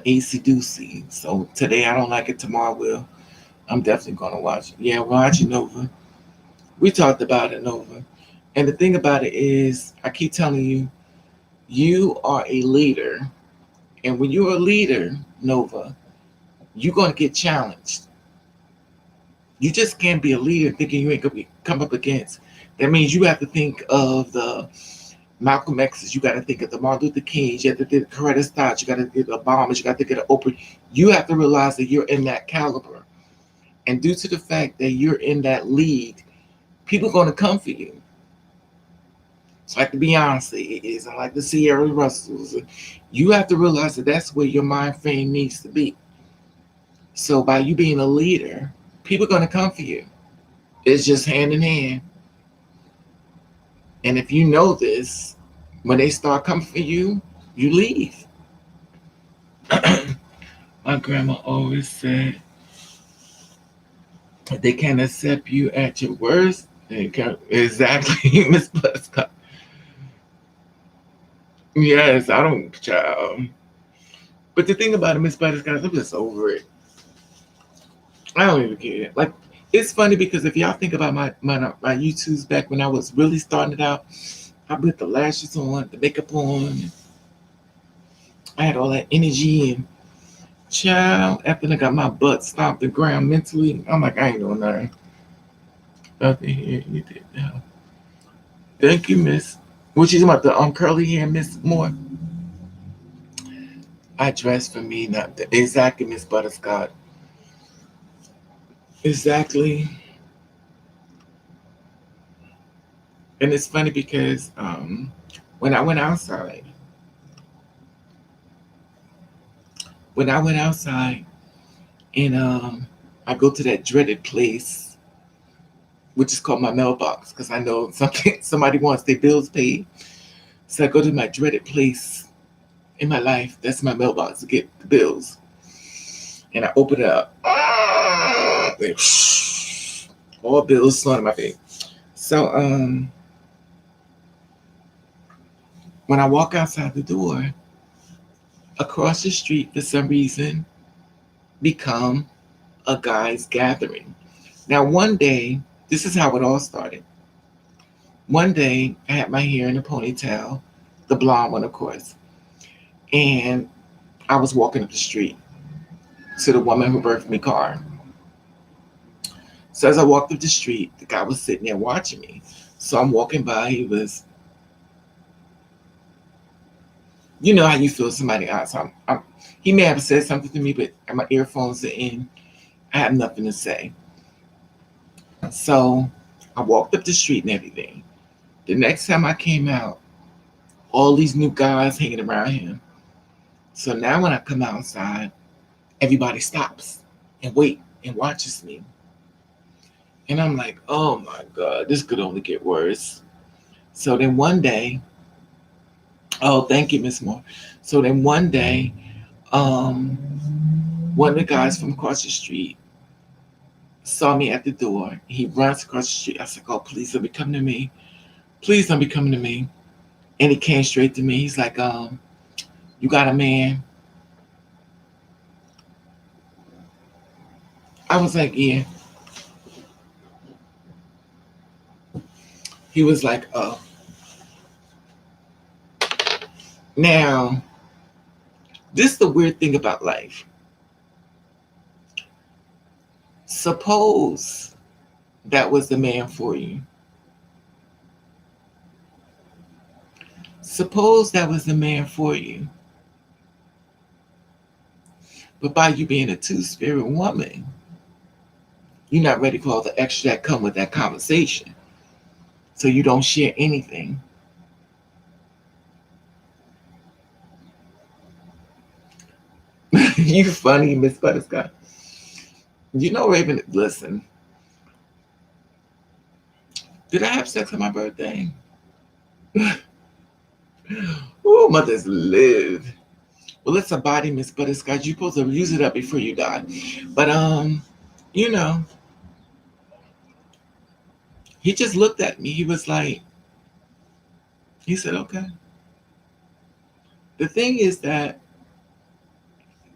AC Doocy. So today I don't like it, tomorrow I will. I'm definitely gonna watch it. Yeah, watch it, Nova. We talked about it, Nova. And the thing about it is, I keep telling you, you are a leader. And when you're a leader, Nova, you're gonna get challenged. You just can't be a leader thinking you ain't gonna come up against. That means you have to think of the Malcolm X's, you got to think of the Martin Luther Kings, you have to think of the Coretta Scott, you got to think of the Obamas, you got to think of the Oprah. You have to realize that you're in that caliber. And due to the fact that you're in that league, people are going to come for you. It's like the Beyonce is, and like the Sierra Russells. You have to realize that that's where your mind frame needs to be. So by you being a leader, people are going to come for you. It's just hand in hand. And if you know this, when they start coming for you, you leave. My grandma always said, they can't accept you at your worst. They can't, exactly, Miss Prescott. Yes, I don't, child. But the thing about it, Miss Prescott, I'm just over it. I don't even care. Like, it's funny because if y'all think about my YouTubes back when I was really starting it out, I put the lashes on, the makeup on. I had all that energy and child. After I got my butt stomped the ground mentally, I'm like, I ain't doing nothing. Nothing here. You did now. Thank you, Miss. What you talking about, the curly hair, Miss Moore? I dress for me, not the, exactly, Miss Butterscott. Exactly. And it's funny because when I went outside, when I went outside and I go to that dreaded place, which is called my mailbox, because I know something somebody wants their bills paid. So I go to my dreaded place in my life. That's my mailbox to get the bills. And I open it up. All bills thrown in my face. So when I walk outside the door, across the street for some reason become a guy's gathering. Now one day, this is how it all started. One day I had my hair in a ponytail, the blonde one of course, and I was walking up the street to the woman who birthed me car. So as I walked up the street, the guy was sitting there watching me. So I'm walking by, he was, you know how you feel somebody else. He may have said something to me, but my earphones are in. I have nothing to say. So I walked up the street and everything. The next time I came out, all these new guys hanging around him. So now when I come outside, everybody stops and wait and watches me. And I'm like, oh my God, this could only get worse. So then one day, oh, thank you, Miss Moore. So then one day, um, one of the guys from across the street saw me at the door. He runs across the street. I said, oh, please don't be coming to me. Please don't be coming to me. And he came straight to me. He's like, you got a man? I was like, yeah. He was like, oh. Now, this is the weird thing about life. Suppose that was the man for you. Suppose that was the man for you. But by you being a two-spirit woman, you're not ready for all the extra that come with that conversation. So you don't share anything. You funny, Miss Butterscott. You know, Raven, listen. Did I have sex on my birthday? Oh, mothers live. Well, it's a body, Miss Butterscott. You're supposed to use it up before you die. But you know, he just looked at me. He was like, he said, okay. The thing is that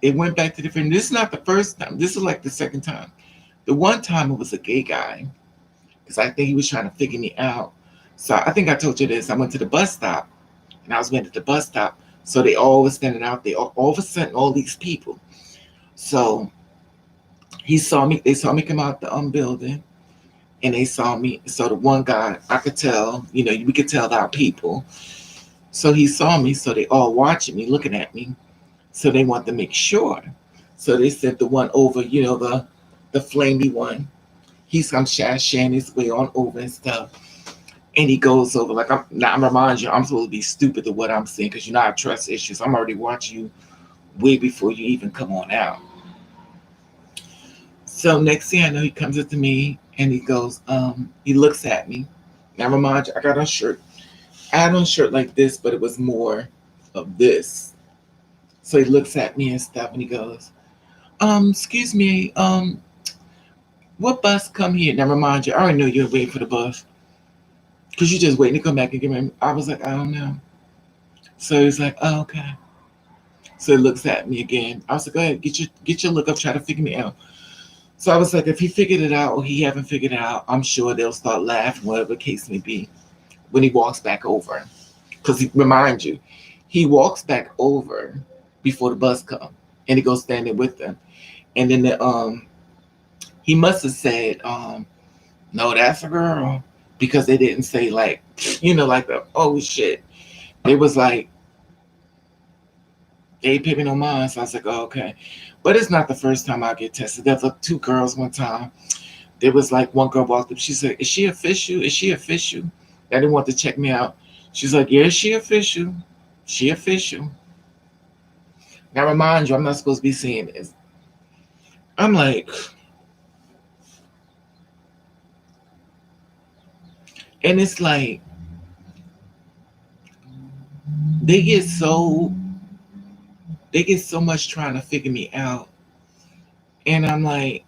it went back to different. This is not the first time. This is like the second time. The one time it was a gay guy, because I think he was trying to figure me out. So I think I told you this. I went to the bus stop, and I was waiting at the bus stop. So they all were standing out there. All of a sudden, all these people. So he saw me. They saw me come out the building, and they saw me. So the one guy, I could tell. We could tell our people. So he saw me. So they all watching me, looking at me. So they want to make sure. So they sent the one over. The flamey one. He's come shashing his way on over and stuff. And he goes over like I'm remind you, I'm supposed to be stupid to what I'm saying because I have trust issues. I'm already watching you way before you even come on out. So next thing I know, he comes up to me and he goes, he looks at me. Now remind you, I got on shirt. I had on shirt like this, but it was more of this. So he looks at me and stuff and he goes, excuse me, what bus come here? Now remind you, I already know you're waiting for the bus. Because you're just waiting to come back and give me. I was like, I don't know. So he's like, oh, okay. So he looks at me again. I was like, go ahead, get your look up, try to figure me out. So I was like, if he figured it out or he haven't figured it out, I'm sure they'll start laughing, whatever the case may be, when he walks back over. Because remind you, he walks back over before the bus comes, and he goes standing with them. And then he must have said, no, that's a girl. Because they didn't say like, like the, oh shit. They was like, they ain't picking no mind. So I was like, oh, okay. But it's not the first time I get tested. There was two girls one time. There was like one girl walked up. She said, is she official? Is she official? They didn't want to check me out. She's like, yeah, she official. She official. Now remind you, I'm not supposed to be saying this. I'm like, and it's like, they get so much trying to figure me out. And I'm like,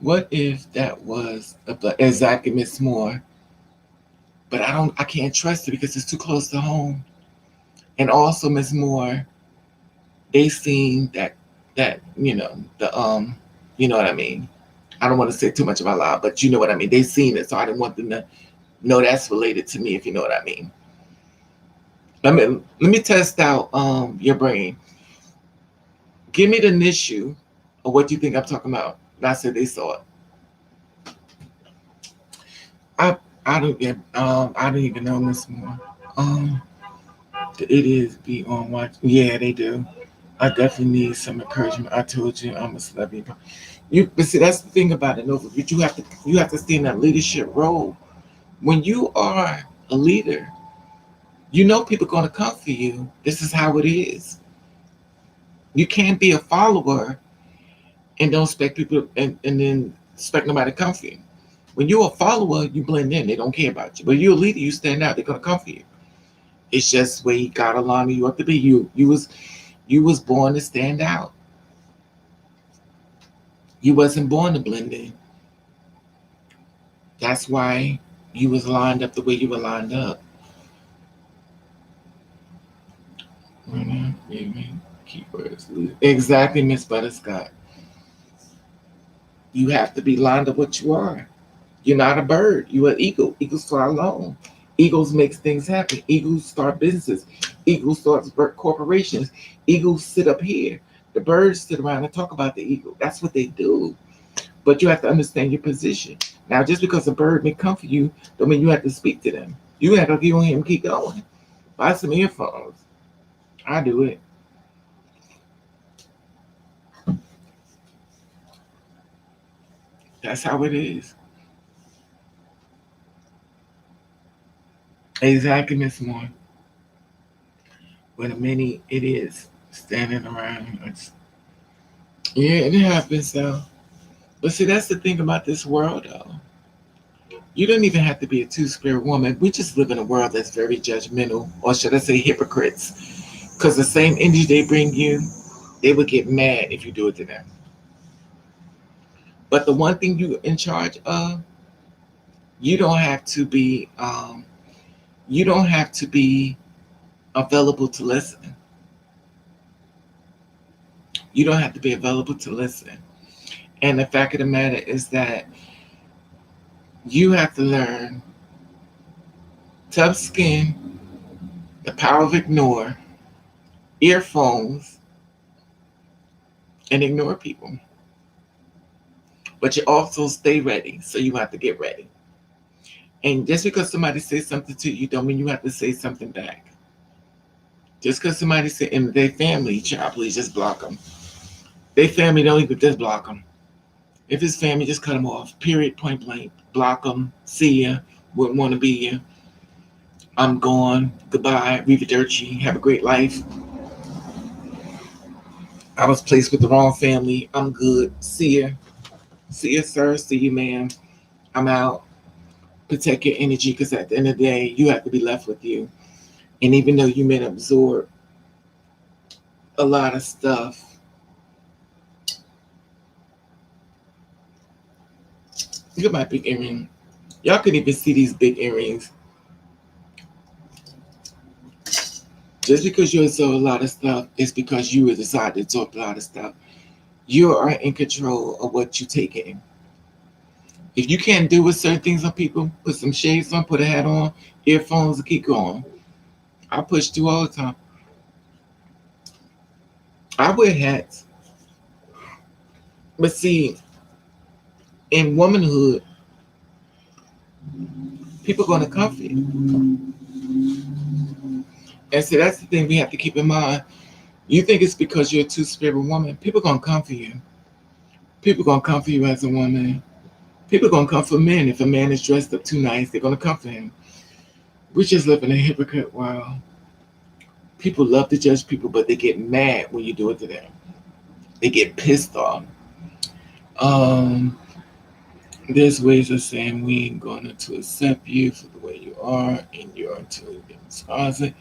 what if that was exactly Miss Moore? But I can't trust it because it's too close to home. And also Miss Moore, they seen that you know what I mean. I don't want to say too much about loud, but you know what I mean. They seen it, so I didn't want them to know that's related to me, if you know what I mean. Let me test out your brain. Give me the issue of what you think I'm talking about. And I said they saw it. I don't get I don't even know Miss Moore. It is be on watch. Yeah, they do. I definitely need some encouragement. I told you I'm a celebrity. But see, that's the thing about it, Nova. But you have to stay in that leadership role. When you are a leader, people are gonna come for you. This is how it is. You can't be a follower and don't expect people and then expect nobody to come for you. When you're a follower, you blend in. They don't care about you. But you're a leader, you stand out. They're gonna come for you. It's just where God allowed you up to be. You was born to stand out. You wasn't born to blend in. That's why you was lined up the way you were lined up. Keywords. Exactly, Miss Butterscott. You have to be lined up what you are. You're not a bird. You're an eagle. Eagles fly alone. Eagles makes things happen. Eagles start businesses. Eagles start corporations. Eagles sit up here. The birds sit around and talk about the eagle. That's what they do. But you have to understand your position. Now, just because a bird may come for you, don't mean you have to speak to them. You have to go him keep going. Buy some earphones. I do it. That's how it is. Exactly, Miss Moore. But many it is standing around. Yeah, it happens though. But see, that's the thing about this world though. You don't even have to be a two-spirit woman. We just live in a world that's very judgmental, or should I say hypocrites. Because the same energy they bring you, they would get mad if you do it to them. But the one thing you're in charge of, you don't have to be you don't have to be available to listen. You don't have to be available to listen. And the fact of the matter is that you have to learn tough skin, the power of ignore, earphones, and ignore people. But you also stay ready, so you have to get ready. And just because somebody says something to you, don't mean you have to say something back. Just because somebody say in their family, child, please just block them. Their family don't even just block them. If it's family, just cut them off. Period. Point blank. Block them. See ya. Wouldn't want to be you. I'm gone. Goodbye. Arrivederci. Have a great life. I was placed with the wrong family. I'm good. See ya. See ya, sir. See you, ma'am. I'm out. Protect your energy because at the end of the day, you have to be left with you. And even though you may absorb a lot of stuff, look at my big earring. Y'all can even see these big earrings. Just because you absorb a lot of stuff is because you decide to absorb a lot of stuff. You are in control of what you take in. If you can't do with certain things on people, put some shades on, put a hat on, earphones, and keep going. I push through all the time. I wear hats. But see, in womanhood, people are going to comfort you. And so that's the thing we have to keep in mind. You think it's because you're a two-spirit woman. People are going to comfort you. People are going to comfort you as a woman. People are going to comfort men. If a man is dressed up too nice, they're going to comfort him. We just live in a hypocrite world. People love to judge people, but they get mad when you do it to them. They get pissed off. Um, there's ways of saying we ain't going to accept you for the way you are, and you're until you get closet.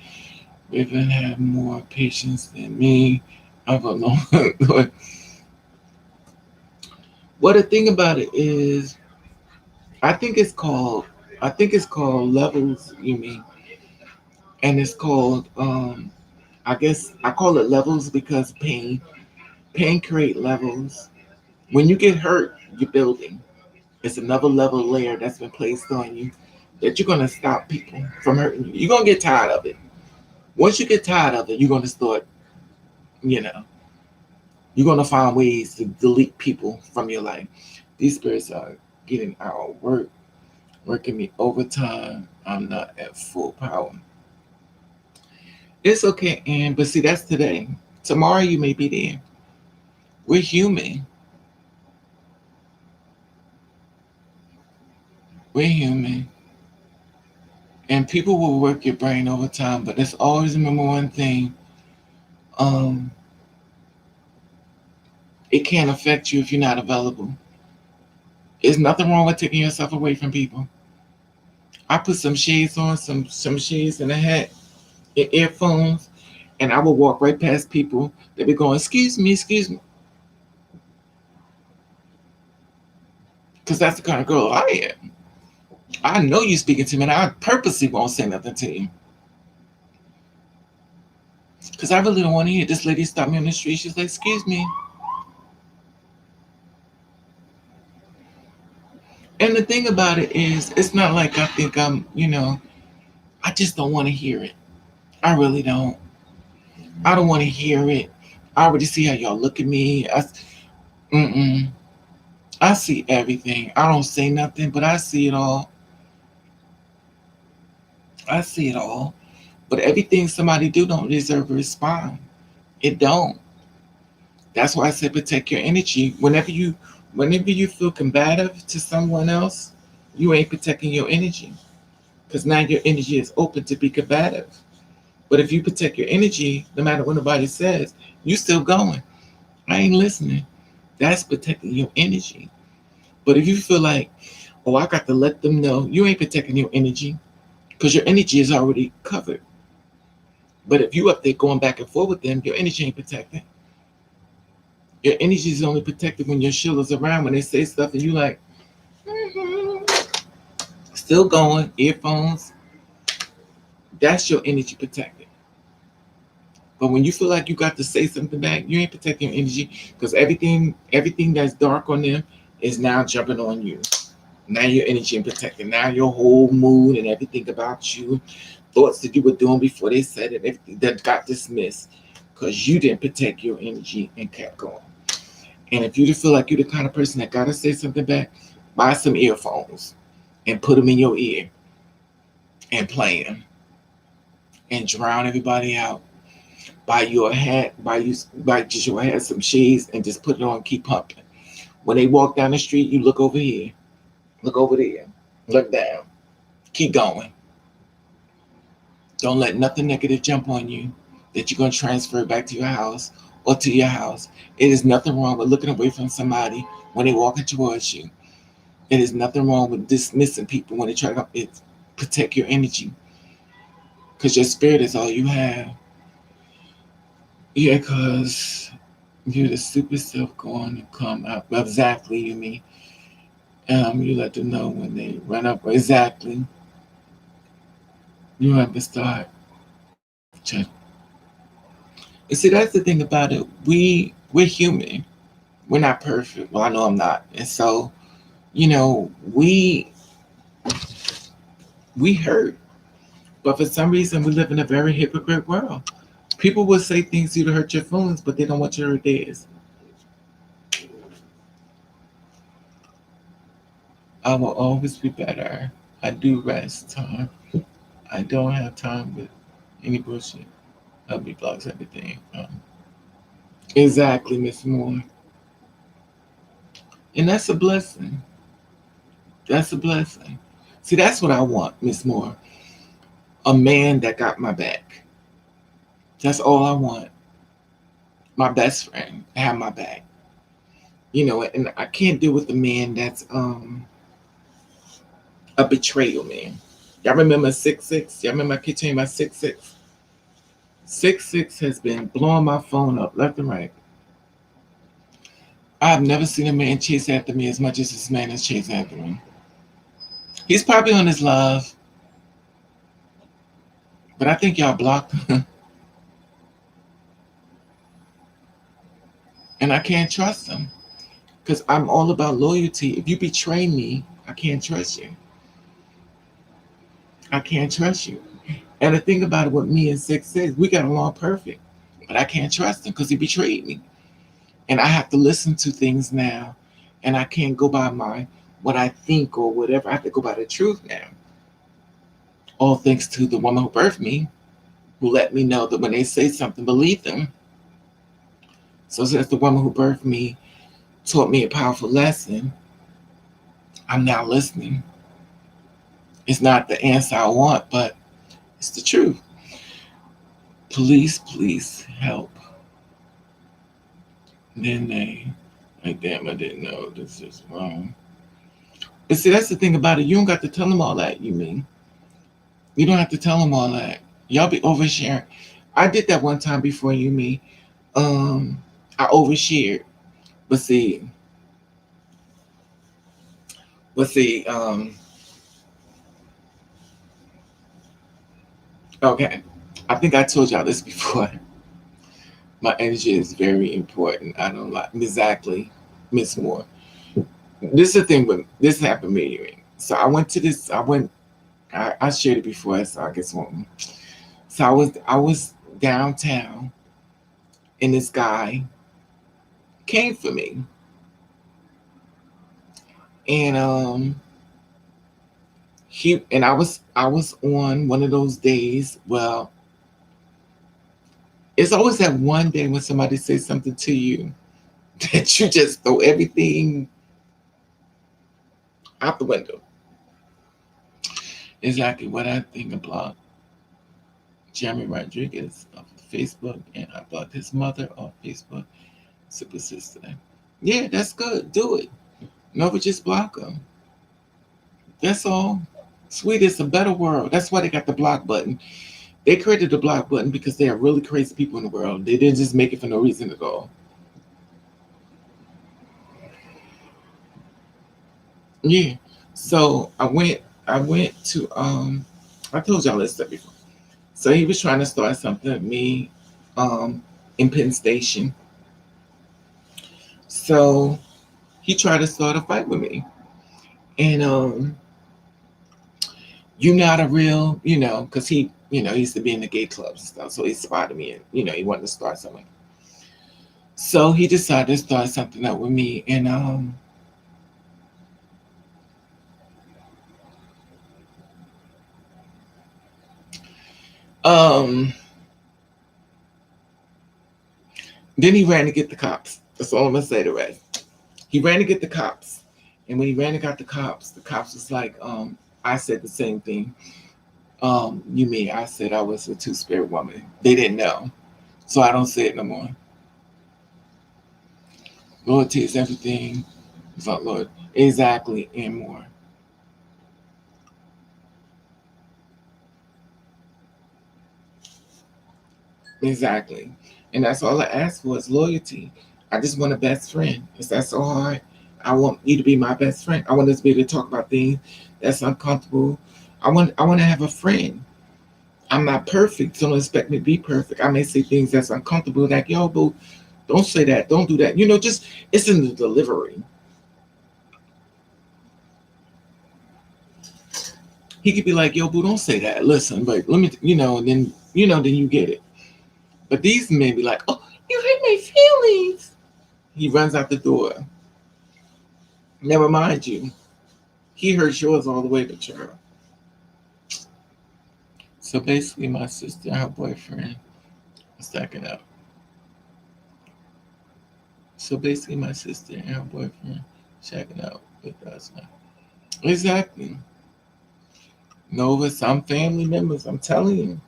Women have more patience than me. I've alone. Well, the thing about it is, I think it's called. I think it's called levels. You mean, and it's called. I guess I call it levels because pain create levels. When you get hurt, you're building. It's another level layer that's been placed on you that you're gonna stop people from hurting you. You're gonna get tired of it. Once you get tired of it, you're gonna start. You know, you're gonna find ways to delete people from your life. These spirits are getting out of work, working me overtime. I'm not at full power. It's okay, and but see that's today. Tomorrow you may be there. We're human. We're human. And people will work your brain overtime, but let's always remember one thing. Um, it can't affect you if you're not available. There's nothing wrong with taking yourself away from people. I put some shades on, some shades and a hat, and earphones, and I will walk right past people. They be going, excuse me, because that's the kind of girl I am. I know you speaking to me, and I purposely won't say nothing to you. Because I really don't want to hear this lady stop me on the street. She's like, excuse me. And the thing about it is, it's not like I think I just don't want to hear it. I really don't. I don't want to hear it. I already see how y'all look at me. Mm-mm. I see everything. I don't say nothing, but I see it all. I see it all. But everything somebody do don't deserve a response. It don't. That's why I said protect your energy. Whenever you feel combative to someone else, you ain't protecting your energy. Because now your energy is open to be combative. But if you protect your energy, no matter what nobody says, you still going. I ain't listening. That's protecting your energy. But if you feel like, oh, I got to let them know, you ain't protecting your energy because your energy is already covered. But if you up there going back and forth with them, your energy ain't protected. Your energy is only protected when your shield is around. When they say stuff and you like, mm-hmm, still going, earphones. That's your energy protected. But when you feel like you got to say something back, you ain't protecting your energy because everything that's dark on them is now jumping on you. Now your energy and protected. Now your whole mood and everything about you, thoughts that you were doing before they said it, everything that got dismissed because you didn't protect your energy and kept going. And if you feel like you're the kind of person that gotta say something back, buy some earphones and put them in your ear and play them and drown everybody out. Buy you a hat, buy just your hat, some shades, and just put it on. And keep pumping. When they walk down the street, you look over here, look over there, look down, keep going. Don't let nothing negative jump on you that you're gonna transfer back to your house or to your house. It is nothing wrong with looking away from somebody when they walking towards you. It is nothing wrong with dismissing people when they try to protect your energy, because your spirit is all you have. Yeah, because you're the super self going to come out. Exactly, you mean. You let them know when they run up. Exactly. You have to start. You see, that's the thing about it. We're human. We're not perfect. Well, I know I'm not. And so, we hurt. But for some reason, we live in a very hypocrite world. People will say things to you to hurt your feelings, but they don't want you to hurt theirs. I will always be better. I do rest time. I don't have time with any bullshit. Hubby blocks everything. Exactly, Miss Moore. And that's a blessing. That's a blessing. See, that's what I want, Miss Moore. A man that got my back. That's all I want. My best friend have my back. And I can't deal with a man that's a betrayal man. Y'all remember 6'6"? Y'all remember I keep telling you about 6'6"? 6'6" has been blowing my phone up left and right. I've never seen a man chase after me as much as this man is chasing after me. He's probably on his love, but I think y'all blocked him. And I can't trust him because I'm all about loyalty. If you betray me, I can't trust you. I can't trust you. And the thing about it with me and 6'6", we got along perfect, but I can't trust him because he betrayed me. And I have to listen to things now, and I can't go by my what I think or whatever. I have to go by the truth now. All thanks to the woman who birthed me, who let me know that when they say something, believe them. So since the woman who birthed me taught me a powerful lesson, I'm now listening. It's not the answer I want, but it's the truth. Police, please help. Then they, like, damn, I didn't know this is wrong. But see, that's the thing about it. You don't got to tell them all that, you mean. You don't have to tell them all that. Y'all be oversharing. I did that one time before you, me. I overshared. But see, but see, okay. I think I told y'all this before. My energy is very important. I don't like exactly, Miss Moore. This is the thing with this happened to me. So I went to this. I shared it before, so I guess one. So I was downtown, and this guy came for me, and I was on one of those days. Well, it's always that one day when somebody says something to you that you just throw everything out the window. Exactly what I think about Jeremy Rodriguez off Facebook, and I blocked his mother off Facebook. Super sister. Yeah, that's good. Do it. No, but just block them. That's all. Sweet, it's a better world. That's why they got the block button. They created the block button because there are really crazy people in the world. They didn't just make it for no reason at all. Yeah. So I went to I told y'all this stuff before. So he was trying to start something with me. in Penn Station. So he tried to start a fight with me. And you're not a real, because he used to be in the gay clubs and stuff. So he spotted me and, he wanted to start something. So he decided to start something up with me. And um, then he ran to get the cops. That's all I'm going to say to Ray. He ran to get the cops. And when he ran and got the cops was like, I said the same thing. You mean I said I was a two-spirit woman. They didn't know. So I don't say it no more. Loyalty is everything. It's not Lord. Exactly, and more. Exactly. And that's all I ask for is loyalty. I just want a best friend. Is that so hard? I want you to be my best friend. I want us to be able to talk about things that's uncomfortable. I want to have a friend. I'm not perfect, so don't expect me to be perfect. I may say things that's uncomfortable, like, yo, boo, don't say that, don't do that. Just it's in the delivery. He could be like, yo, boo, don't say that. Listen, but let me, and then you get it. But these men be like, oh, you hurt my feelings. He runs out the door. Never mind you. He hurts yours all the way to Cheryl. So basically, my sister and her boyfriend are stacking up. So basically, my sister and her boyfriend checking out with us now. Exactly. Nova, some family members, I'm telling you.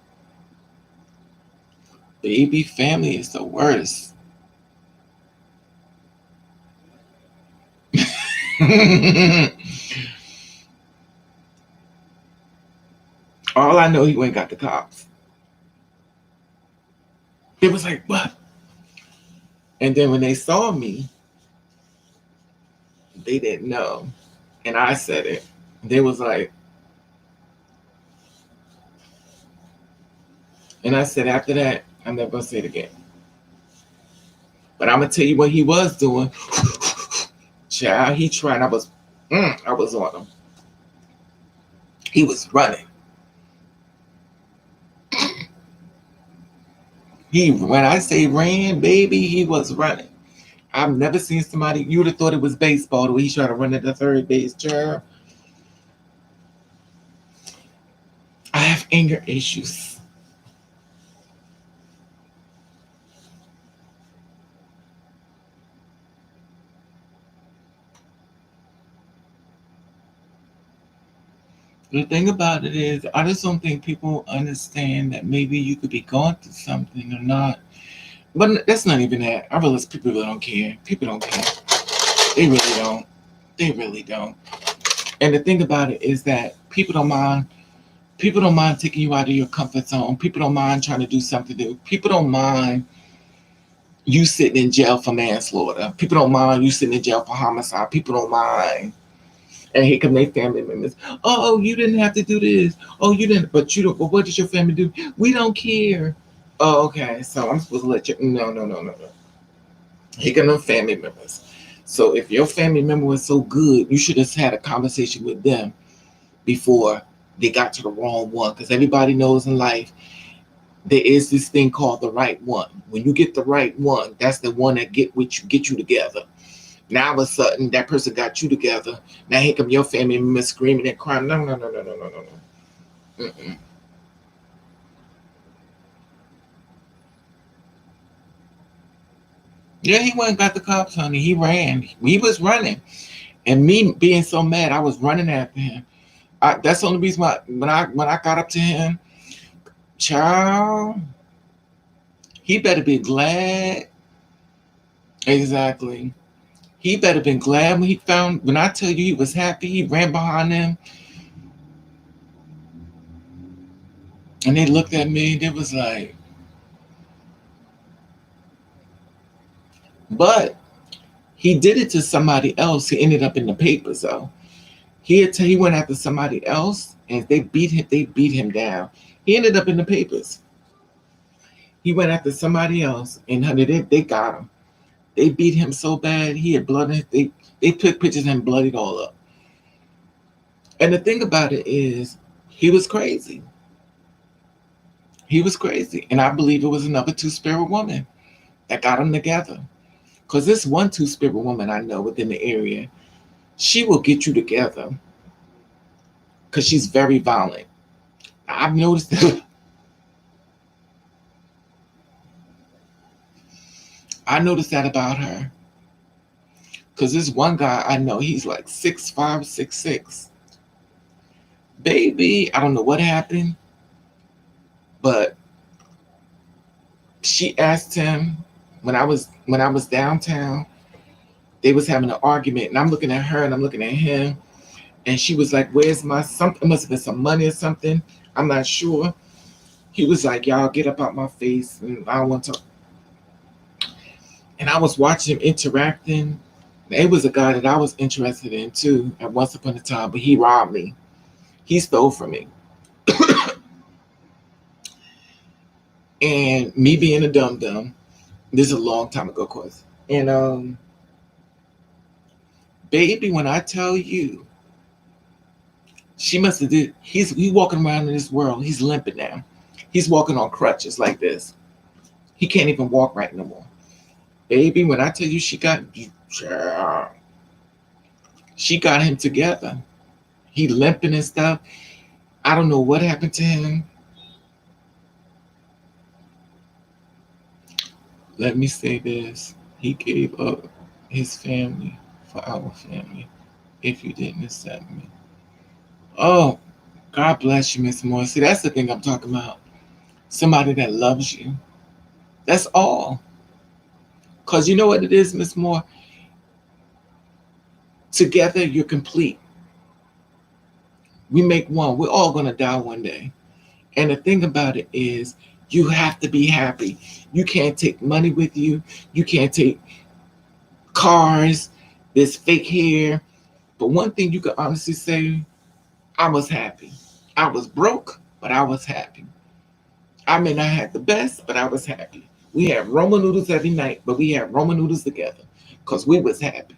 Baby family is the worst. All I know, he went and got the cops. It was like, what? And then when they saw me, they didn't know. And I said it. They was like, and I said after that, I'm never gonna say it again. But I'm gonna tell you what he was doing. Child, he tried. I was on him. He was running. When I say ran, baby, he was running. I've never seen somebody, you would have thought it was baseball the way he tried to run at the third base, child. I have anger issues. The thing about it is, I just don't think people understand that maybe you could be going through something or not. But that's not even that. I realize people really don't care. People don't care. They really don't. They really don't. And the thing about it is that people don't mind. People don't mind taking you out of your comfort zone. People don't mind trying to do something new. People don't mind you sitting in jail for manslaughter. People don't mind you sitting in jail for homicide. People don't mind. And here come their family members. Oh, you didn't have to do this. Oh, you didn't. But you don't. But what did your family do? We don't care. Oh, okay. So I'm supposed to let you. No, no, no, no, no. Here come them family members. So if your family member was so good, you should have had a conversation with them before they got to the wrong one. Because everybody knows in life there is this thing called the right one. When you get the right one, that's the one that get you together. Now all of a sudden that person got you together. Now here come your family member screaming and crying. No, no, no, no, no, no, no, no. Mm-mm. Yeah, he went and got the cops, honey. He ran. He was running. And me being so mad, I was running after him. That's the only reason why when I got up to him, child, he better be glad. Exactly. He better been glad when I tell you he was happy, he ran behind them and they looked at me, they was like, but he did it to somebody else. He ended up in the papers though. He went after somebody else and they beat him down. He ended up in the papers. He went after somebody else, and honey, they got him. They beat him so bad, he had blood. They took pictures and bloodied all up. And the thing about it is, he was crazy. He was crazy, and I believe it was another two-spirit woman that got them together. Cause this one two-spirit woman I know within the area, she will get you together. Cause she's very violent. I've noticed that. I noticed that about her. Cause this one guy I know, he's like 6'5", 6'6". Baby, I don't know what happened, but she asked him when I was downtown. They was having an argument, and I'm looking at her and I'm looking at him, and she was like, "Where's my something?" It must have been some money or something. I'm not sure. He was like, "Y'all get up out my face," and I don't want to. And I was watching him interacting. It was a guy that I was interested in too at once upon a time, but he robbed me. He stole from me. And me being a dum dum, this is a long time ago, of course. And baby, when I tell you, she must have did. He walking around in this world. He's limping now. He's walking on crutches like this. He can't even walk right no more. Baby, when I tell you, she got him together. He limping and stuff. I don't know what happened to him. Let me say this. He gave up his family for our family if you didn't accept me. Oh, God bless you, Miss Moore. See, that's the thing I'm talking about. Somebody that loves you. That's all. Because you know what it is, Miss Moore? Together, you're complete. We make one. We're all going to die one day. And the thing about it is, you have to be happy. You can't take money with you. You can't take cars, this fake hair. But one thing you can honestly say, I was happy. I was broke, but I was happy. I may not have the best, but I was happy. We had Roman noodles every night, but we had Roman noodles together because we was happy.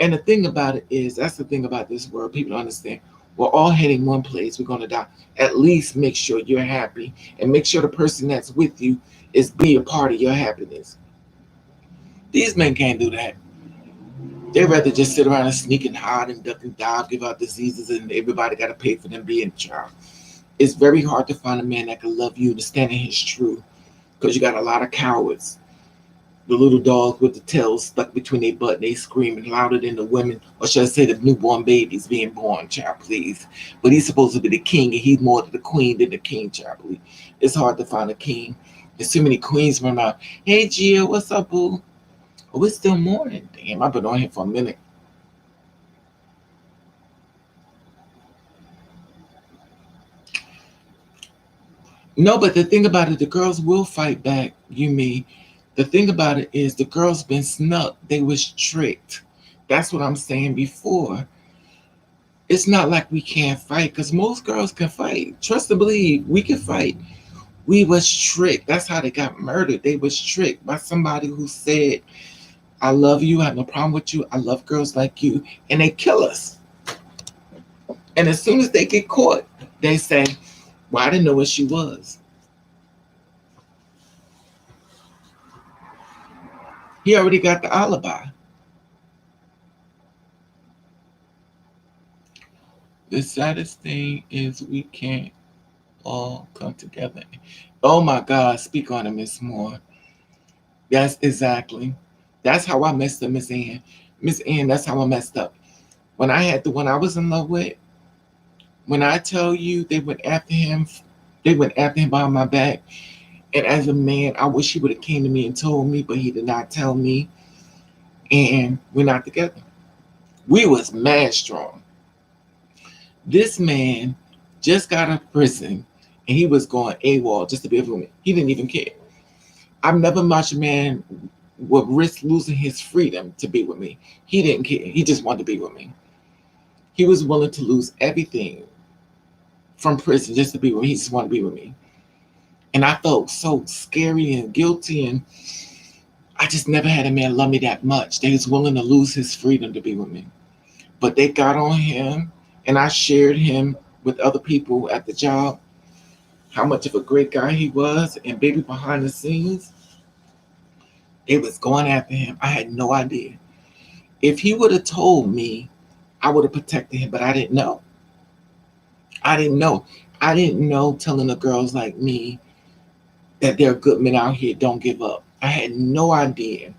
And the thing about it is, that's the thing about this world. People don't understand. We're all heading one place. We're going to die. At least make sure you're happy and make sure the person that's with you is be a part of your happiness. These men can't do that. They rather just sit around and sneak and hide and duck and dive, give out diseases, and everybody got to pay for them being a child. It's very hard to find a man that can love you to stand in his truth because you got a lot of cowards. The little dogs with the tails stuck between their butt and they screaming louder than the women, or should I say the newborn babies being born, child, please. But he's supposed to be the king, and he's more the queen than the king, child, please. It's hard to find a king. There's too many queens running around. Hey, Gia, what's up, boo? Oh, it's still morning. Damn, I've been on here for a minute. No, but the thing about it, the girls will fight back, you me. The thing about it is the girls been snuck. They was tricked. That's what I'm saying before. It's not like we can't fight, because most girls can fight. Trust and believe, we can fight. We was tricked. That's how they got murdered. They was tricked by somebody who said, I love you, I have no problem with you, I love girls like you, and they kill us. And as soon as they get caught, they say, well, I didn't know what she was. He already got the alibi. The saddest thing is we can't all come together. Oh my God, speak on it, Miss Moore. That's exactly. That's how I messed up, Miss Ann. Miss Ann, that's how I messed up. When I had the one I was in love with, when I tell you they went after him behind my back. And as a man, I wish he would have came to me and told me, but he did not tell me. And we're not together. We was mad strong. This man just got out of prison and he was going AWOL just to be with me. He didn't even care. I've never watched a man would risk losing his freedom to be with me. He didn't care. He just wanted to be with me. He was willing to lose everything from prison just to be with me. He just wanted to be with me. And I felt so scary and guilty, and I just never had a man love me that much. They was willing to lose his freedom to be with me. But they got on him, and I shared him with other people at the job, how much of a great guy he was, and baby behind the scenes, they was going after him. I had no idea. If he would have told me, I would have protected him, but I didn't know. I didn't know. I didn't know telling the girls like me that there are good men out here, don't give up. I had no idea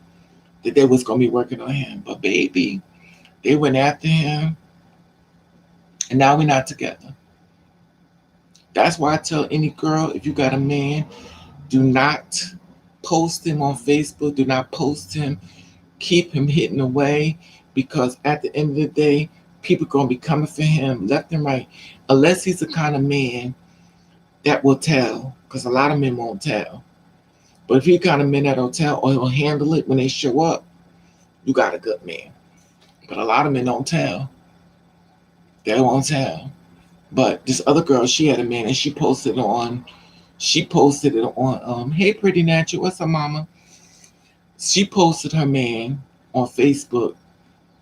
that they was gonna be working on him. But baby, they went after him, and now we're not together. That's why I tell any girl, if you got a man, do not post him on Facebook. Do not post him. Keep him hidden away, because at the end of the day, people gonna be coming for him left and right, unless he's the kind of man that will tell. Because a lot of men won't tell. But if you're the kind of man that'll tell or he'll handle it when they show up, you got a good man. But a lot of men don't tell. They won't tell. But this other girl, she had a man, and she posted it on hey pretty natural, what's up mama? She posted her man on Facebook,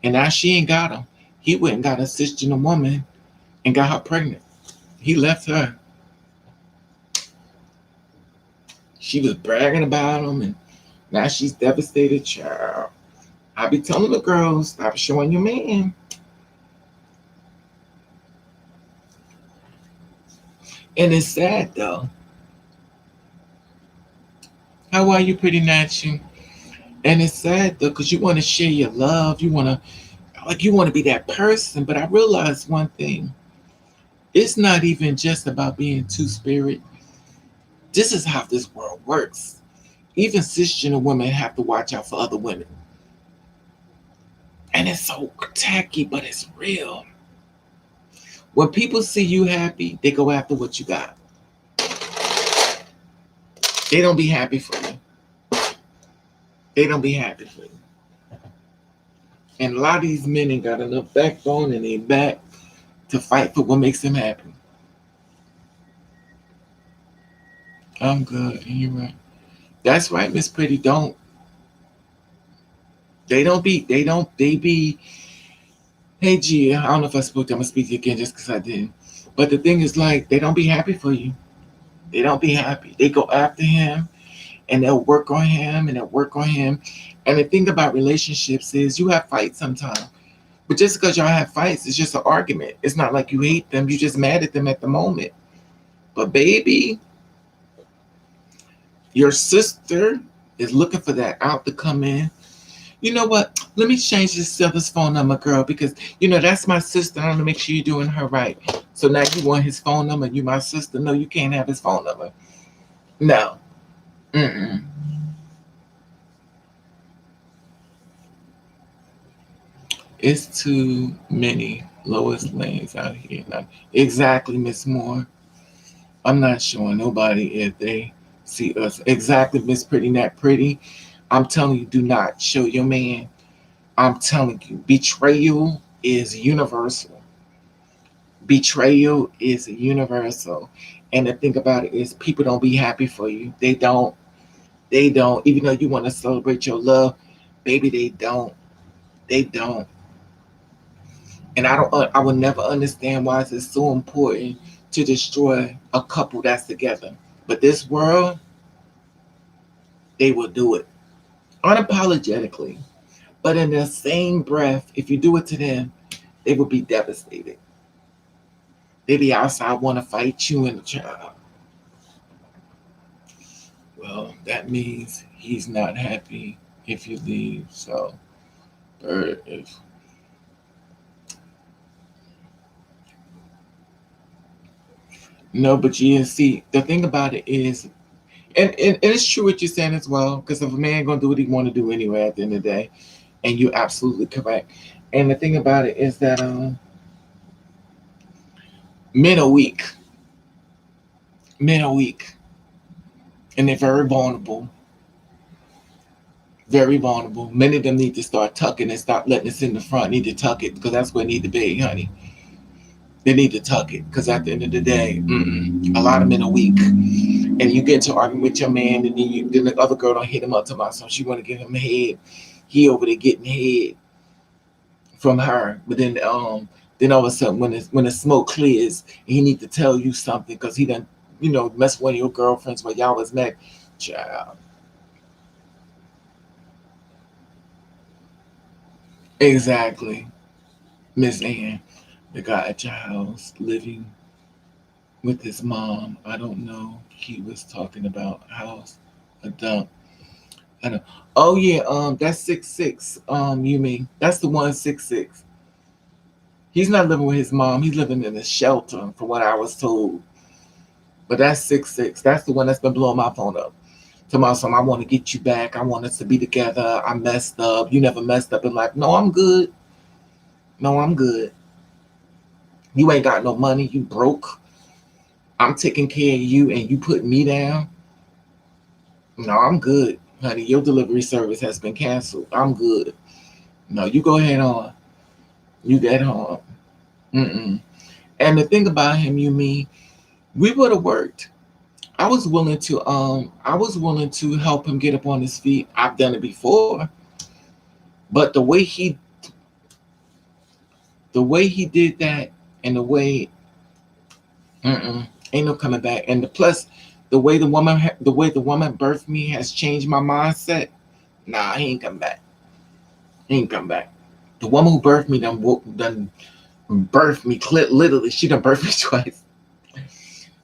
and now she ain't got him. He went and got a cisgender woman and got her pregnant. He left her. She was bragging about him, and now she's devastated, child. I be telling the girls, stop showing your man. And it's sad though. How are you, pretty natural? And it's sad though, because you want to share your love. You want to be that person. But I realized one thing. It's not even just about being two spirit. This is how this world works. Even cisgender women have to watch out for other women. And it's so tacky, but it's real. When people see you happy, they go after what you got. They don't be happy for you. They don't be happy for you. And a lot of these men ain't got enough backbone in their back to fight for what makes them happy. I'm good, and you're right. That's right, Miss Pretty. They be, hey G, I don't know if I spoke to, I'm gonna speak to you again just because I didn't. But the thing is, like, they don't be happy for you. They don't be happy. They go after him, and they'll work on him, and they'll work on him. And the thing about relationships is you have fights sometimes. But just because y'all have fights, it's just an argument. It's not like you hate them, you're just mad at them at the moment. But baby, your sister is looking for that out to come in. You know what? Let me change this other's phone number, girl, because that's my sister. I want to make sure you're doing her right. So now you want his phone number? You my sister? No, you can't have his phone number. No. Mm-mm. It's too many Lois Lanes out here. Now, exactly, Miss Moore. I'm not showing nobody if they see us. Exactly, Miss Pretty Nat Pretty. I'm telling you, do not show your man. I'm telling you, betrayal is universal. Betrayal is universal. And the thing about it is, people don't be happy for you. They don't. They don't. Even though you want to celebrate your love, baby, they don't. They don't. And I don't. I will never understand why it's so important to destroy a couple that's together. But this world, they will do it unapologetically. But in the same breath, if you do it to them, they will be devastated. They be outside want to fight you and the child. Well, that means he's not happy if you leave. So, if no, but you see, the thing about it is, and it's true what you're saying as well, because if a man gonna do what he want to do anyway at the end of the day, and you're absolutely correct. And the thing about it is that men are weak. Men are weak, and they're very vulnerable. Very vulnerable. Many of them need to start tucking and stop letting us in the front. Need to tuck it because that's where it need to be, honey. They need to tuck it because at the end of the day, a lot of men are weak. and you get to arguing with your man, and then the other girl don't hit him up to my son. She want to give him a head. He over there getting head from her, but then all of a sudden when the smoke clears, he need to tell you something because he done mess with one of your girlfriends while y'all was met. Child, exactly, Miss Ann, the guy at your house living with his mom. I don't know. He was talking about house, a dump. I know. Oh yeah, that's 6'6". You mean that's the 166? He's not living with his mom. He's living in a shelter, from what I was told. But that's 6'6". That's the one that's been blowing my phone up. Tomorrow, some I want to get you back. I want us to be together. I messed up. You never messed up in life. No, I'm good. No, I'm good. You ain't got no money. You broke. I'm taking care of you, and you put me down. No, I'm good, honey. Your delivery service has been canceled. I'm good. No, you go ahead on. You get home. Mm-mm. And the thing about him, you mean, we would have worked. I was willing to help him get up on his feet. I've done it before, but the way he did that, and ain't no coming back. And plus, the way the woman birthed me has changed my mindset. Nah, he ain't come back. He ain't come back. The woman who birthed me done birthed me literally. She done birthed me twice.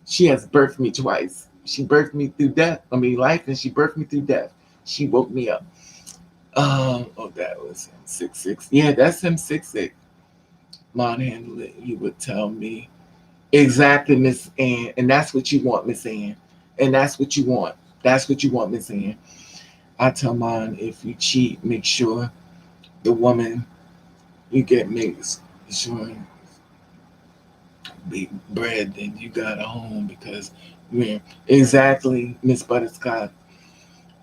She has birthed me twice. She birthed me through death. I mean life, and she birthed me through death. She woke me up. Oh, that was him 6'6". Yeah, that's him 6'6". Monahan, you would tell me exactly, Miss Ann, and that's what you want, Miss Ann, and that's what you want. That's what you want, Miss Ann. I tell mine, if you cheat, make sure the woman you get makes sure be bread and you got a home because yeah, exactly, Miss Butterscotch.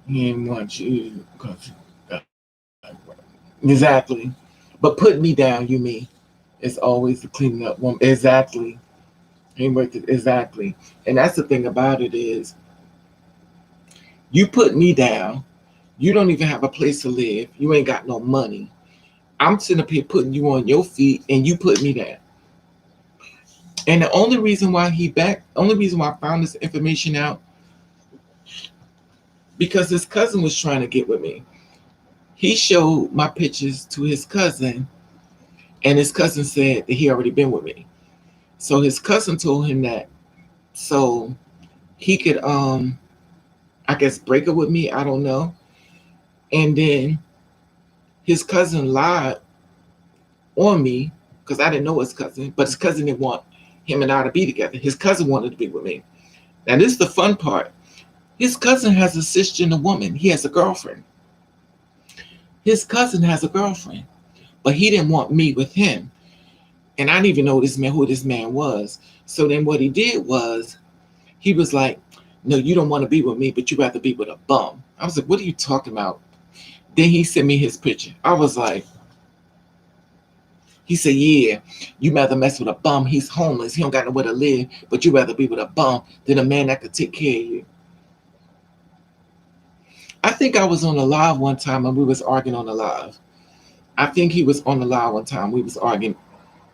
He ain't want you because exactly. But put me down, you mean? It's always the cleaning up woman. Exactly. Ain't worth it. Exactly. And that's the thing about it is you put me down. You don't even have a place to live. You ain't got no money. I'm sitting up here putting you on your feet and you put me down. And the only reason why I found this information out, because his cousin was trying to get with me. He showed my pictures to his cousin, and his cousin said that he already been with me. So his cousin told him that so he could I guess break up with me. I don't know. And then his cousin lied on me because I didn't know his cousin, but his cousin didn't want him and I to be together. His cousin wanted to be with me. Now this is the fun part. His cousin has a cisgender woman. He has a girlfriend. His cousin has a girlfriend, but he didn't want me with him. And I didn't even know who this man was. So then what he did was he was like, "No, you don't want to be with me, but you rather be with a bum." I was like, "What are you talking about?" Then he sent me his picture. I was like, he said, "Yeah, you rather mess with a bum. He's homeless. He don't got nowhere to live, but you rather be with a bum than a man that could take care of you." I think I was on a live one time and we was arguing on the live. I think he was on the live one time. We was arguing.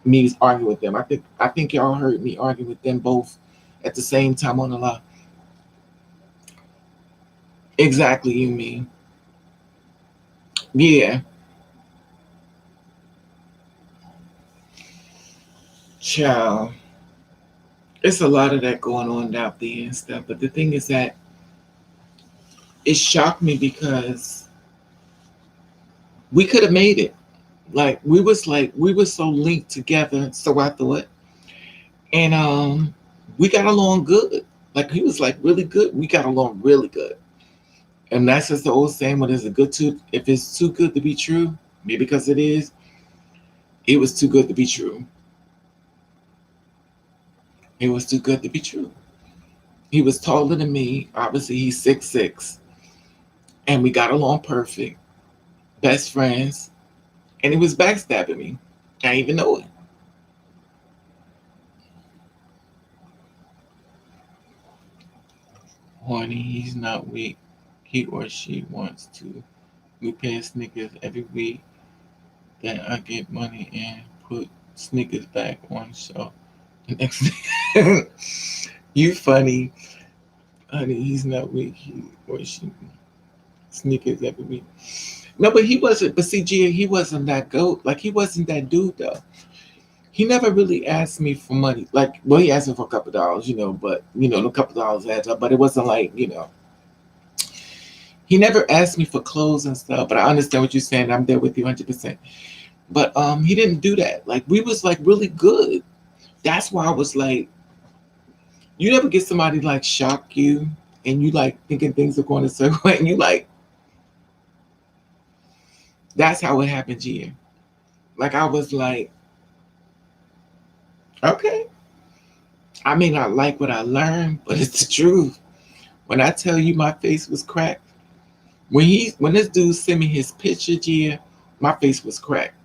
Me was arguing with them. I think y'all heard me arguing with them both at the same time on the live. Exactly, you mean? Yeah, child. It's a lot of that going on out there and stuff. But the thing is that it shocked me because we could have made it. Like we were so linked together. So I thought, and we got along good. Like he was like really good. We got along really good. And that's just the old saying: "What is it good to? If it's too good to be true, maybe because it is. It was too good to be true. It was too good to be true." He was taller than me. Obviously, he's 6'6", and we got along perfect, best friends. And he was backstabbing me. I didn't even know it. horny. He's not weak. He or she wants to. We pay Snickers every week. Then I get money and put Snickers back on shelf. The next day, you funny, honey. He's not weak. He or she Snickers every week. No, but he wasn't. But see, Gia, he wasn't that goat. Like he wasn't that dude though. He never really asked me for money. Like, well, he asked me for a couple dollars, but a couple dollars adds up. But it wasn't like, he never asked me for clothes and stuff. But I understand what you're saying. I'm there with you 100%. But he didn't do that. Like we was like really good. That's why I was like, you never get somebody like shock you, and you like thinking things are going a certain way, and you like, that's how it happened, Gia. Like I was like, okay. I may not like what I learned, but it's the truth. When I tell you my face was cracked, when this dude sent me his picture, Gia, my face was cracked.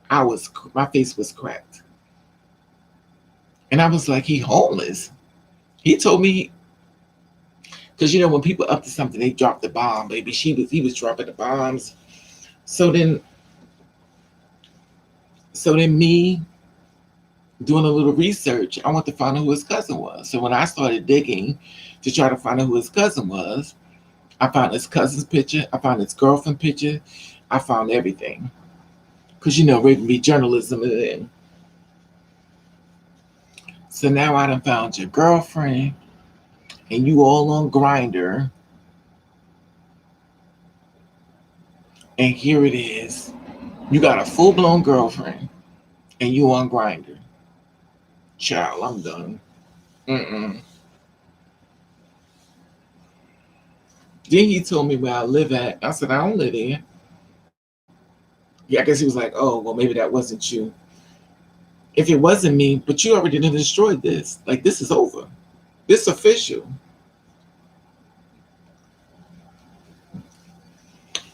My face was cracked, and I was like, he homeless. He told me, because when people up to something, they drop the bomb, baby. He was dropping the bombs. So then me doing a little research, I want to find out who his cousin was. So when I started digging to try to find out who his cousin was, I found his cousin's picture. I found his girlfriend picture. I found everything. Because, Raven be journalism. And so now I done found your girlfriend, and you all on Grindr. And here it is. You got a full-blown girlfriend, and you on Grindr. Child, I'm done. Mm-mm. Then he told me where I live at. I said, I don't live there. Yeah, I guess he was like, oh, well, maybe that wasn't you. If it wasn't me, but you already done destroyed this. Like, this is over. This is official.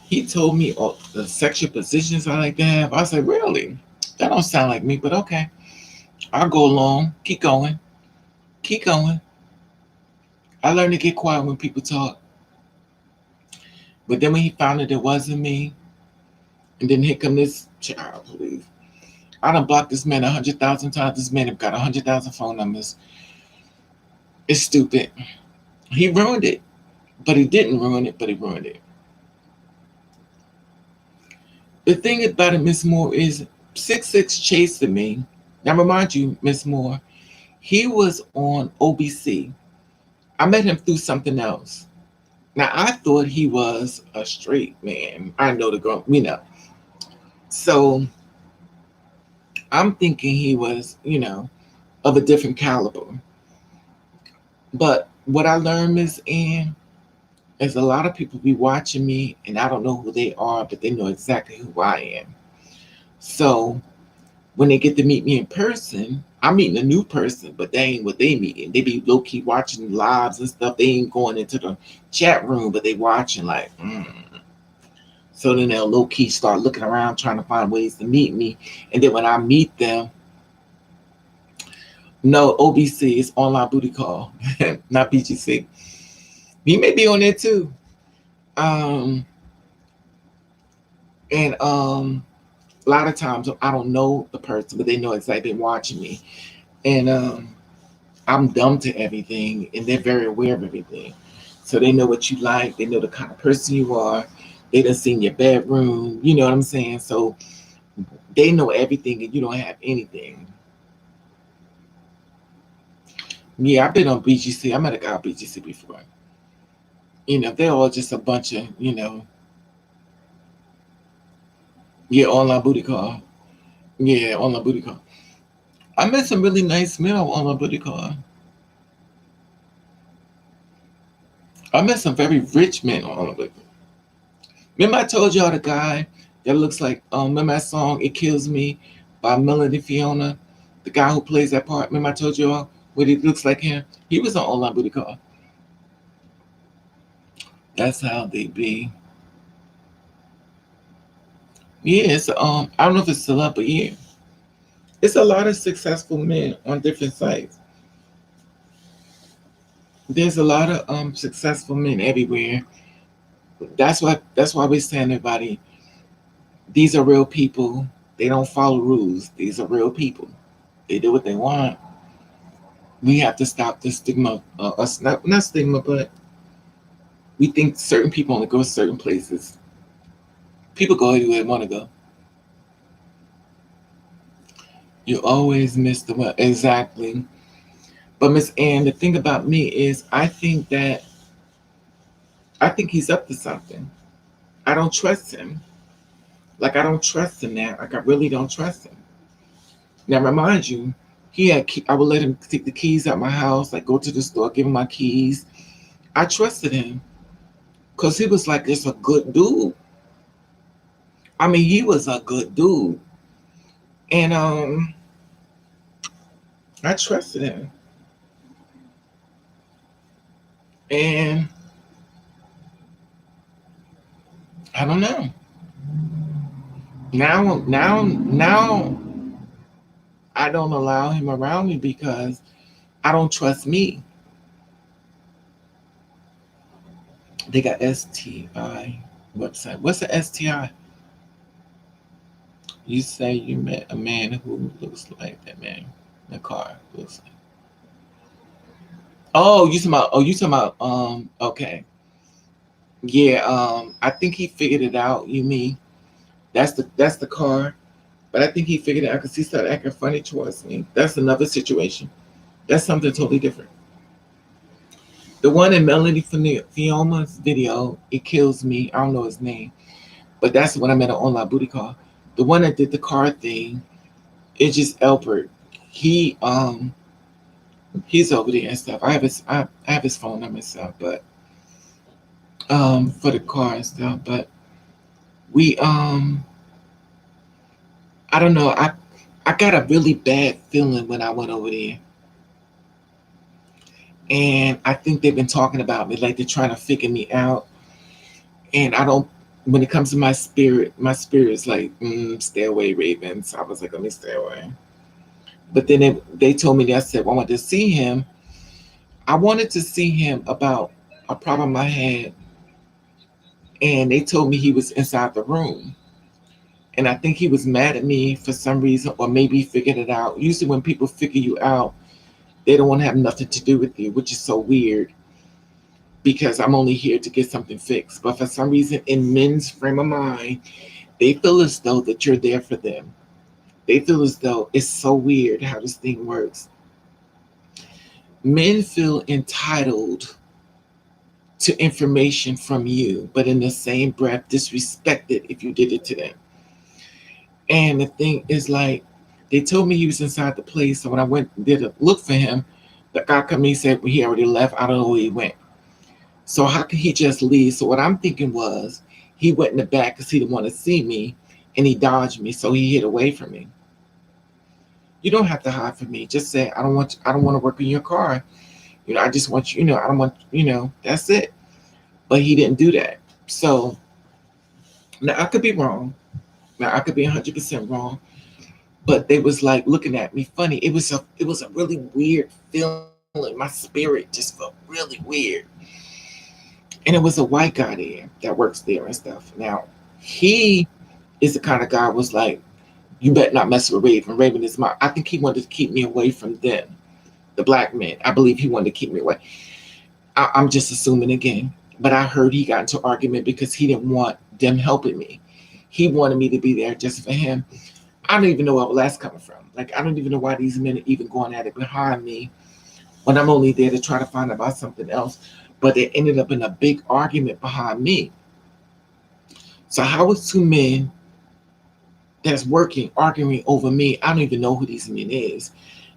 He told me all the sexual positions I like to have. I said, really? That don't sound like me, but okay. I'll go along. Keep going. Keep going. I learned to get quiet when people talk. But then when he found that it wasn't me, and then here come this child, please. I done blocked this man 100,000 times. This man have got 100,000 phone numbers. It's stupid. He ruined it. But he didn't ruin it, but he ruined it. The thing about it, Miss Moore, is 6'6" chasing me. Now remind you, Miss Moore, he was on OBC. I met him through something else. Now I thought he was a straight man. I know the girl, So I'm thinking he was, of a different caliber. But what I learned, Miss Ann, is a lot of people be watching me and I don't know who they are, but they know exactly who I am. So when they get to meet me in person, I'm meeting a new person, but they ain't what they meeting. They be low key watching lives and stuff. They ain't going into the chat room, but they watching like, So then they'll low key start looking around trying to find ways to meet me. And then when I meet them, no, OBC is online booty call, not BGC. He may be on there too. And a lot of times I don't know the person, but they know exactly watching me. And I'm dumb to everything, and they're very aware of everything. So they know what you like. They know the kind of person you are. They done seen your bedroom. You know what I'm saying? So they know everything, and you don't have anything. Yeah, I've been on BGC. I met a guy on BGC before. They're all just a bunch of, yeah, online booty call. Yeah, online booty call. I met some really nice men on online booty call. I met some very rich men on online booty call. Remember I told y'all the guy that looks like, remember that song, It Kills Me by Melody Fiona? The guy who plays that part. Remember I told y'all what he looks like him? He was on online booty call. That's how they be. Yeah, it's I don't know if it's still up, but yeah. It's a lot of successful men on different sites. There's a lot of successful men everywhere. That's why we're saying, everybody, these are real people. They don't follow rules. These are real people. They do what they want. We have to stop the stigma. Us not stigma, but we think certain people only go certain places. People go anywhere they want to go. You always miss the one exactly. But Miss Ann, the thing about me is, I think he's up to something. I don't trust him. Like I don't trust him now. Like I really don't trust him. Now remind you, I would let him take the keys out my house, like go to the store, give him my keys. I trusted him because he was like just a good dude. I mean, he was a good dude, and I trusted him. And I don't know. Now, I don't allow him around me because I don't trust me. They got STI website. What's the STI? You say you met a man who looks like that man. The car looks like. You talking about okay. Yeah, I think he figured it out, you mean. That's the car. But I think he figured it out because he started acting funny towards me. That's another situation. That's something totally different. The one in Melanie Fioma's video, it kills me. I don't know his name, but that's the one I met an online booty call. The one that did the car thing, it's just Albert. He he's over there and stuff. I have his phone number and stuff, but for the car and stuff. But we I don't know. I got a really bad feeling when I went over there, and I think they've been talking about me, like they're trying to figure me out. And I don't. When it comes to my spirit is like, stay away, Ravens. I was like, let me stay away. But then they told me that I said, well, I wanted to see him. I wanted to see him about a problem I had, and they told me he was inside the room. And I think he was mad at me for some reason, or maybe he figured it out. Usually, when people figure you out, they don't want to have nothing to do with you, which is so weird because I'm only here to get something fixed. But for some reason, in men's frame of mind, they feel as though that you're there for them. They feel as though it's so weird how this thing works. Men feel entitled to information from you, but in the same breath, disrespect it if you did it to them. And the thing is, like, they told me he was inside the place. So when I went did a look for him, the guy come me said, well, he already left. I don't know where he went. So how could he just leave? So what I'm thinking was he went in the back because he didn't want to see me, and he dodged me. So he hid away from me. You don't have to hide from me. Just say, I don't want to work in your car. I just want you, I don't want, that's it. But he didn't do that. So now I could be wrong. Now I could be 100% wrong. But they was like looking at me funny. It was a really weird feeling. My spirit just felt really weird. And it was a white guy there that works there and stuff. Now he is the kind of guy was like, you better not mess with Raven. Raven is my. I think he wanted to keep me away from them, the black men. I believe he wanted to keep me away. I'm just assuming again, but I heard he got into an argument because he didn't want them helping me. He wanted me to be there just for him. I don't even know where that's coming from. Like I don't even know why these men are even going at it behind me when I'm only there to try to find out about something else. But they ended up in a big argument behind me. So how is two men that's working arguing over me? I don't even know who these men is.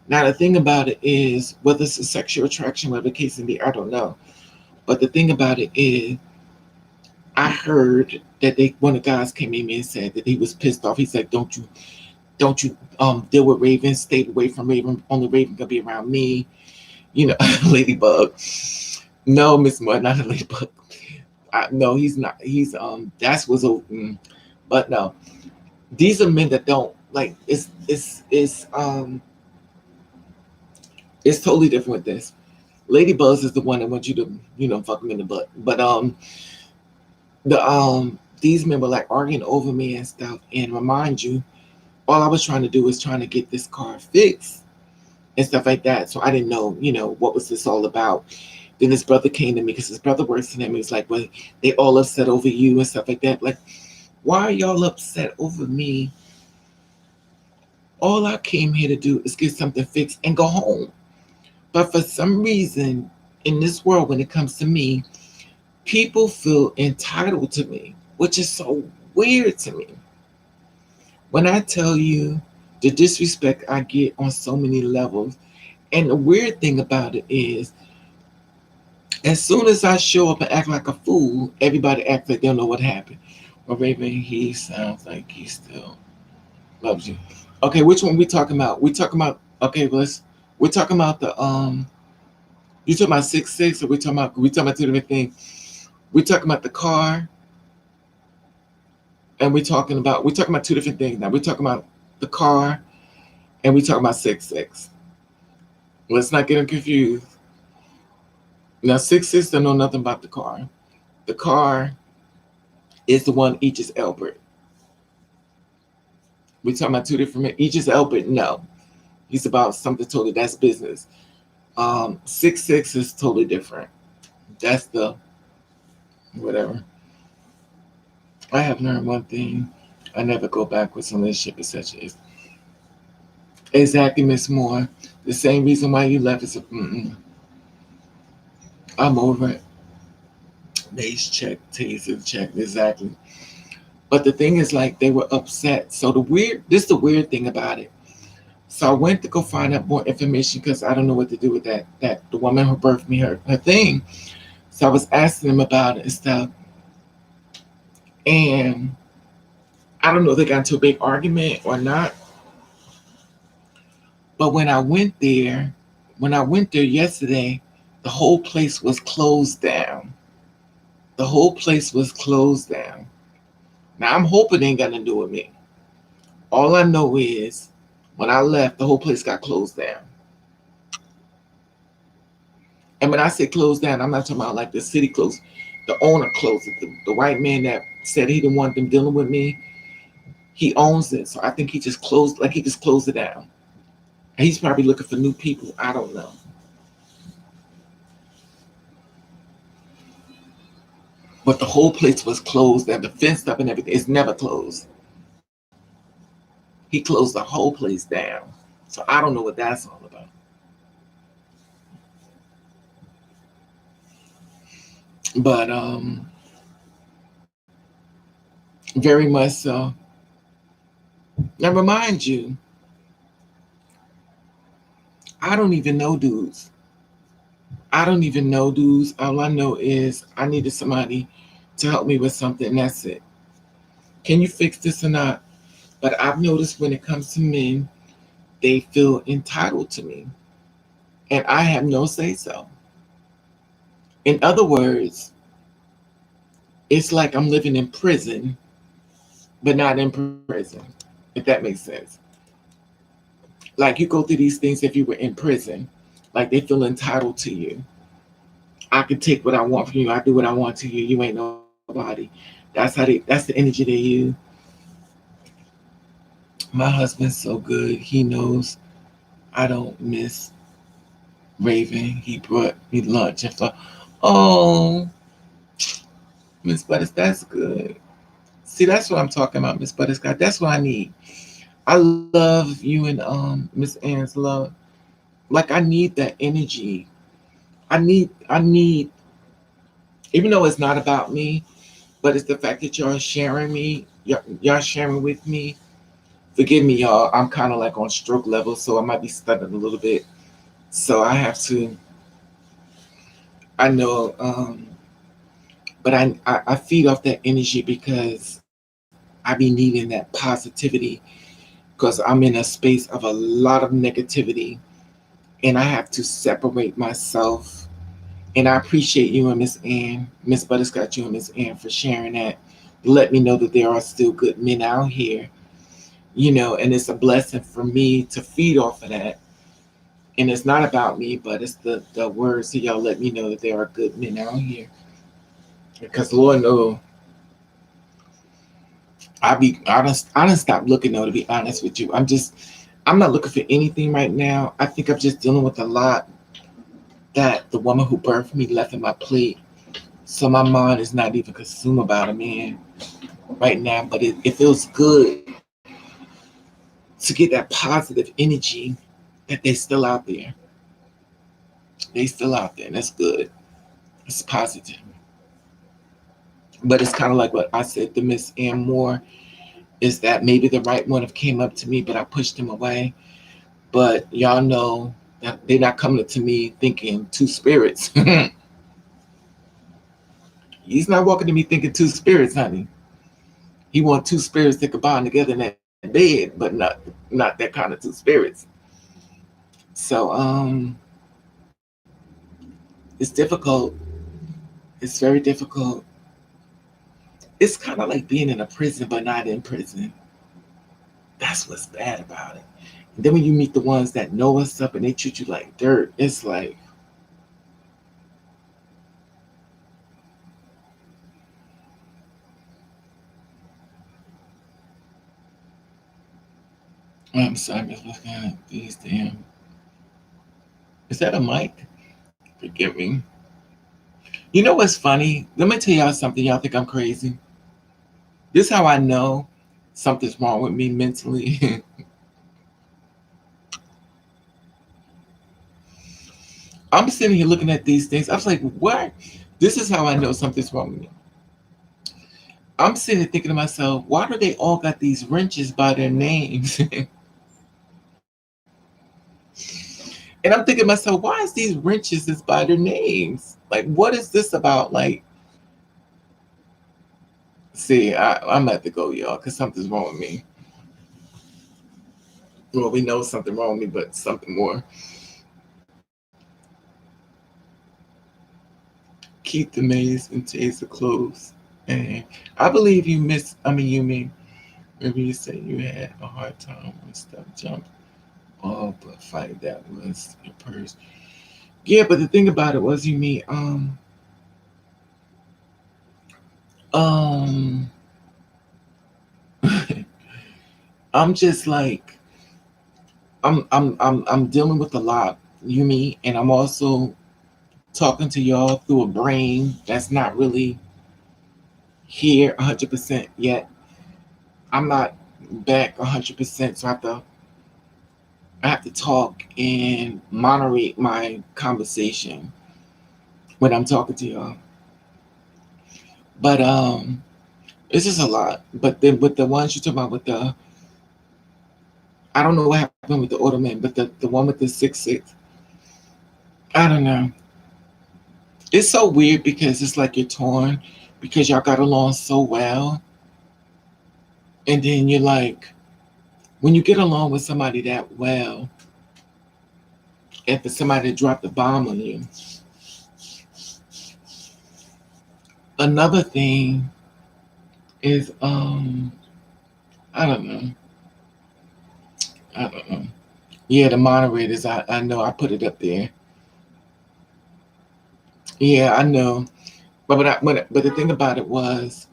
Now the thing about it is, whether it's a sexual attraction, whatever the case may be, I don't know. But the thing about it is, I heard that one of the guys came in and said that he was pissed off. He said, don't you deal with Raven, stay away from Raven. Only Raven gonna be around me. Ladybug. No, Miss Mud, not a ladybug. No, he's not. He's that's was a. But no, these are men that don't like. It's totally different with this. Ladybuzz is the one that wants you to, fuck them in the butt. But these men were like arguing over me and stuff. And remind you, all I was trying to do was trying to get this car fixed and stuff like that. So I didn't know, what was this all about. Then his brother came to me because his brother works in him. He's like, well, they all upset over you and stuff like that. Like, why are y'all upset over me? All I came here to do is get something fixed and go home. But for some reason, in this world, when it comes to me, people feel entitled to me, which is so weird to me. When I tell you the disrespect I get on so many levels, and the weird thing about it is, as soon as I show up and act like a fool, everybody acts like they don't know what happened. Well, Raven, he sounds like he still loves you. Okay, which one we talking about? We talking about okay, we're talking about the you talking about 6'6", or we talking about two different things. We talking about the car, and we talking about two different things now. We talking about the car, and we talking about 6'6". Let's not get them confused. Now 6'6" don't know nothing about the car. The car is the one Aegis Albert. We talking about two different men. Aegis Albert, no. He's about something totally, that's business. 6'6" is totally different. That's the whatever. I have learned one thing. I never go backwards in relationship as such as. Exactly, Miss Moore. The same reason why you left is I'm over it. Mace check, taser check, exactly. But the thing is, like, they were upset. So this is the weird thing about it. So I went to go find out more information because I don't know what to do with that the woman who birthed me her thing. So I was asking them about it and stuff. And I don't know if they got into a big argument or not. But when I went there yesterday, the whole place was closed down. The whole place was closed down. Now I'm hoping it ain't got to do with me. All I know is when I left, the whole place got closed down. And when I say closed down, I'm not talking about like the city closed. The owner closed it. The white man that said he didn't want them dealing with me, he owns it. So I think he just closed it down. And he's probably looking for new people. I don't know. But the whole place was closed and the fence up and everything. It's never closed. He closed the whole place down. So I don't know what that's all about. But very much so. Now remind you, I don't even know dudes. I don't even know dudes. All I know is I needed somebody to help me with something. And that's it. Can you fix this or not? But I've noticed when it comes to men, they feel entitled to me. And I have no say so. In other words, it's like I'm living in prison, but not in prison, if that makes sense. Like you go through these things if you were in prison, like they feel entitled to you. I can take what I want from you. I do what I want to you. You ain't nobody. That's the energy they use. My husband's so good. He knows I don't miss Raven. He brought me lunch and stuff. Oh, Miss Butters, that's good. See, that's what I'm talking about, Miss Butterscotch. That's what I need. I love you and Miss Ann's love. Like I need that energy. I need even though it's not about me, but it's the fact that y'all sharing me, y'all sharing with me. Forgive me, y'all. I'm kind of like on stroke level, so I might be stuttering a little bit. So I have to. I know, but I feed off that energy because I be needing that positivity because I'm in a space of a lot of negativity, and I have to separate myself. And I appreciate you and Miss Ann, Miss Butterscotch, you and Miss Ann for sharing that. Let me know that there are still good men out here, and it's a blessing for me to feed off of that. And it's not about me, but it's the words that y'all let me know that there are good men out here. Because Lord knows, I done stopped looking though, to be honest with you. I'm not looking for anything right now. I think I'm just dealing with a lot that the woman who birthed me left in my plate. So my mind is not even consumed about a man right now, but it feels good to get that positive energy that they're still out there. They still out there, and that's good. It's positive. But it's kind of like what I said to Miss Ann Moore, is that maybe the right one have came up to me, but I pushed him away. But y'all know that they're not coming to me thinking two spirits. He's not walking to me thinking two spirits, honey. He want two spirits to combine together in that bed, but not that kind of two spirits. So it's difficult. It's very difficult. It's kind of like being in a prison but not in prison. That's what's bad about it. And then when you meet the ones that know what's up and they treat you like dirt, it's like, I'm sorry, I'm just looking at these damn. Is that a mic? Forgive me. You know what's funny? Let me tell y'all something. Y'all think I'm crazy. This is how I know something's wrong with me mentally. I'm sitting here looking at these things. I was like, what? This is how I know something's wrong with me. I'm sitting here thinking to myself, why do they all got these wrenches by their names? And I'm thinking to myself, why is these wrenches is by their names? Like, what is this about? Like, see, I'm at to go, y'all, because something's wrong with me. Well, we know something wrong with me, but something more. Keep the maze and taser close. And I believe you you mean, maybe you say you had a hard time when stuff jumped. Oh, but fight that was your purse. Yeah, but the thing about it was you mean um I'm just like I'm dealing with a lot, you mean, and I'm also talking to y'all through a brain that's not really here 100% yet. I'm not back 100%, so I have to talk and moderate my conversation when I'm talking to y'all. But it's just a lot. But then with the ones you talk about with the, I don't know what happened with the Ottoman, but the one with the 6'6", I don't know. It's so weird because it's like you're torn because y'all got along so well, and then you're like, when you get along with somebody that well, and for somebody to drop the bomb on you. Another thing is I don't know. I don't know. Yeah, the moderators, I know I put it up there. Yeah, I know. But the thing about it was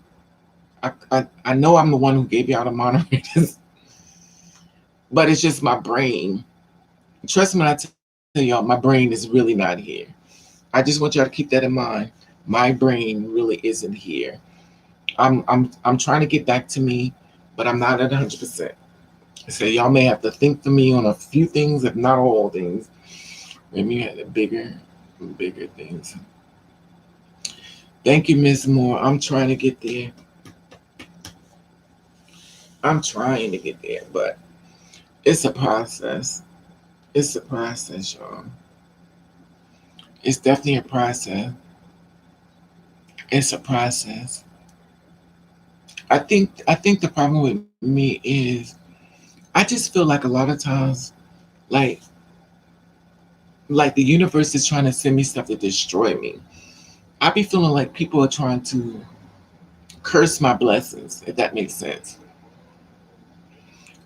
I know I'm the one who gave y'all the moderators, but it's just my brain. Trust me when I tell y'all, my brain is really not here. I just want y'all to keep that in mind. My brain really isn't here. I'm trying to get back to me, but I'm not at 100%. So y'all may have to think for me on a few things, if not all things. Maybe you had the bigger things. Thank you, Miss Moore. I'm trying to get there. I'm trying to get there, but it's a process. It's a process, y'all. It's definitely a process. It's a process. I think the problem with me is I just feel like a lot of times, like like the universe is trying to send me stuff to destroy me. I be feeling like people are trying to curse my blessings, if that makes sense.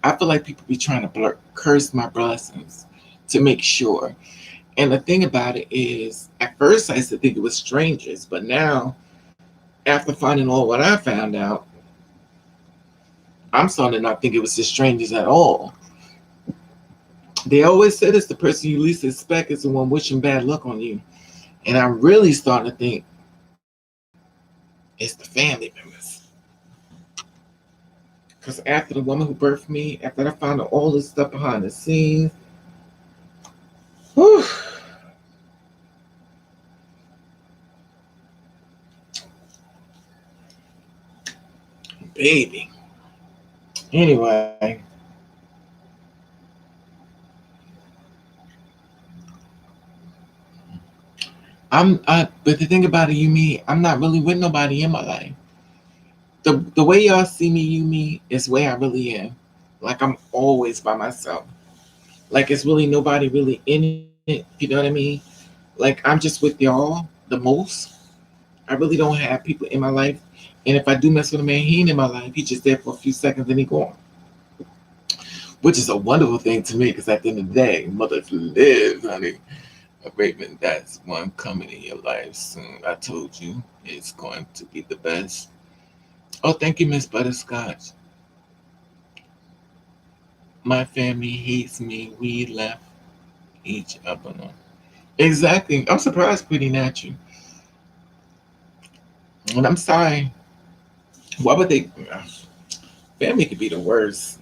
I feel like people be trying to curse my blessings. to make sure. And the thing about it is, at first I used to think it was strangers, but now, after finding all what I found out, I'm starting to not think it was just strangers at all. They always said it's the person you least expect is the one wishing bad luck on you. And I'm really starting to think it's the family members. Because after the woman who birthed me, after I found out all this stuff behind the scenes, whew, baby. Anyway, but the thing about it, you me, I'm not really with nobody in my life. The way y'all see me, you me, is the way I really am. Like I'm always by myself. Like it's really nobody really in it. You know what I mean? Like I'm just with y'all the most. I really don't have people in my life. And if I do mess with a man, he ain't in my life. He's just there for a few seconds and he gone. Which is a wonderful thing to me because at the end of the day, mothers live, honey. Raven, that's one coming in your life soon. I told you it's going to be the best. Oh, thank you, Miss Butterscotch. My family hates me. We left each other. No. Exactly. I'm surprised, pretty natural. And I'm sorry. Why would they? Family could be the worst.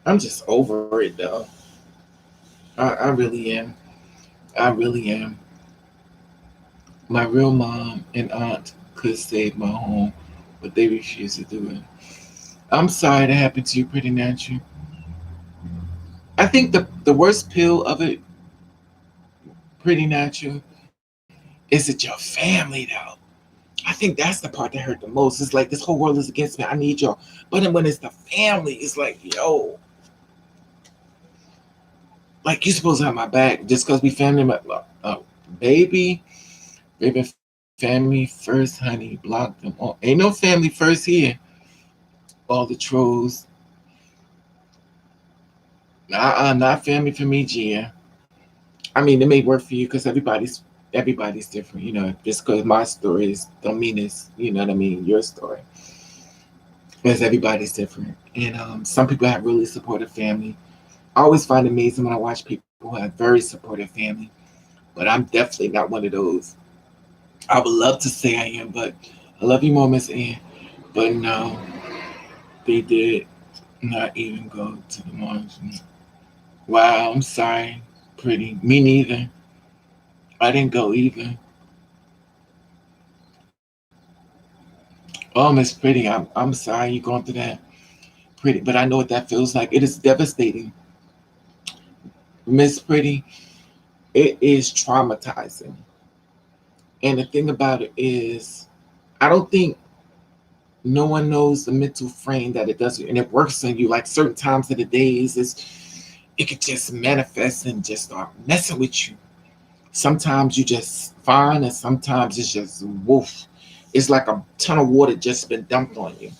I'm just over it though. I really am. I really am. My real mom and aunt could save my home, but they refuse to do it. I'm sorry that happened to you, pretty natural. I think the worst pill of it, pretty natural, is it your family though. I think that's the part that hurt the most. It's like this whole world is against me. I need y'all. But then when it's the family, it's like, yo, like you supposed to have my back just because we family. Baby, baby, family first, honey. Block them all. Ain't no family first here. All the trolls. Not family for me, Gia. I mean, it may work for you because everybody's different. Just because my story is don't mean it's what I mean. Your story, because everybody's different, and some people have really supportive family. I always find it amazing when I watch people who have very supportive family, but I'm definitely not one of those. I would love to say I am, but I love you more, Miss Ann. But no, they did not even go to the march. Wow, I'm sorry, pretty. Me neither. I didn't go either. Oh, Miss Pretty, I'm sorry you're going through that. Pretty, but I know what that feels like. It is devastating, Miss Pretty. It is traumatizing. And the thing about it is, I don't think no one knows the mental frame that it does, and it works on you. Like certain times of the days, it could just manifest and just start messing with you. Sometimes you just fine, and sometimes it's just woof. It's like a ton of water just been dumped on you.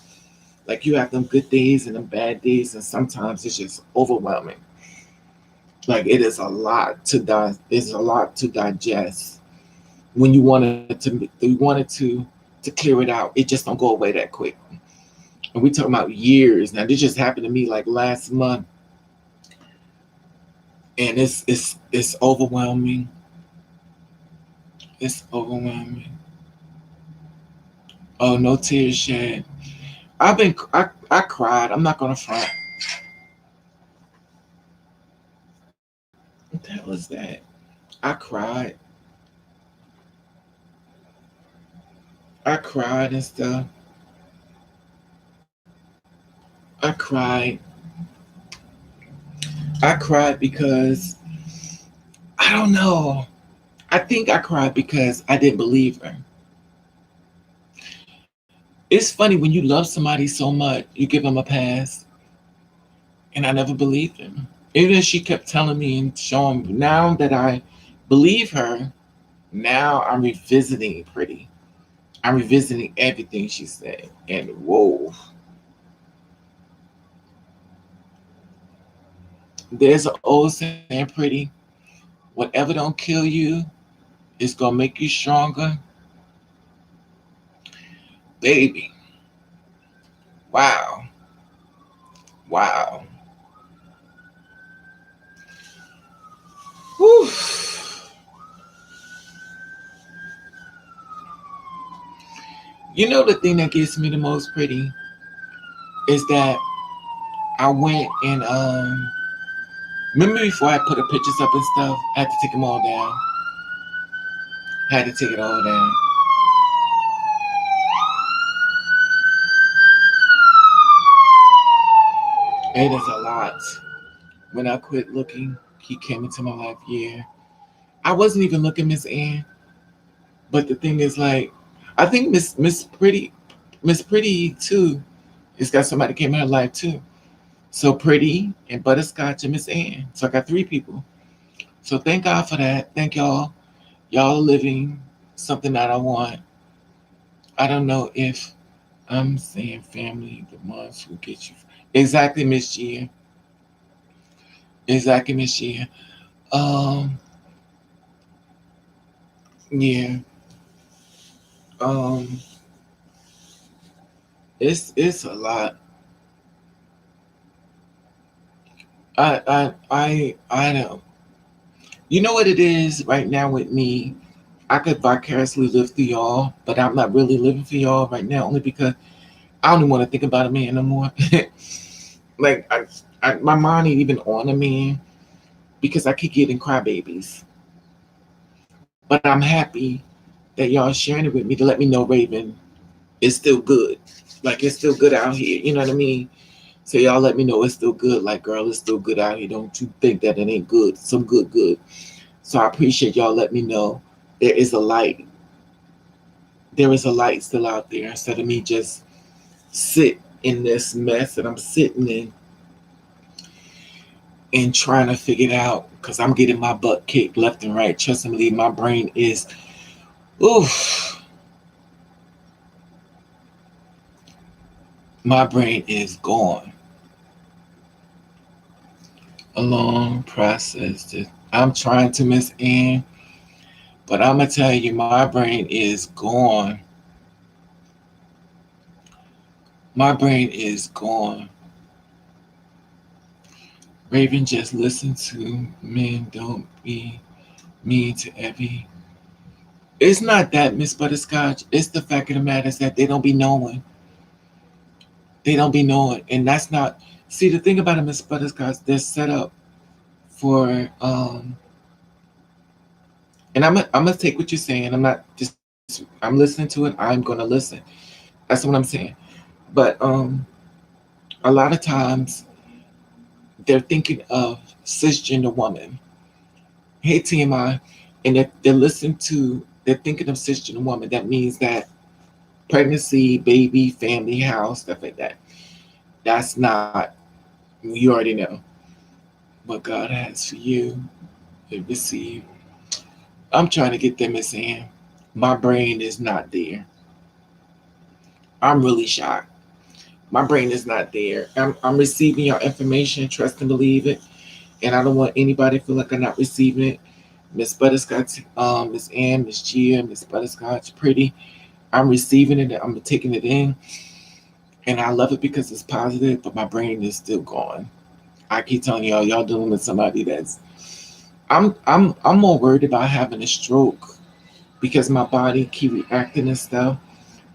Like you have them good days and them bad days, and sometimes it's just overwhelming. Like it is a lot to It's a lot to digest. When you wanted to clear it out, it just don't go away that quick. And we talking about years now. This just happened to me like last month, and it's overwhelming. It's overwhelming. Oh, no tears shed. I cried. I'm not gonna front. What the hell is that? I cried. I cried and stuff. I cried. I cried because I don't know. I think I cried because I didn't believe her. It's funny when you love somebody so much, you give them a pass, and I never believed him. Even if she kept telling me and showing me, now that I believe her, now I'm revisiting pretty. I'm revisiting everything she said, and whoa, There's an old saying, pretty. Whatever don't kill you, it's gonna make you stronger, baby. Wow, wow. Whew. You know the thing that gets me the most, pretty, is that I went and remember before I put the pictures up and stuff, I had to take them all down. I had to take it all down. It is a lot. When I quit looking, he came into my life. Yeah, I wasn't even looking, Miss Ann. But the thing is, like, I think Miss Pretty too, has got somebody came in her life too. So Pretty and Butterscotch and Miss Ann. So I got three people. So thank God for that. Thank y'all. Y'all are living something that I want. I don't know if I'm saying family, the ones who get you. Exactly, Miss Gia. Exactly, Miss Gia. Um, yeah. Um, it's a lot. I don't. You know what it is right now with me? I could vicariously live through y'all, but I'm not really living for y'all right now, only because I don't even want to think about a man no more. like my mind ain't even on a man because I keep getting crybabies. But I'm happy that y'all sharing it with me to let me know Raven is still good. Like it's still good out here. You know what I mean? So y'all let me know it's still good. Like girl, it's still good out here. Don't you think that it ain't good? Some good. So I appreciate y'all letting me know there is a light. There is a light still out there instead of me just sit in this mess that I'm sitting in and trying to figure it out because I'm getting my butt kicked left and right. Trust me, my brain is oof. My brain is gone. A long process. I'm trying to miss in, but I'm gonna tell you, my brain is gone. My brain is gone. Raven, just listen to men. Don't be mean to every. It's not that, Miss Butterscotch. It's the fact of the matter is that they don't be knowing. They don't be knowing, and that's not. See, the thing about it, Miss Butterscotch, they're set up for. And I'm gonna take what you're saying. I'm not just. I'm listening to it. I'm gonna listen. That's what I'm saying. But a lot of times they're thinking of cisgender woman. Hey TMI, and if they're listening to, they're thinking of cisgender woman. That means that pregnancy, baby, family, house, stuff like that. That's not. You already know what God has for you to receive. I'm trying to get them as in. My brain is not there. I'm really shocked. My brain is not there. I'm receiving your information, trust and believe it. And I don't want anybody to feel like I'm not receiving it. Miss Butterscotch, Miss Ann, Miss Gia, Miss Butterscotch, Pretty. I'm receiving it. I'm taking it in, and I love it because it's positive. But my brain is still gone. I keep telling y'all dealing with somebody that's. I'm more worried about having a stroke because my body keep reacting and stuff.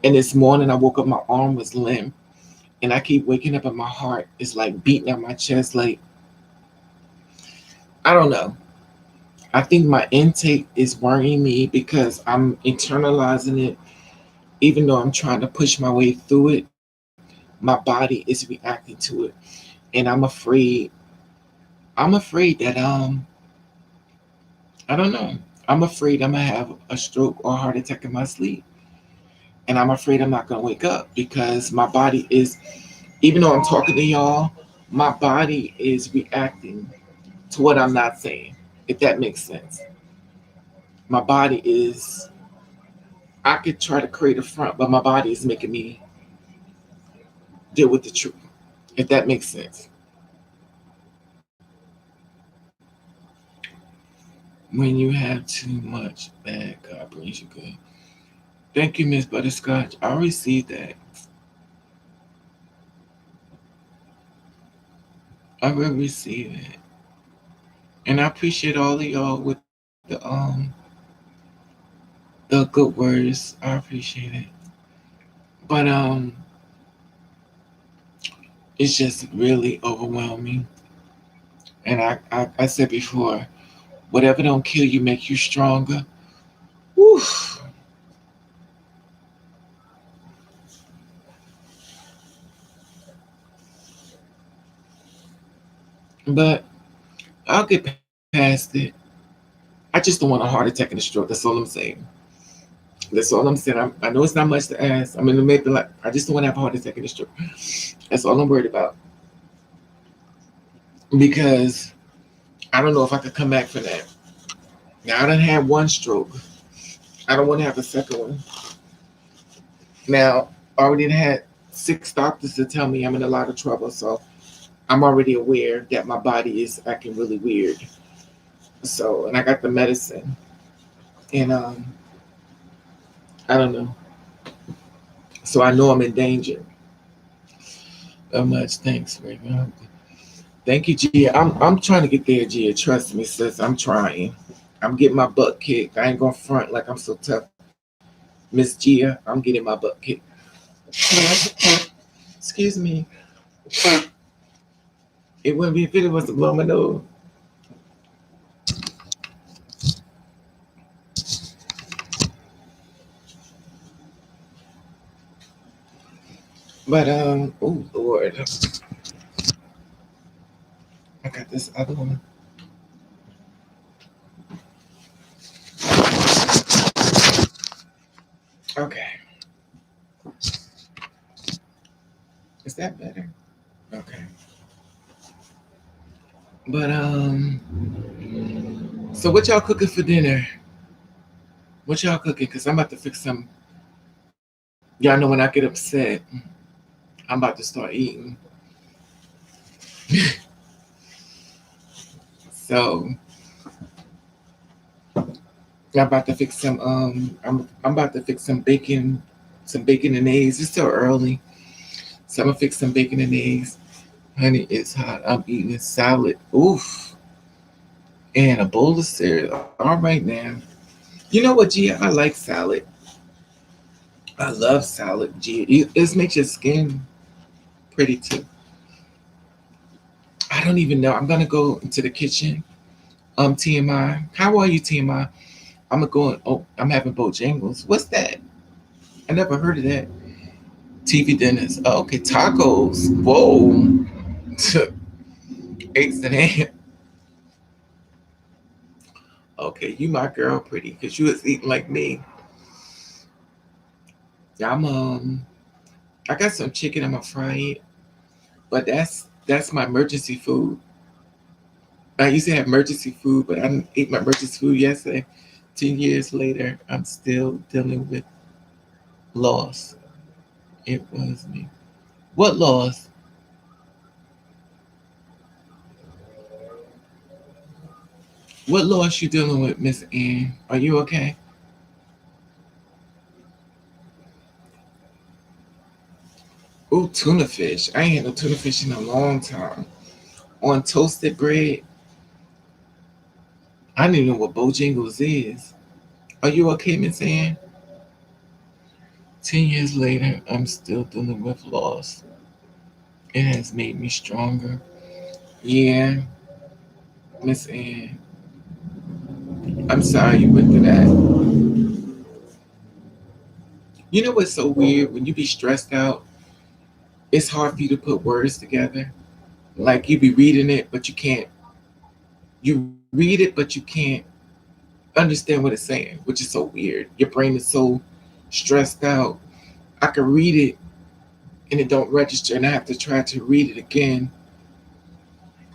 And this morning I woke up, my arm was limp, and I keep waking up, and my heart is like beating at my chest. Like I don't know. I think my intake is worrying me because I'm internalizing it, even though I'm trying to push my way through it. My body is reacting to it, and I'm afraid. I'm afraid that I don't know. I'm afraid I'm gonna have a stroke or a heart attack in my sleep, and I'm afraid I'm not gonna wake up because my body is. Even though I'm talking to y'all, my body is reacting to what I'm not saying. If that makes sense, my body is. I could try to create a front, but my body is making me deal with the truth. If that makes sense. When you have too much bad, God brings you good. Thank you, Miss Butterscotch. I received that. I will receive it. And I appreciate all of y'all with the good words. I appreciate it. But it's just really overwhelming. And I said before, whatever don't kill you make you stronger. Whew. But I'll get past it. I just don't want a heart attack and a stroke. That's all I'm saying. That's all I'm saying. I know it's not much to ask. I mean, maybe like I just don't want to have a heart attack and a stroke. That's all I'm worried about. Because I don't know if I could come back from that. Now I done had one stroke. I don't want to have a second one. Now I already had 6 doctors to tell me I'm in a lot of trouble, so I'm already aware that my body is acting really weird. So, and I got the medicine, and I don't know. So I know I'm in danger. So much thanks, Raven. Thank you, Gia. I'm trying to get there, Gia. Trust me, sis. I'm trying. I'm getting my butt kicked. I ain't gonna front like I'm so tough. Miss Gia, I'm getting my butt kicked. Excuse me. It wouldn't be if it was a blow my nose. But oh Lord, I got this other one. Okay, is that better? Okay. But so what y'all cooking for dinner? What y'all cooking? Cause I'm about to fix some. Y'all know when I get upset, I'm about to start eating. So I'm about to fix some. I'm about to fix some bacon and eggs. It's still early, so I'm gonna fix some bacon and eggs. Honey, it's hot. I'm eating a salad. Oof, and a bowl of cereal. All right now. You know what, Gia? I like salad. I love salad, Gia. It makes your skin pretty too. I don't even know. I'm gonna go into the kitchen. TMI. How are you, TMI? I'm gonna go. Oh, I'm having Bojangles. What's that? I never heard of that. TV dinners. Oh, okay, tacos. Whoa. Eggs and ham. Okay, you my girl, pretty, cause you was eating like me. I'm I got some chicken. I'm gonna fry it, but that's my emergency food. I used to have emergency food, but I didn't eat my emergency food yesterday. 10 years later, I'm still dealing with loss. It was me. What loss? What loss you dealing with, Miss Ann? Are you okay? Ooh, tuna fish. I ain't had no tuna fish in a long time. On toasted bread. I don't even know what Bojangles is. Are you okay, Miss Ann? 10 years later, I'm still dealing with loss. It has made me stronger. Yeah, Miss Ann. I'm sorry you went through that. You know what's so weird? When you be stressed out, it's hard for you to put words together. Like you be reading it, but you can't. You read it, but you can't understand what it's saying, which is so weird. Your brain is so stressed out. I can read it and it don't register, and I have to try to read it again.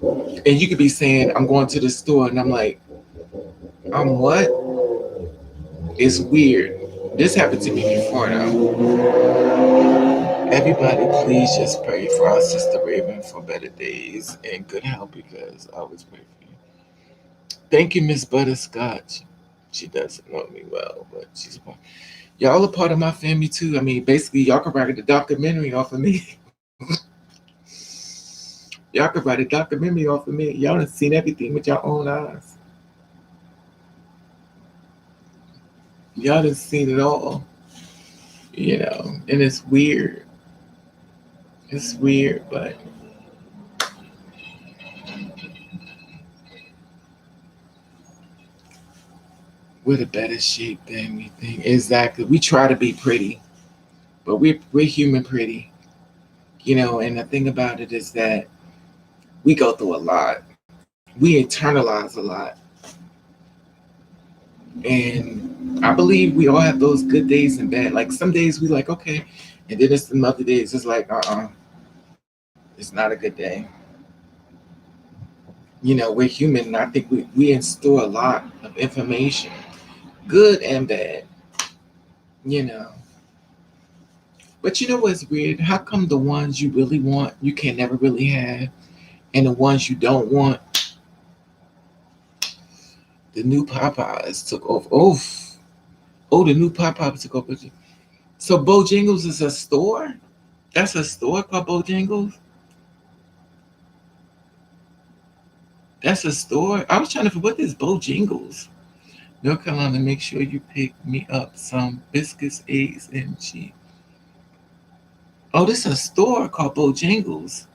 And you could be saying, "I'm going to the store," and I'm like, "I'm what?" It's weird. This happened to me before though. Everybody, please just pray for our sister Raven for better days and good health because I always pray for you. Thank you, Miss Butterscotch. She doesn't know me well, but she's part. Y'all are part of my family too. I mean, basically, y'all can write a documentary off of me. Y'all can write a documentary off of me. Y'all done seen everything with your own eyes. Y'all done seen it all, and it's weird. It's weird, but we're the better shape than we think. Exactly. We try to be pretty, but we're human pretty, and the thing about it is that we go through a lot. We internalize a lot. And I believe we all have those good days and bad. Like some days we like, okay. And then it's some other days it's like, it's not a good day. We're human, and I think we instill a lot of information, good and bad, you know. But you know what's weird? How come the ones you really want you can never really have, and the ones you don't want, the new Popeyes took over. Oh, the new Popeyes took over. So Bojangles is a store? That's a store called Bojangles? That's a store? I was trying to, what is Bojangles? North Carolina, make sure you pick me up some biscuits, eggs, and cheese. Oh, this is a store called Bojangles.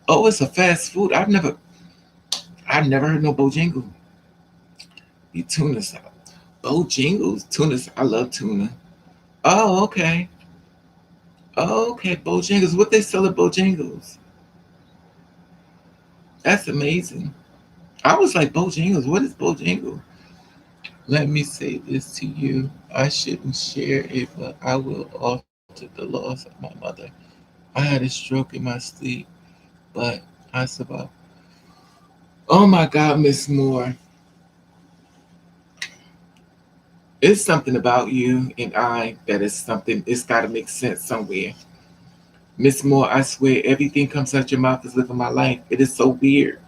Oh, it's a fast food. I've never heard no Bojangles. You tuna salad. Bojangles? I love tuna. Oh, okay. Oh, okay, Bojangles. What they sell at Bojangles? That's amazing. I was like, Bojangles, what is Bojangles? Let me say this to you. I shouldn't share it, but I will alter the loss of my mother. I had a stroke in my sleep, but I survived. Oh my God, Miss Moore. It's something about you and I that is something, it's got to make sense somewhere. Miss Moore, I swear everything comes out your mouth is living my life. It is so weird.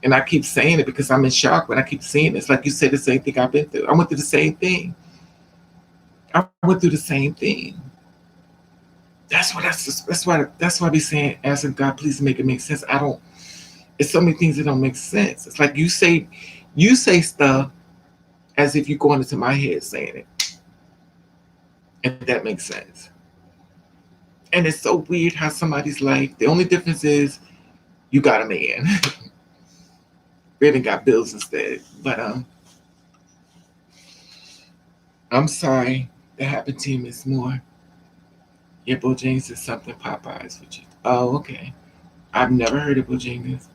And I keep saying it because I'm in shock when I keep seeing it. It's like you said the same thing I've been through. I went through the same thing. I went through the same thing. That's why I be saying, asking God, please make it make sense. I don't. It's so many things that don't make sense. It's like you say stuff as if you're going into my head saying it, and that makes sense. And it's so weird how somebody's life. The only difference is you got a man. Really got bills instead. But I'm sorry that happened to you, Miss Moore. Your Bojangles is something Popeyes for you. Oh, okay. I've never heard of Bojangles.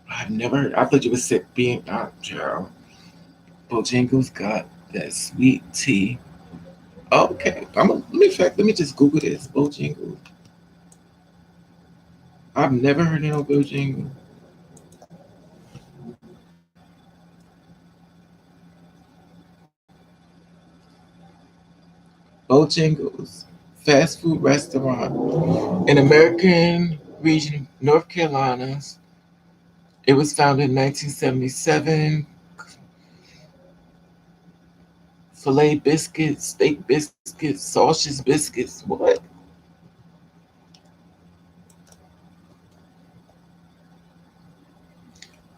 I've never heard. I thought you would sit being Gerald. Bojangles got that sweet tea. Okay. Let me just Google this. Bojangles. I've never heard of no Bojangles. Bojangles, fast food restaurant in American region, North Carolina. It was founded in 1977. Filet biscuits, steak biscuits, sausage biscuits. What?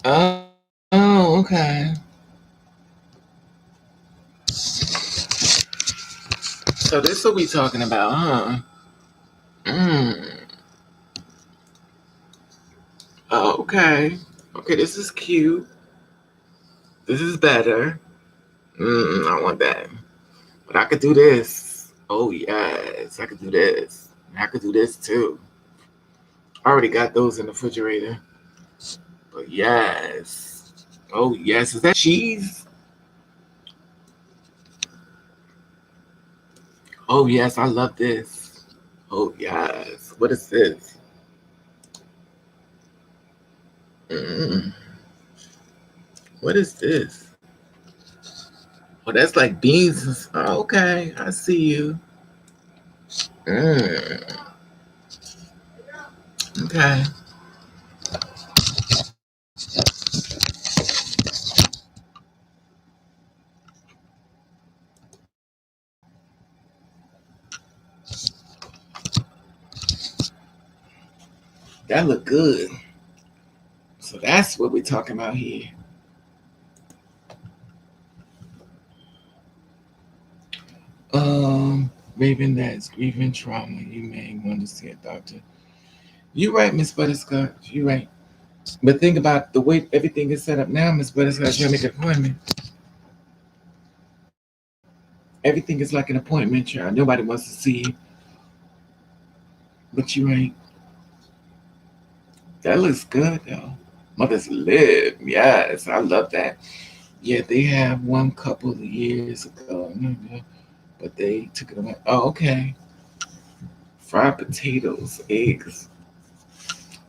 Oh, okay. So this is what we talking about, huh? Mm. Oh, okay. Okay, this is cute. This is better. I want that. But I could do this. Oh yes, I could do this. I could do this too. I already got those in the refrigerator. But yes. Oh yes. Is that cheese? Oh yes, I love this. Oh yes. What is this? Mm. What is this? Oh, that's like beans. Oh, okay, I see you. Mm. Okay. That look good. So that's what we're talking about here. Raven, that's grieving trauma. You may want to see a doctor. You're right, Miss Butterscotch. You're right. But think about the way everything is set up now, Miss Butterscotch. You gotta make an appointment. Everything is like an appointment, child. Nobody wants to see you. But you're right. That looks good though. Mothers live. Yes, I love that. Yeah, they have one couple of years ago, but they took it away. Oh, okay. Fried potatoes, eggs.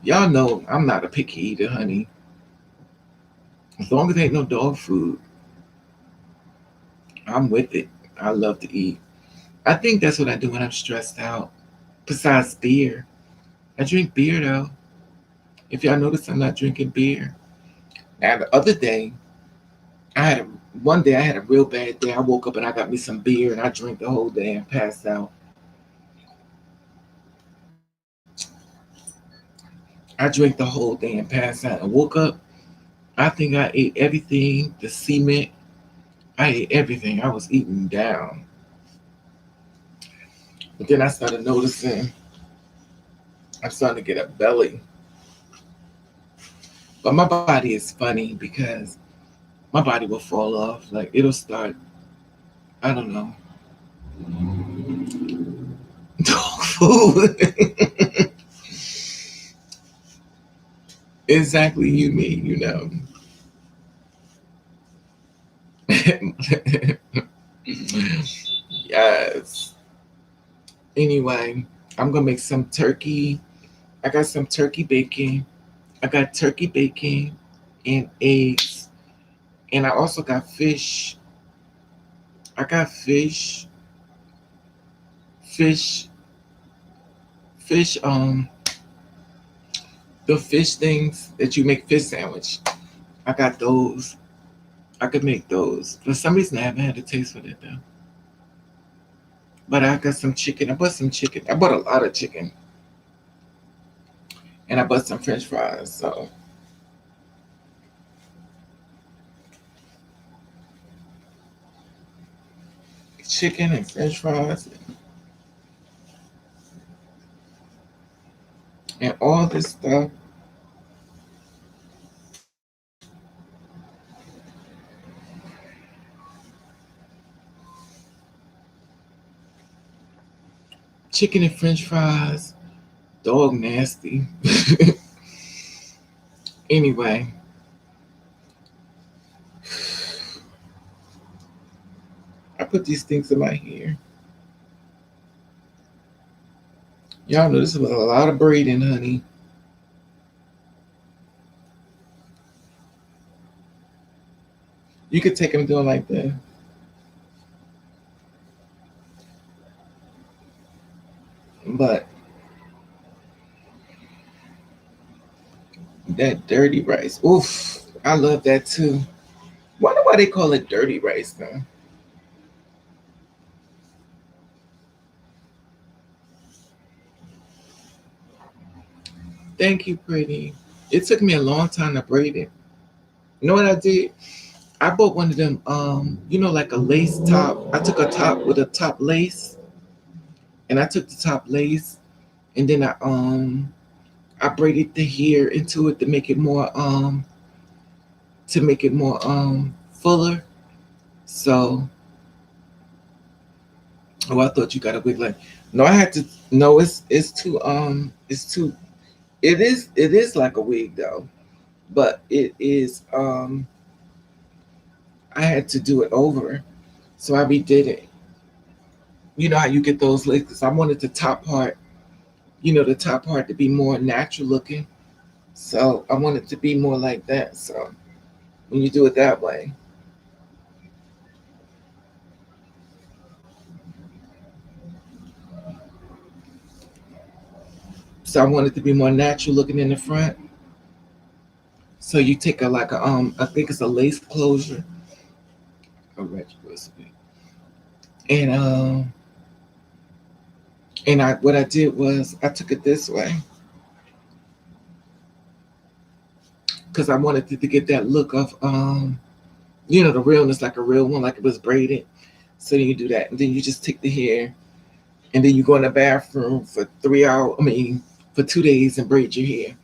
Y'all know I'm not a picky eater, honey. As long as ain't no dog food, I'm with it. I love to eat. I think that's what I do when I'm stressed out. Besides beer, I drink beer though. If y'all notice, I'm not drinking beer. Now the other day, I had a one day I had a real bad day. I woke up and I got me some beer and I drank the whole day and passed out. I drank the whole day and passed out and woke up. I think I ate everything, the cement. I ate everything. I was eating down. But then I started noticing I'm starting to get a belly. But my body is funny because my body will fall off. Like it'll start, I don't know, dog food. Exactly, you mean. Yes. Anyway, I'm gonna make some turkey. I got some turkey bacon. I got turkey bacon and eggs. And I also got fish. I got fish, fish, the fish things that you make fish sandwich. I got those. I could make those. For some reason, I haven't had a taste for that though. But I got some chicken. I bought some chicken. I bought a lot of chicken. And I bought some french fries. So, chicken and french fries and all this stuff. Chicken and french fries. Dog nasty. Anyway, I put these things in my hair. Y'all know this was a lot of braiding, honey. You could take them doing like that. But that dirty rice. Oof. I love that too. Wonder why they call it dirty rice though. Thank you, pretty. It took me a long time to braid it. You know what I did? I bought one of them, like a lace top. I took a top with a top lace, and I took the top lace, and then I braided the hair into it to make it more fuller. So, oh, I thought you got a wig like. No, I had to. No, it is like a wig though, but it is I had to do it over, so I redid it. You know how you get those licks? I wanted the top part, the top part to be more natural looking. So I want it to be more like that. So when you do it that way, so I want it to be more natural looking in the front. So you take I think it's a lace closure, a retro recipe, and and what I did was I took it this way. because I wanted it to get that look of the realness, like a real one, like it was braided. So then you do that, and then you just take the hair, and then you go in the bathroom for 3 hours. I mean, for 2 days and braid your hair.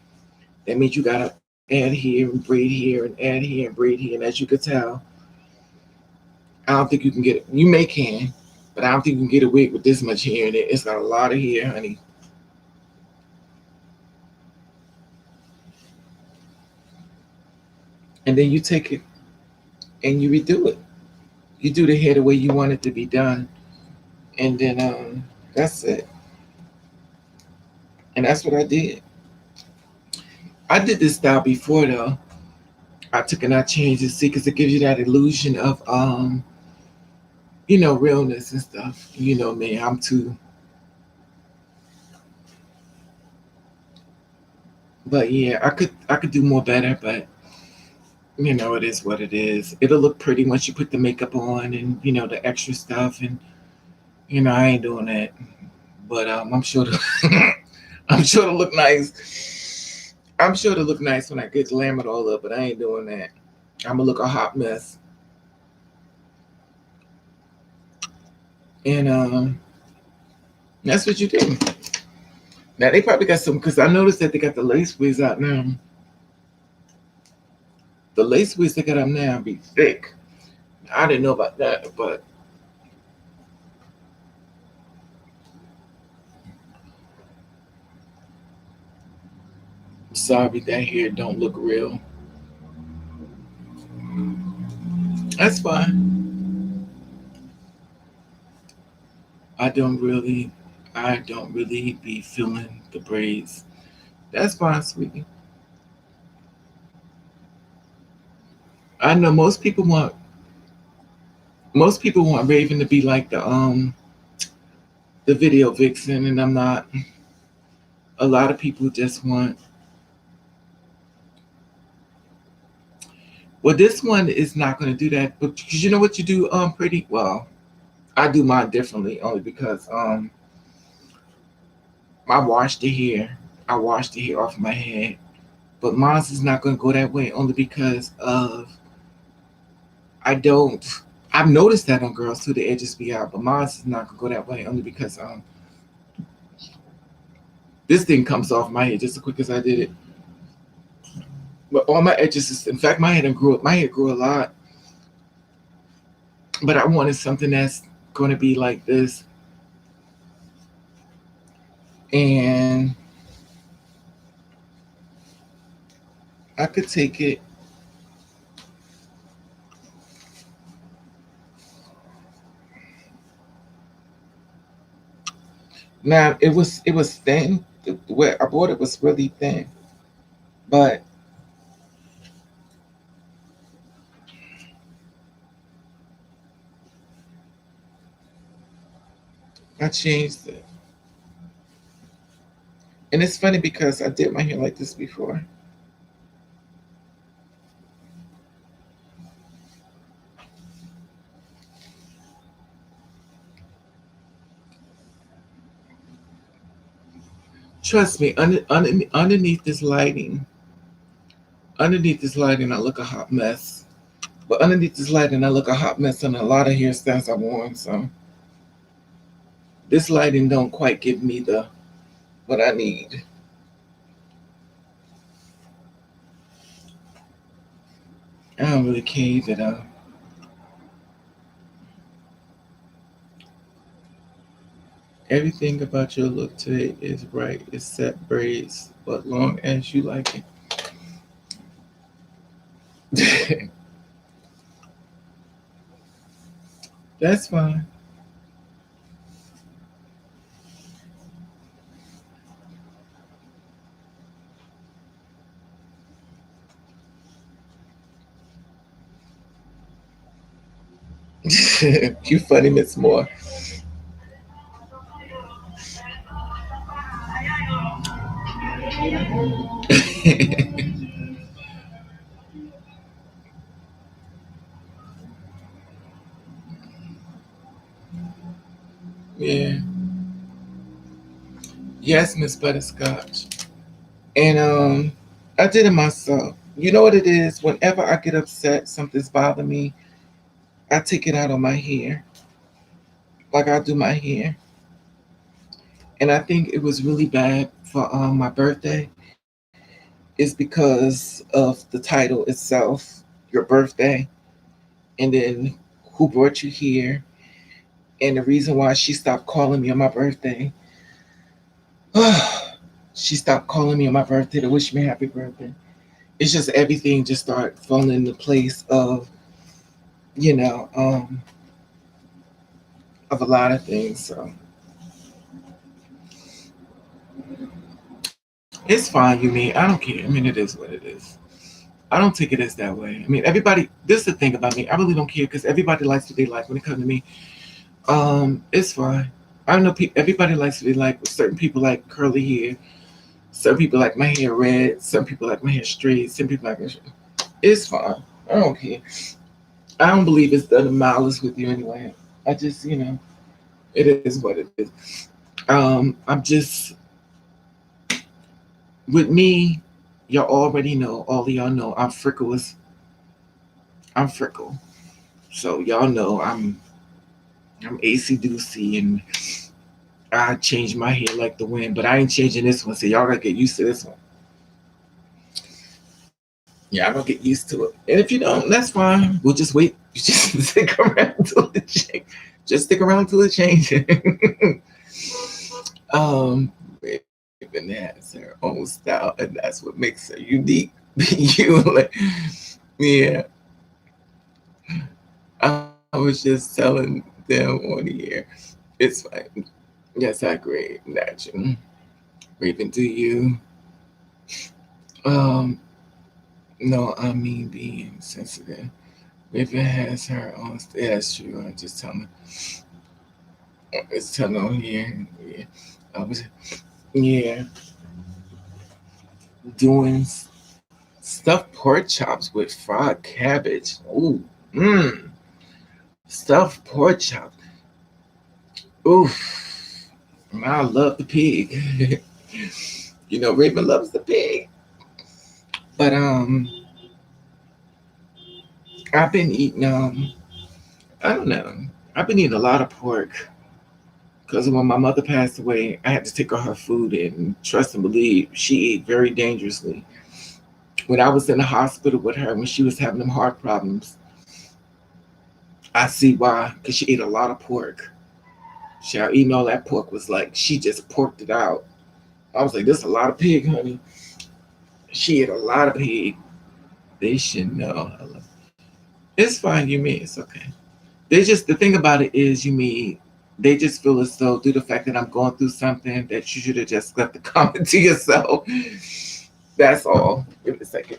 That means you gotta add here and braid here and add here and braid here. And as you could tell, I don't think you can get it. You may can, but I don't think you can get a wig with this much hair in it. It's got a lot of hair, honey. And then you take it and you redo it. You do the hair the way you want it to be done, and then that's it. And that's what I did. I did this style before though. I took and I changed it, see, because it gives you that illusion of realness and stuff. You know me, I'm too. But yeah, I could do more better, but it is what it is. It'll look pretty once you put the makeup on and the extra stuff, and I ain't doing that. But I'm sure to I'm sure to look nice. I'm sure to look nice when I get glam it all up, but I ain't doing that. I'm gonna look a hot mess. And that's what you do. Now they probably got some, because I noticed that they got the lace wigs out now. The lace wigs they got up now be thick. I didn't know about that, but sorry that hair don't look real. That's fine. I don't really I don't really be feeling the braids. That's fine, sweetie. I know most people want Raven to be like the video vixen, and I'm not. A lot of people just want. Well, this one is not going to do that, but because you know what you do, pretty well. I do mine differently only because I wash the hair. I wash the hair off my head, but mine is not going to go that way only because of I don't. I've noticed that on girls too, the edges be out, but mine is not gonna go that way only because this thing comes off my head just as quick as I did it. But all my edges is, in fact, my hair didn't grow up. My hair grew a lot, but I wanted something that's going to be like this, and I could take it. Now it was thin. The way I bought it was really thin, but I changed it. And it's funny because I did my hair like this before. Trust me, underneath this lighting, I look a hot mess. But underneath this lighting, I look a hot mess on a lot of hairstyles I've worn. So this lighting don't quite give me the what I need. I don't really care either though. Everything about your look today is right except braids, but long as you like it. That's fine. You funny, Miss Moore. Yeah. Yes, Miss Butterscotch. And I did it myself. You know what it is? Whenever I get upset, something's bothering me, I take it out on my hair. Like I do my hair. And I think it was really bad for my birthday is because of the title itself, your birthday, and then who brought you here, and the reason why she stopped calling me on my birthday. She stopped calling me on my birthday to wish me happy birthday. It's just everything just started falling into place of, you know, of a lot of things. So it's fine, you mean. I don't care. I mean, it is what it is. I don't take it as that way. I mean, everybody, this is the thing about me. I really don't care because everybody likes what they like when it comes to me. It's fine. I know everybody likes what they like. Certain people like curly hair. Some people like my hair red. Some people like my hair straight. Some people like it. It's fine. I don't care. I don't believe it's done a malice with you anyway. I just, it is what it is. I'm just with me. Y'all already know. All of y'all know I'm frickle. I'm frickle. So y'all know I'm AC Doocy and I change my hair like the wind, but I ain't changing this one. So y'all gotta get used to this one. Yeah, I'm gonna get used to it. And if you don't, that's fine. We'll just wait. You just stick around till it change. Just stick around till it changes. Raven has her own style, and that's what makes her unique. You like, yeah. I was just telling them on the air. It's fine. Yes, I agree. Natural. Raven, do you? Um, no, I mean being sensitive. Raven has her own. Yeah, that's true. I just tell me. It's telling on here. Yeah, I was. Yeah, doing stuffed pork chops with fried cabbage. Ooh, mmm, stuffed pork chops. Oof, I love the pig. Raven loves the pig. But I've been eating I don't know. I've been eating a lot of pork because when my mother passed away, I had to take all her food and trust and believe she ate very dangerously. When I was in the hospital with her when she was having them heart problems, I see why because she ate a lot of pork. She eating all that pork was like she just porked it out. I was like, "This is a lot of pig, honey." She ate a lot of pig. They should know. It's fine, you mean it's okay. They just the thing about it is you mean they just feel as though due to the fact that I'm going through something that you should have just left the comment to yourself. That's all. Give it a second.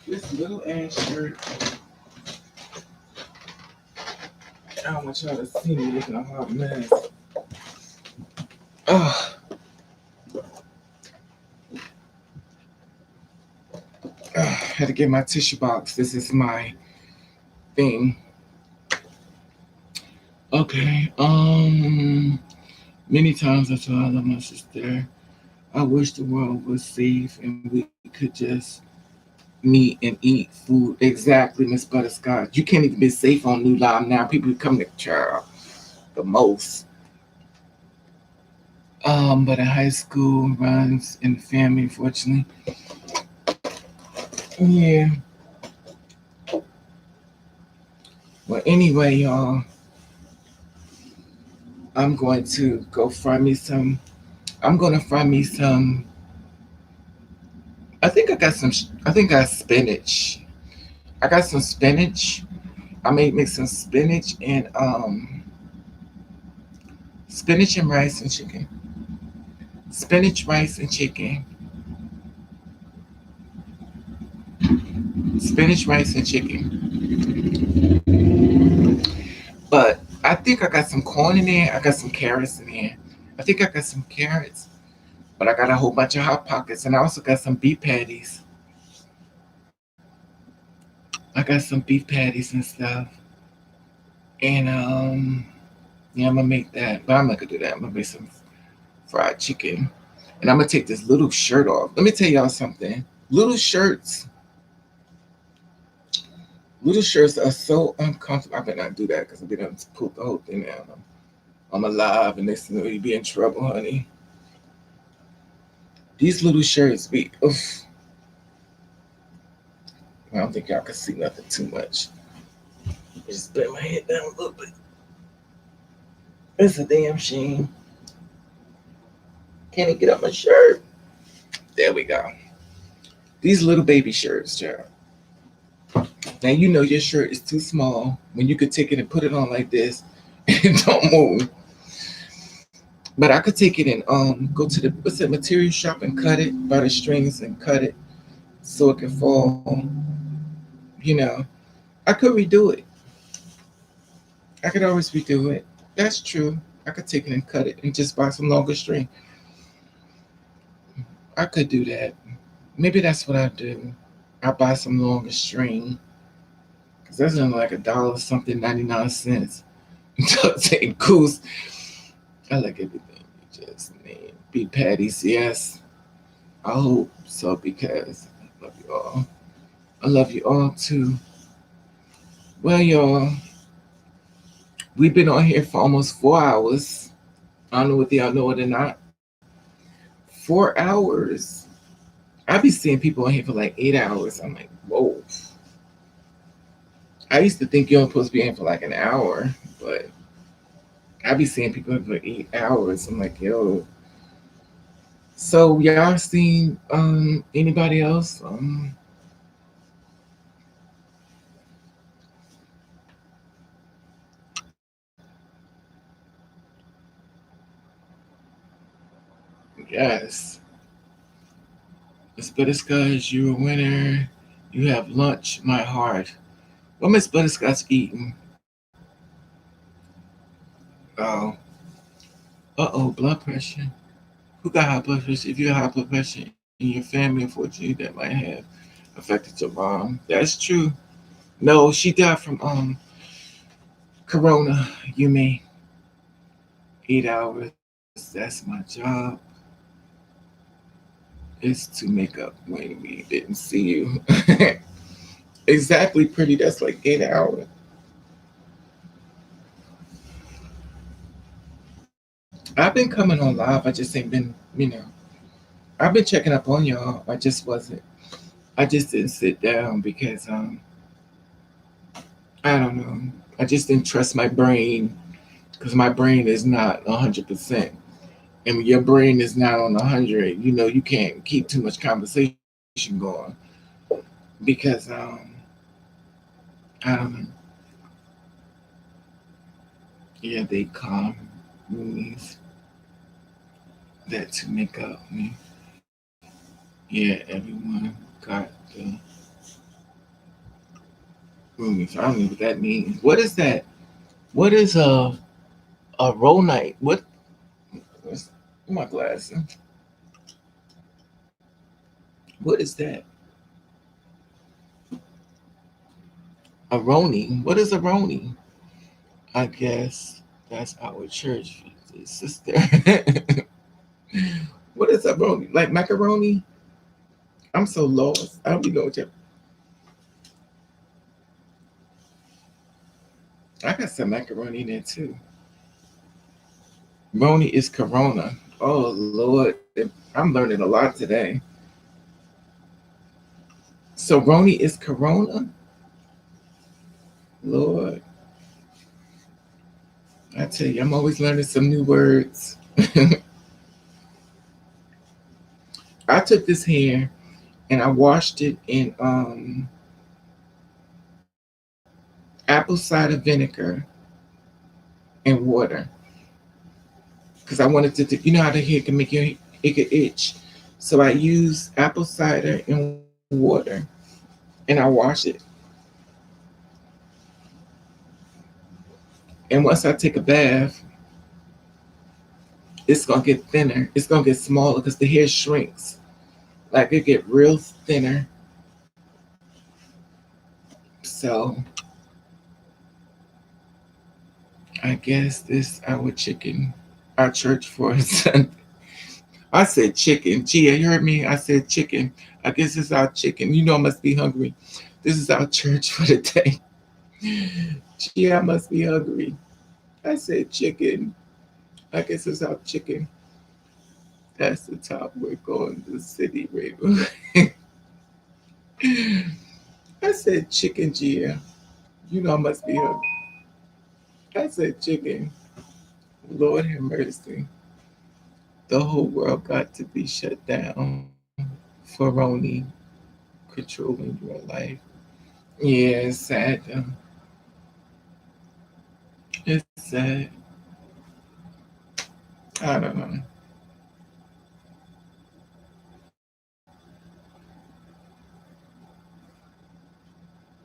This little ass shirt. I don't want y'all to see me looking a hot mess. Oh, had to get my tissue box. This is my thing. Okay. Many times I told I love my sister. I wish the world was safe and we could just meet and eat food. Exactly, Miss Butterscotch. You can't even be safe on New Line now. People come to child the most. But in high school runs in the family, unfortunately. Yeah. Well, anyway, y'all, I'm going to go find me some. I'm gonna find me some. I think I got some. I think I got spinach. I got some spinach. I may make some spinach and rice and chicken. Spinach, rice, and chicken. Spinach, rice, and chicken. But I think I got some corn in there. I got some carrots in there. I think I got some carrots. But I got a whole bunch of hot pockets, and I also got some beef patties. I got some beef patties and stuff. And yeah, I'm gonna make that. But I'm not gonna do that. I'm gonna make some fried chicken. And I'm gonna take this little shirt off. Let me tell y'all something. Little shirts, little shirts are so uncomfortable. I better not do that because I better pull the whole thing out. I'm alive, and next thing you know, you be in trouble, honey. These little shirts be. Oof. I don't think y'all can see nothing too much. Just bend my head down a little bit. It's a damn shame. Can't even get up my shirt. There we go. These little baby shirts, child. Now you know your shirt is too small when you could take it and put it on like this and don't move. But I could take it and go to the what's that material shop and cut it by the strings and cut it so it can fall. You know, I could redo it. I could always redo it. That's true. I could take it and cut it and just buy some longer string. I could do that. Maybe that's what I do. I buy some longer string because that's only like $1 something 99 cents. Take goose. I like everything you just named. Beef patties, yes. I hope so because I love you all. I love you all too. Well, y'all, we've been on here for almost 4 hours. I don't know whether y'all know it or not. 4 hours. I be seeing people on here for like 8 hours. I'm like, whoa. I used to think you're supposed to be in for like an hour, but I be seeing people for 8 hours. I'm like, yo. So y'all seen anybody else? Yes. Miss Butterscotch, you a winner. You have lunch, my heart. What Miss Butterscotch eating? Oh, uh-oh, blood pressure. Who got high blood pressure? If you got high blood pressure in your family, unfortunately, that might have affected your mom. That's true. No, she died from corona. You mean 8 hours? That's my job. Is to make up when we didn't see you. Exactly, pretty. That's like 8 hours. I've been coming on live. I just ain't been. I've been checking up on y'all. I just wasn't. I just didn't sit down because I don't know. I just didn't trust my brain because my brain is not 100%. And when your brain is not on 100, you can't keep too much conversation going because I don't know. Yeah, they calm movies that to make up me. Yeah, everyone got the movies. I don't know what that means. What is that? What is a roll night? What's my glasses? What is that? A roni. What is a roni? I guess that's our church sister. What is a roni? Like macaroni? I'm so lost. I don't even know what you. I got some macaroni in there too. Roni is Corona. Oh Lord, I'm learning a lot today. So Roni is Corona. Lord, I tell you, I'm always learning some new words. I took this hair and I washed it in apple cider vinegar and water because I wanted to. You know how the hair can make your it could itch. So I use apple cider and water, and I wash it. And once I take a bath, it's gonna get thinner. It's gonna get smaller because the hair shrinks. Like it get real thinner. So I guess this our chicken, our church for Sunday. I said chicken. Gia, you heard me? I said chicken. I guess it's our chicken. You know I must be hungry. This is our church for the day. Gia, I must be hungry. I said chicken. I guess it's our chicken. That's the top. We're going to the city, Rainbow. I said chicken, Gia. You know I must be hungry. I said chicken. Lord have mercy. The whole world got to be shut down for Roni controlling your life. Yeah, it's sad though. It's sad. I don't know.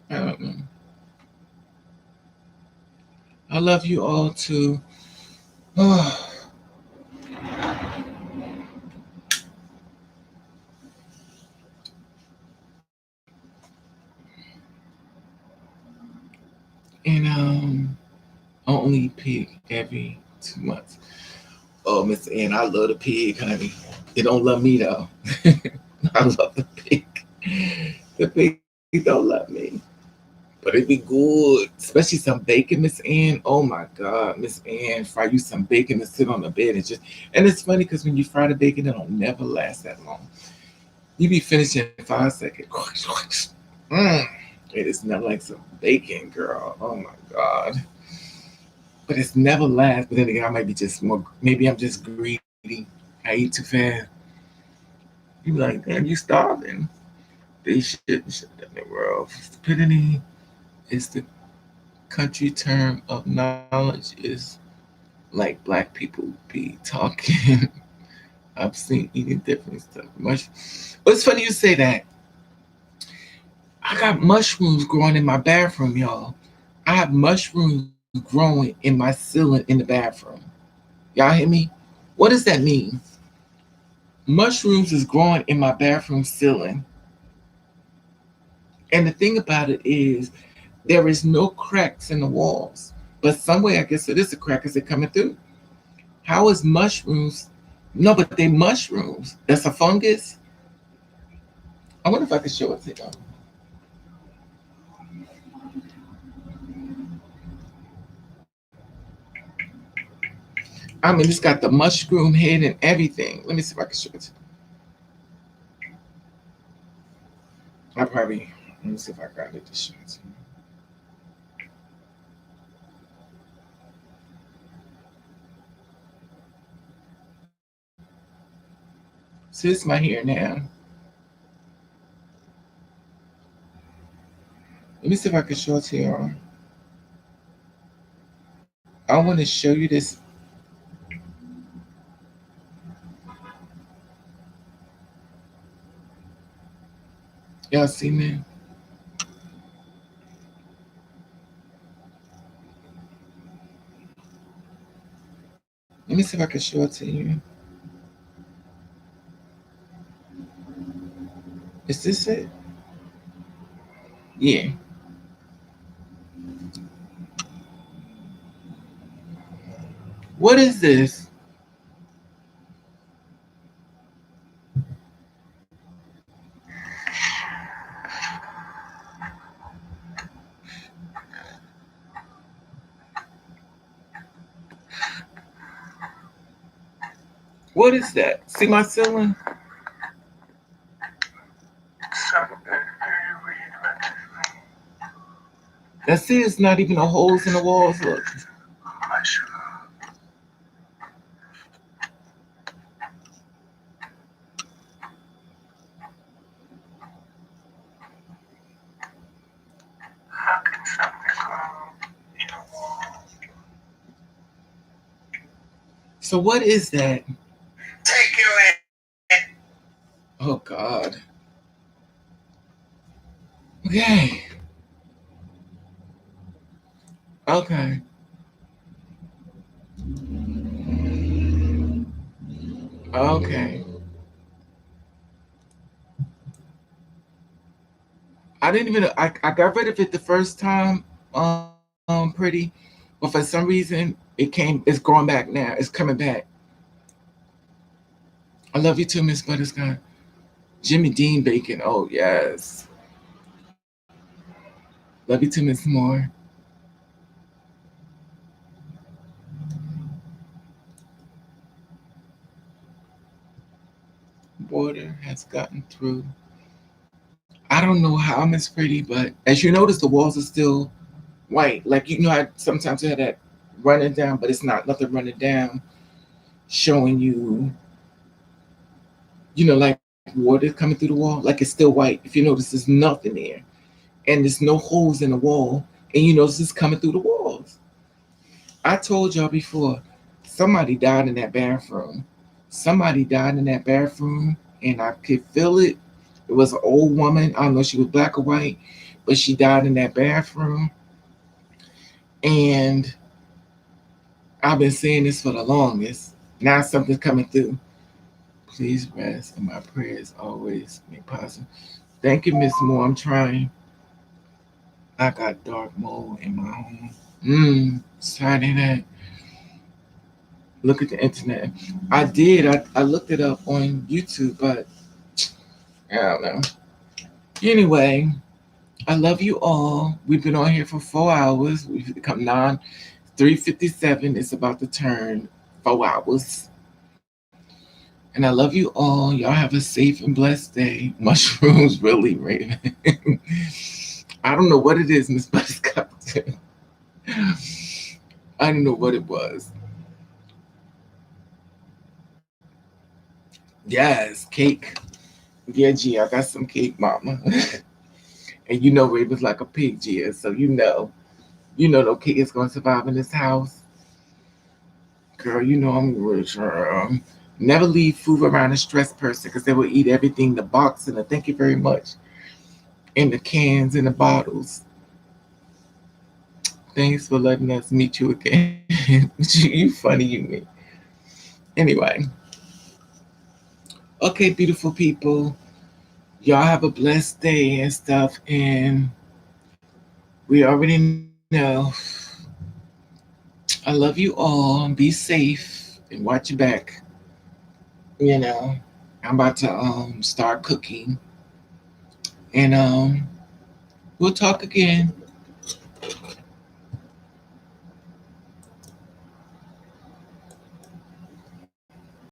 I don't know. I love you all too. And I only pig every 2 months. Oh, Miss Ann, I love the pig, honey. It don't love me though. I love the pig. The pig don't love me. But it be good. Especially some bacon, Miss Ann. Oh my God, Miss Ann, fry you some bacon to sit on the bed and just and it's funny because when you fry the bacon, it don't never last that long. You be finished in 5 seconds. Mm. It is not like some bacon, girl. Oh my God. But it's never last. But then again, I might be just more. Maybe I'm just greedy. I eat too fast. You be like, damn, you starving. They shouldn't shut down the world. Stupidity is the country term of knowledge. Is like black people be talking. I've seen eating different stuff. Well, it's funny you say that. I got mushrooms growing in my bathroom, y'all. I have mushrooms growing in my ceiling in the bathroom. Y'all hear me? What does that mean? Mushrooms is growing in my bathroom ceiling. And the thing about it is, there is no cracks in the walls. But some way, I guess it is a crack. Is it coming through? How is mushrooms? No, but they mushrooms. That's a fungus. I wonder if I could show it to you. I mean, it's got the mushroom head and everything. Let me see if I can show it to you. I probably, let me see if I got it to show it to you. See, it's my hair now. Let me see if I can show it to you. I want to show you this. Y'all see me? Let me see if I can show it to you. Is this it? Yeah. What is this? What is that? See my ceiling? That's it. It's not even no holes in the walls. Look. So what is that? Take your ass. Oh God. Okay. Okay. Okay. I didn't even. I got rid of it the first time. Pretty, but for some reason it came. It's going back now. It's coming back. I love you too, Miss Butterscotch. Jimmy Dean Bacon. Oh yes. Love you too, Miss Moore. Water has gotten through. I don't know how, Miss Pretty, but as you notice, the walls are still white. Like you know, I sometimes you have that running down, but it's not nothing running down, showing you, like water coming through the wall. Like it's still white. If you notice, there's nothing there, and there's no holes in the wall, and you notice it's coming through the walls. I told y'all before, somebody died in that bathroom. Somebody died in that bathroom, and I could feel it. It was an old woman. I don't know if she was black or white, but she died in that bathroom. And I've been saying this for the longest. Now something's coming through. Please rest, and my prayers always make positive. Thank you, Miss Moore. I'm trying. I got dark mold in my home. Sorry that. Look at the internet. I did. I looked it up on YouTube, but I don't know. Anyway, I love you all. We've been on here for 4 hours. We've become 3:57. It's about to turn 4 hours. And I love you all. Y'all have a safe and blessed day. Mushrooms really, Raven. I don't know what it is, Miss Buttercup. I don't know what it was. Yes, cake. Yeah, G, I got some cake, Mama. And you know Raven's like a pig, Gia, so no cake is gonna survive in this house. Girl, you know I'm rich. Never leave food around a stressed person because they will eat everything, the box and the thank you very much, and the cans and the bottles. Thanks for letting us meet you again. You funny, you me. Anyway, okay, beautiful people. Y'all have a blessed day and stuff. And we already know. I love you all. Be safe and watch your back. You know, I'm about to start cooking. And we'll talk again.